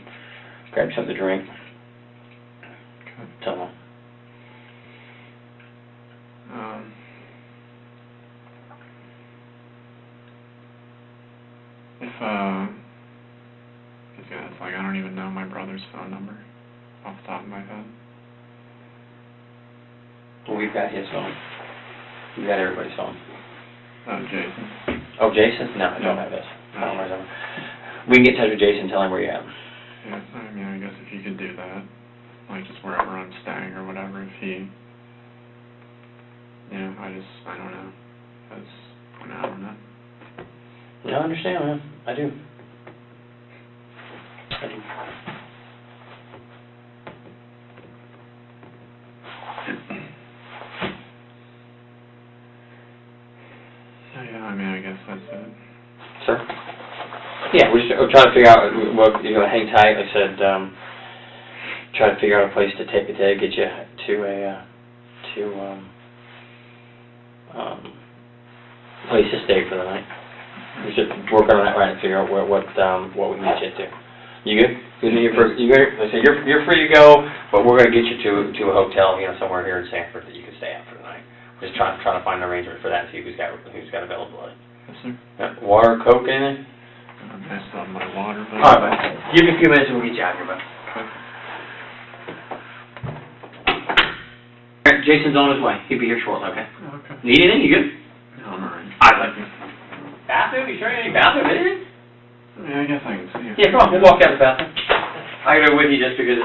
Grab you something to drink. Okay. So. It's like I don't even know my brother's phone number off the top of my head. Well, we've got his phone. We've got everybody's phone. Jason. Oh, Jason? No, I don't have his. I don't know his number. We can get in touch with Jason and tell him where you're at. Yeah, I mean, I guess if you could do that, like just wherever I'm staying or whatever, if he, I don't know. I don't know. Yeah, I understand, man. I do. Yeah, I mean, I guess that's it. Sir? Yeah, we're just trying to figure out, well, you're going to hang tight. Like I said, try to figure out a place to get you to a, place to stay for the night. We're just working on that right and figure out what we can get you to. You good? You good? Like I said, you're free to go, but we're going to get you to a hotel, somewhere here in Sanford that you can stay at for the night. Just trying to find an arrangement for that and see who's got availability. Yes, sir. Water, Coke, anything? I messed up my water, but... All right, bud. Give me a few minutes and we'll get you out here, bud. Okay. All right, Jason's on his way. He'll be here shortly, okay? Okay. Need anything? You good? No, I'm alright. All right, bud. Bathroom? You sure you need bathroom? Anything? Yeah, I guess I can see you. Yeah, come on. We'll walk out the bathroom. I gotta go with you just because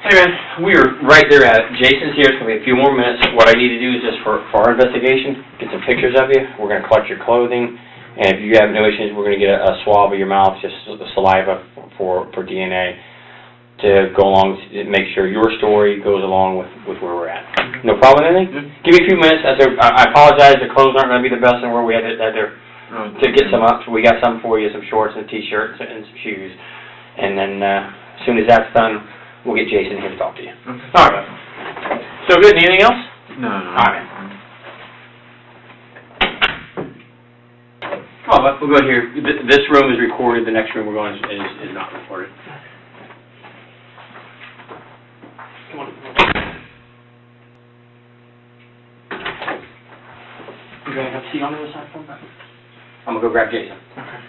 Hey man, we are right there at it. Jason's here. It's going to be a few more minutes. What I need to do is just for our investigation, get some pictures of you. We're going to collect your clothing. And if you have no issues, we're going to get a swab of your mouth, just the saliva for DNA to go along, make sure your story goes along with where we're at. No problem with anything? Yeah. Give me a few minutes. I apologize. The clothes aren't going to be the best in the world. We had to get some up. We got some for you, some shorts and a T-shirt and some shoes. And then as soon as that's done, we'll get Jason here to talk to you. Okay. All right. So good. Anything else? No. All right, man. Come on, bud. We'll go here. This room is recorded. The next room we're going is not recorded. Come on. seat on the other side for me? I'm gonna go grab Jason. Okay.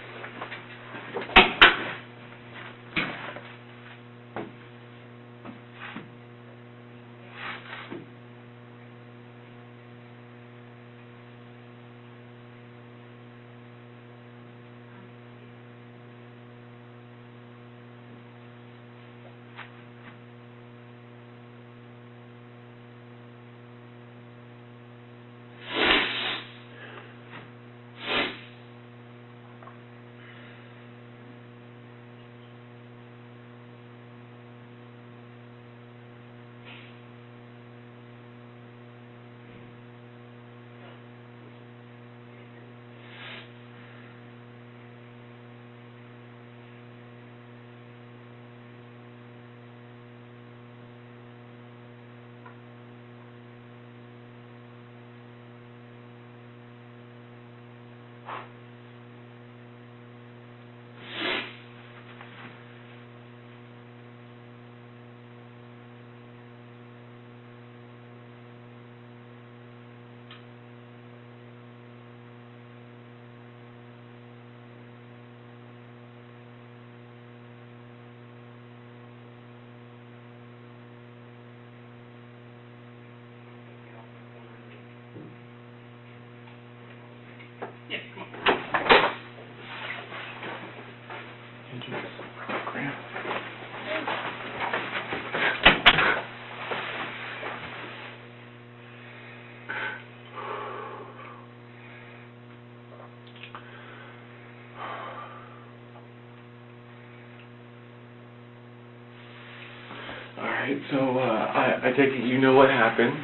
Alright, so I take it you know what happened.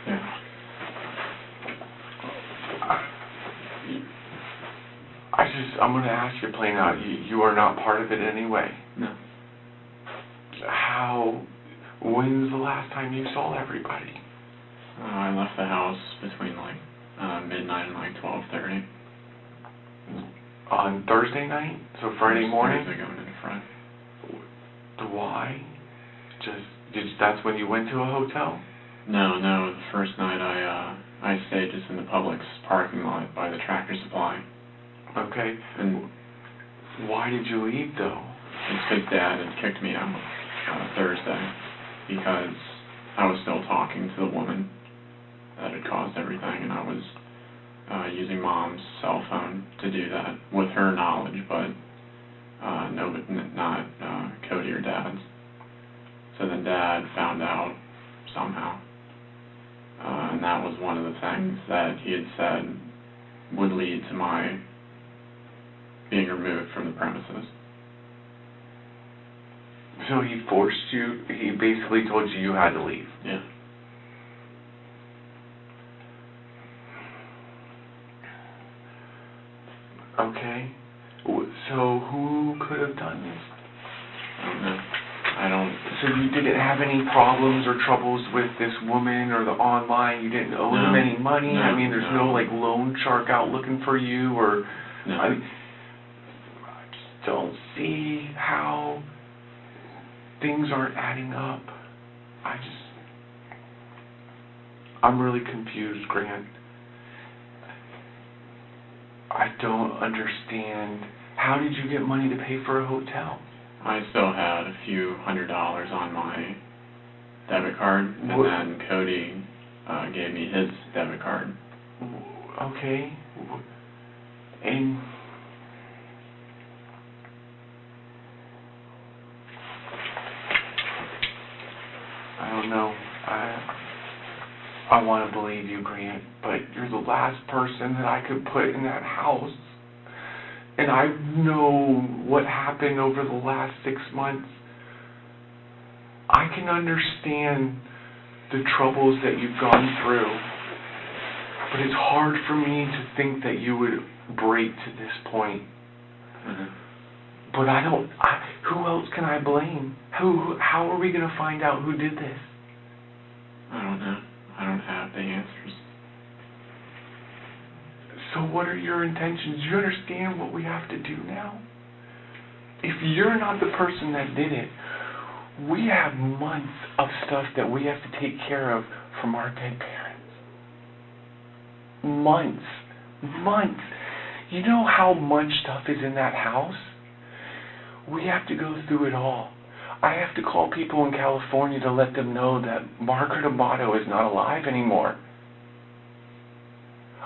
Yeah. I'm going to ask you plain out, you are not part of it anyway. No. When's the last time you saw everybody? I left the house between like midnight and like 12:30. On Thursday night? So Friday morning? Thursday going into Friday. Why? That's when you went to a hotel? No, the first night I stayed just in the Publix parking lot by the Tractor Supply. Okay. And why did you leave though? it's because Dad had kicked me out Thursday because I was still talking to the woman that had caused everything, and I was using Mom's cell phone to do that with her knowledge, but not Cody or Dad's. So then Dad found out somehow, and that was one of the things that he had said would lead to my being removed from the premises. So he forced you, he basically told you had to leave? Yeah. Okay. So who could have done this? I don't know. I don't... So you didn't have any problems or troubles with this woman or the online? You didn't owe them any money? No, I mean, there's no like loan shark out looking for you or... No. I mean, I just don't see how things aren't adding up. I'm really confused, Grant. I don't understand. How did you get money to pay for a hotel? I still had a few $100s on my debit card, and then Cody gave me his debit card. Okay. And I don't know. I want to believe you, Grant, but you're the last person that I could put in that house. And I know what happened over the last 6 months. I can understand the troubles that you've gone through, but it's hard for me to think that you would break to this point. Mm-hmm. But who else can I blame? How are we going to find out who did this? I don't know. I don't have the answers. So what are your intentions? Do you understand what we have to do now? If you're not the person that did it, we have months of stuff that we have to take care of from our dead parents. Months. Months. You know how much stuff is in that house? We have to go through it all. I have to call people in California to let them know that Margaret Amato is not alive anymore.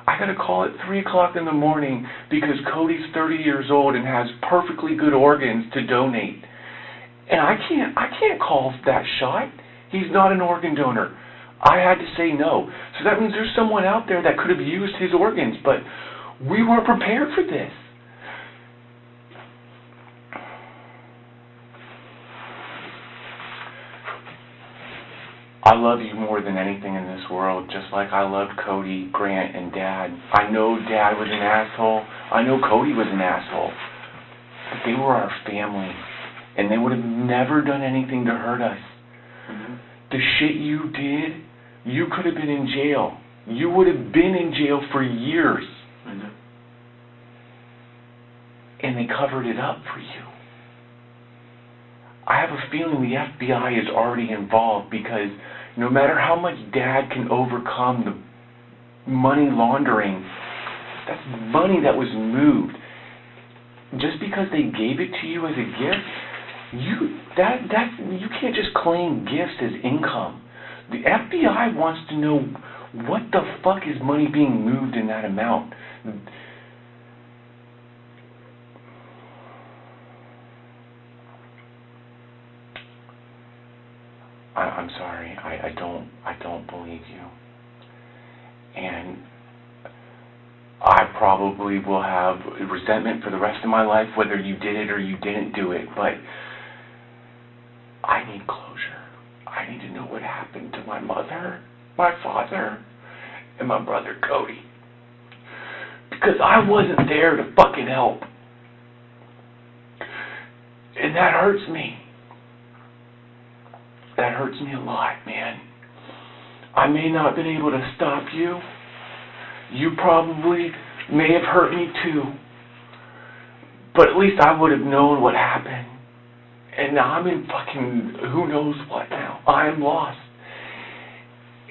I gotta call at 3 o'clock in the morning because Cody's 30 years old and has perfectly good organs to donate. And I can't call that shot. He's not an organ donor. I had to say no. So that means there's someone out there that could have used his organs, but we weren't prepared for this. I love you more than anything in this world, just like I loved Cody, Grant, and Dad. I know Dad was an asshole. I know Cody was an asshole. But they were our family, and they would have never done anything to hurt us. Mm-hmm. The shit you did, you could have been in jail. You would have been in jail for years. I know. And they covered it up for you. I have a feeling the FBI is already involved because no matter how much Dad can overcome the money laundering, that's money that was moved. Just because they gave it to you as a gift, you can't just claim gifts as income. The FBI wants to know what the fuck is money being moved in that amount. I'm sorry. I don't believe you. And I probably will have resentment for the rest of my life, whether you did it or you didn't do it, but I need closure. I need to know what happened to my mother, my father, and my brother Cody. Because I wasn't there to fucking help. And that hurts me. That hurts me a lot, man. I may not have been able to stop you. You probably may have hurt me too. But at least I would have known what happened. And now I'm in fucking who knows what now. I am lost.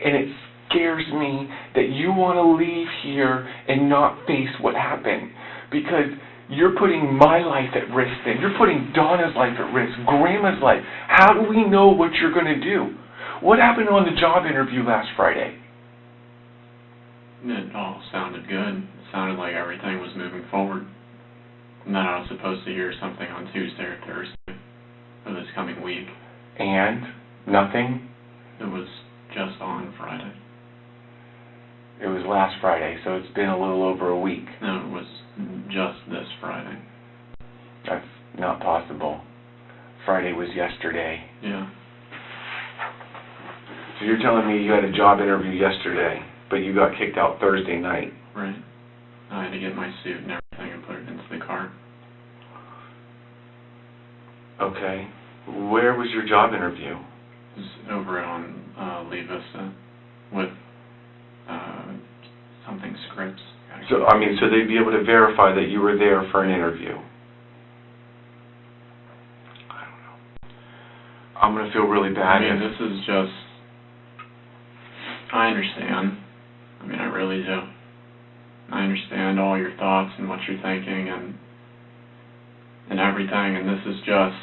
And it scares me that you want to leave here and not face what happened. Because you're putting my life at risk then. You're putting Donna's life at risk, Grandma's life. How do we know what you're going to do? What happened on the job interview last Friday? It all sounded good. It sounded like everything was moving forward. And then I was supposed to hear something on Tuesday or Thursday of this coming week. And? Nothing? It was just on Friday. It was last Friday, so it's been a little over a week. No, it was just this Friday. That's not possible. Friday was yesterday. Yeah. So you're telling me you had a job interview yesterday, but you got kicked out Thursday night? Right. I had to get my suit and everything and put it into the car. Okay. Where was your job interview? It was over on Lee Vista with something scripts. So they'd be able to verify that you were there for an interview. I don't know. I'm going to feel really bad. This is just... I understand. I really do. I understand all your thoughts and what you're thinking and everything, and this is just...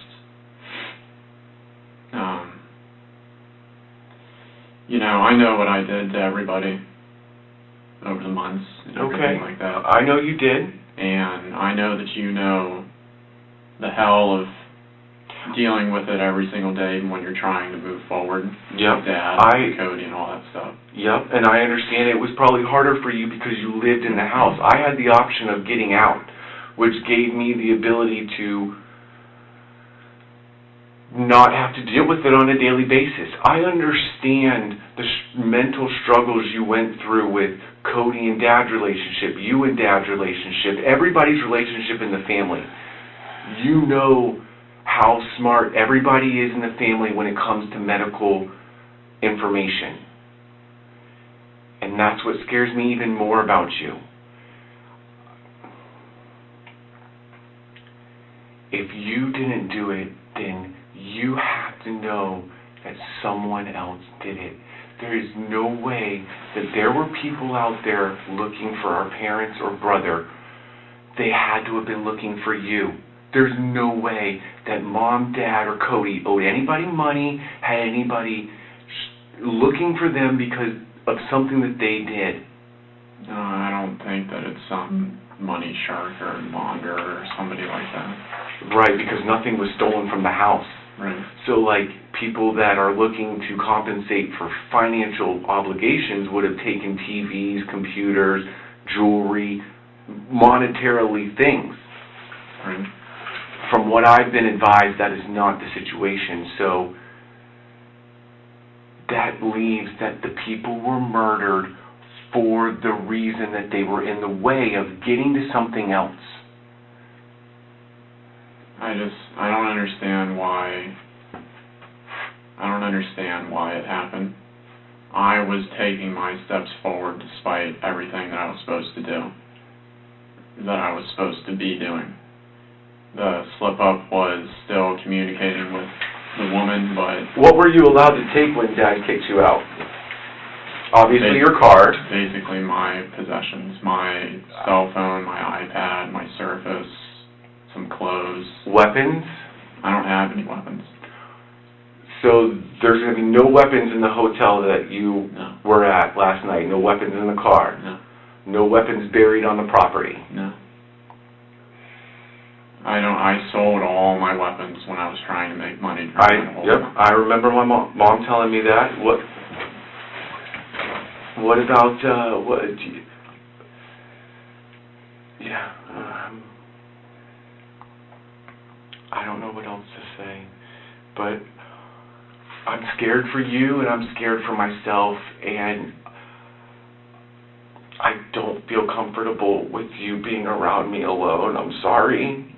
I know what I did to everybody over the months and everything like that. I know you did. And I know that you know the hell of dealing with it every single day when you're trying to move forward. Yep. Dad, Cody, and all that stuff. Yep, and I understand it was probably harder for you because you lived in the house. I had the option of getting out, which gave me the ability to not have to deal with it on a daily basis. I understand the mental struggles you went through with Cody and Dad's relationship, you and Dad's relationship, everybody's relationship in the family. You know how smart everybody is in the family when it comes to medical information. And that's what scares me even more about you. If you didn't do it, then you have to know that someone else did it. There is no way that there were people out there looking for our parents or brother. They had to have been looking for you. There's no way that Mom, Dad, or Cody owed anybody money, had anybody looking for them because of something that they did. No, I don't think that it's some money shark or monger or somebody like that. Right, because nothing was stolen from the house. Right. So, like, people that are looking to compensate for financial obligations would have taken TVs, computers, jewelry, monetarily things. Right. From what I've been advised, that is not the situation. So that leaves that the people were murdered for the reason that they were in the way of getting to something else. I don't understand why it happened. I was taking my steps forward despite everything that I was supposed to do, that I was supposed to be doing. The slip-up was still communicating with the woman, but... What were you allowed to take when Dad kicked you out? Obviously your card. Basically my possessions, my cell phone, my iPad, my Surface, some clothes. Weapons? I don't have any weapons. So there's going to be no weapons in the hotel that you No. were at last night? No weapons in the car? No. No weapons buried on the property? No. I sold all my weapons when I was trying to make money. I remember my mom telling me that. What about, I don't know what else to say, but I'm scared for you and I'm scared for myself, and I don't feel comfortable with you being around me alone. I'm sorry.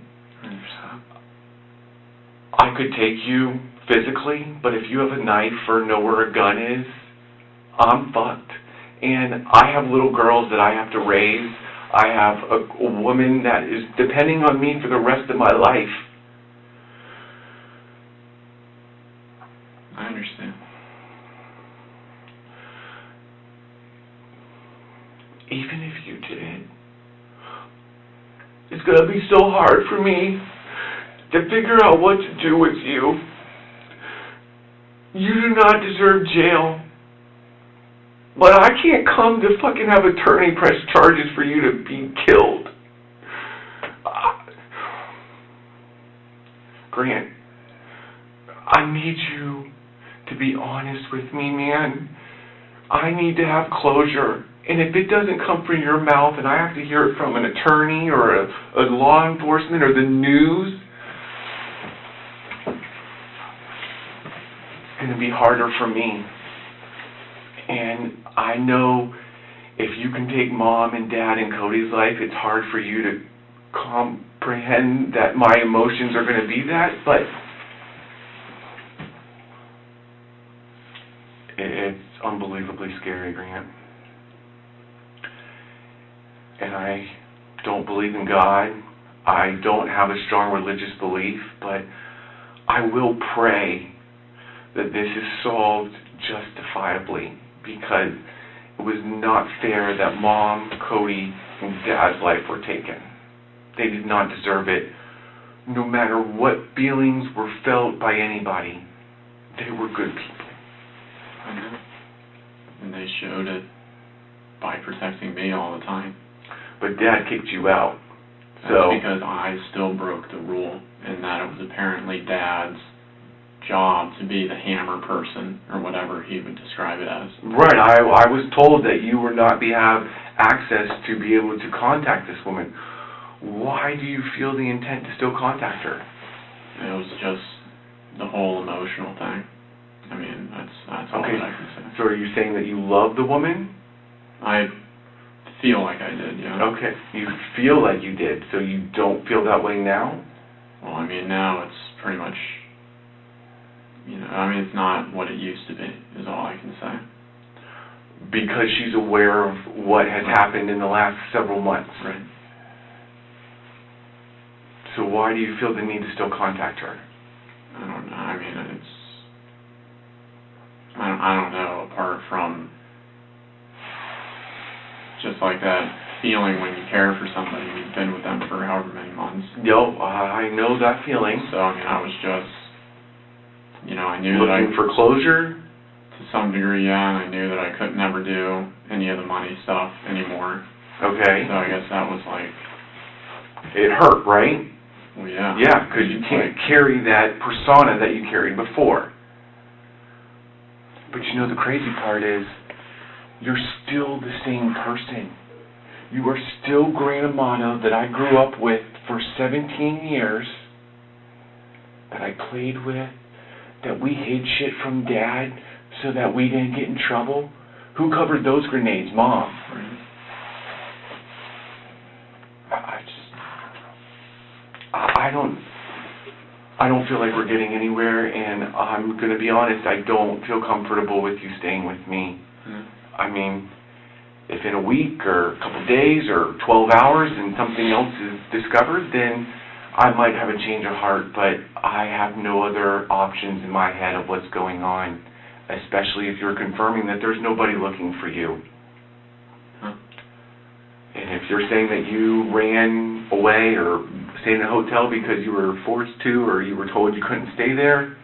I could take you physically, but if you have a knife or know where a gun is, I'm fucked. And I have little girls that I have to raise. I have a woman that is depending on me for the rest of my life. I understand. Even if you did, it's going to be so hard for me to figure out what to do with you. You do not deserve jail. But I can't come to fucking have attorney press charges for you to be killed. Grant, I need you to be honest with me, man. I need to have closure. And if it doesn't come from your mouth and I have to hear it from an attorney or a law enforcement or the news, it's going to be harder for me. And I know if you can take Mom and Dad and Cody's life, it's hard for you to comprehend that my emotions are going to be that, but it's unbelievably scary, Grant. And I don't believe in God. I don't have a strong religious belief, but I will pray that this is solved justifiably, because it was not fair that Mom, Cody, and Dad's life were taken. They did not deserve it, no matter what feelings were felt by anybody. They were good people. I know. And they showed it by protecting me all the time. But Dad kicked you out. That's because I still broke the rule, and that it was apparently Dad's job to be the hammer person, or whatever he would describe it as. Right, I was told that you would not have access to be able to contact this woman. Why do you feel the intent to still contact her? It was just the whole emotional thing. I mean, that's all okay. that I can say. So are you saying that you love the woman? I feel like I did, yeah. Okay, you feel like you did, so you don't feel that way now? Well, I mean, now it's pretty much, I mean, it's not what it used to be, is all I can say. Because she's aware of what has happened in the last several months. Right. So why do you feel the need to still contact her? I don't know. I mean, I don't know. A part anymore from just like that feeling when you care for somebody and you've been with them for however many months. Yo, I know that feeling. So, I mean, I was just, I knew Looking for closure? To some degree, yeah, and I knew that I could never do any of the money stuff anymore. Okay. So I guess that was like... It hurt, right? Well, yeah. Yeah, because you can't carry that persona that you carried before. But the crazy part is, you're still the same person. You are still Grant Amato that I grew up with for 17 years, that I played with, that we hid shit from Dad so that we didn't get in trouble. Who covered those grenades? Mom. Right. I don't feel like we're getting anywhere, and I'm going to be honest, I don't feel comfortable with you staying with me. I mean, if in a week or a couple of days or 12 hours and something else is discovered, then I might have a change of heart, but I have no other options in my head of what's going on, especially if you're confirming that there's nobody looking for you. And if you're saying that you ran away or stayed in a hotel because you were forced to or you were told you couldn't stay there,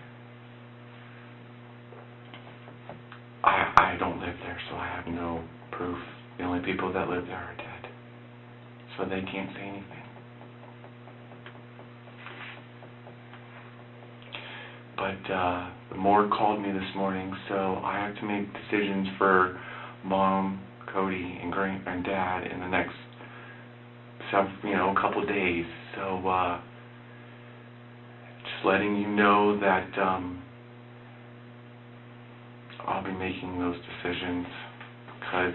I don't live there, so I have no proof. The only people that live there are dead, so they can't say anything. But the morgue called me this morning, so I have to make decisions for Mom, Cody, and Dad in the next couple days. So just letting you know that I'll be making those decisions, because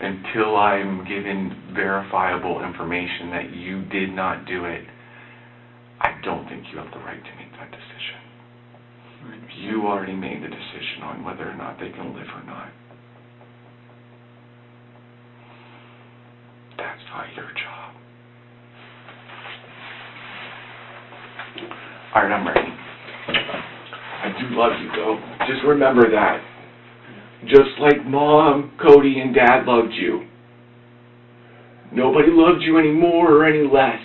until I'm given verifiable information that you did not do it, I don't think you have the right to make that decision. You already made the decision on whether or not they can live or not. That's not your job. Alright, I'm ready. I do love you, though. Just remember that. Just like Mom, Cody, and Dad loved you. Nobody loved you any more or any less.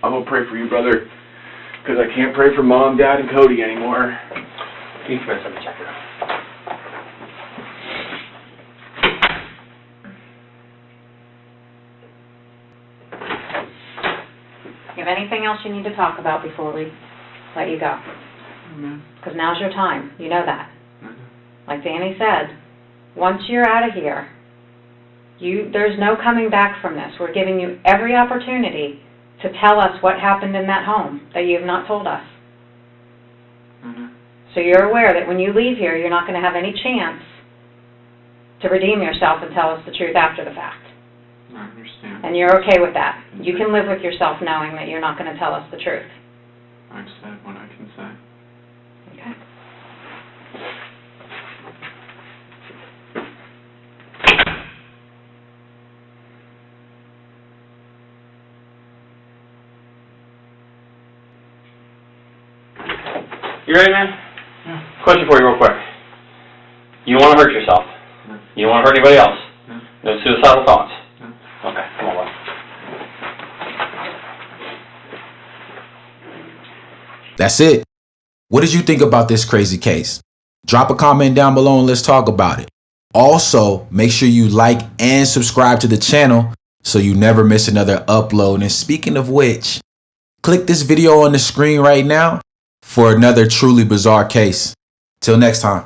I'm going to pray for you, brother, because I can't pray for Mom, Dad, and Cody anymore. Can you come in, let me check it out. You have anything else you need to talk about before we let you go? Because now's your time. You know that. Like Danny said, once you're out of here, there's no coming back from this. We're giving you every opportunity to tell us what happened in that home that you have not told us. So you're aware that when you leave here, you're not going to have any chance to redeem yourself and tell us the truth after the fact. I understand. And you're okay with that. You can live with yourself knowing that you're not going to tell us the truth. I've said what I can say. Okay. You ready, man? Yeah. Question for you real quick. You don't want to hurt yourself. No. You don't want to hurt anybody else. No. No suicidal thoughts. No. Okay, come on, bud. That's it. What did you think about this crazy case? Drop a comment down below and let's talk about it. Also, make sure you like and subscribe to the channel so you never miss another upload. And speaking of which, click this video on the screen right now for another truly bizarre case. Till next time.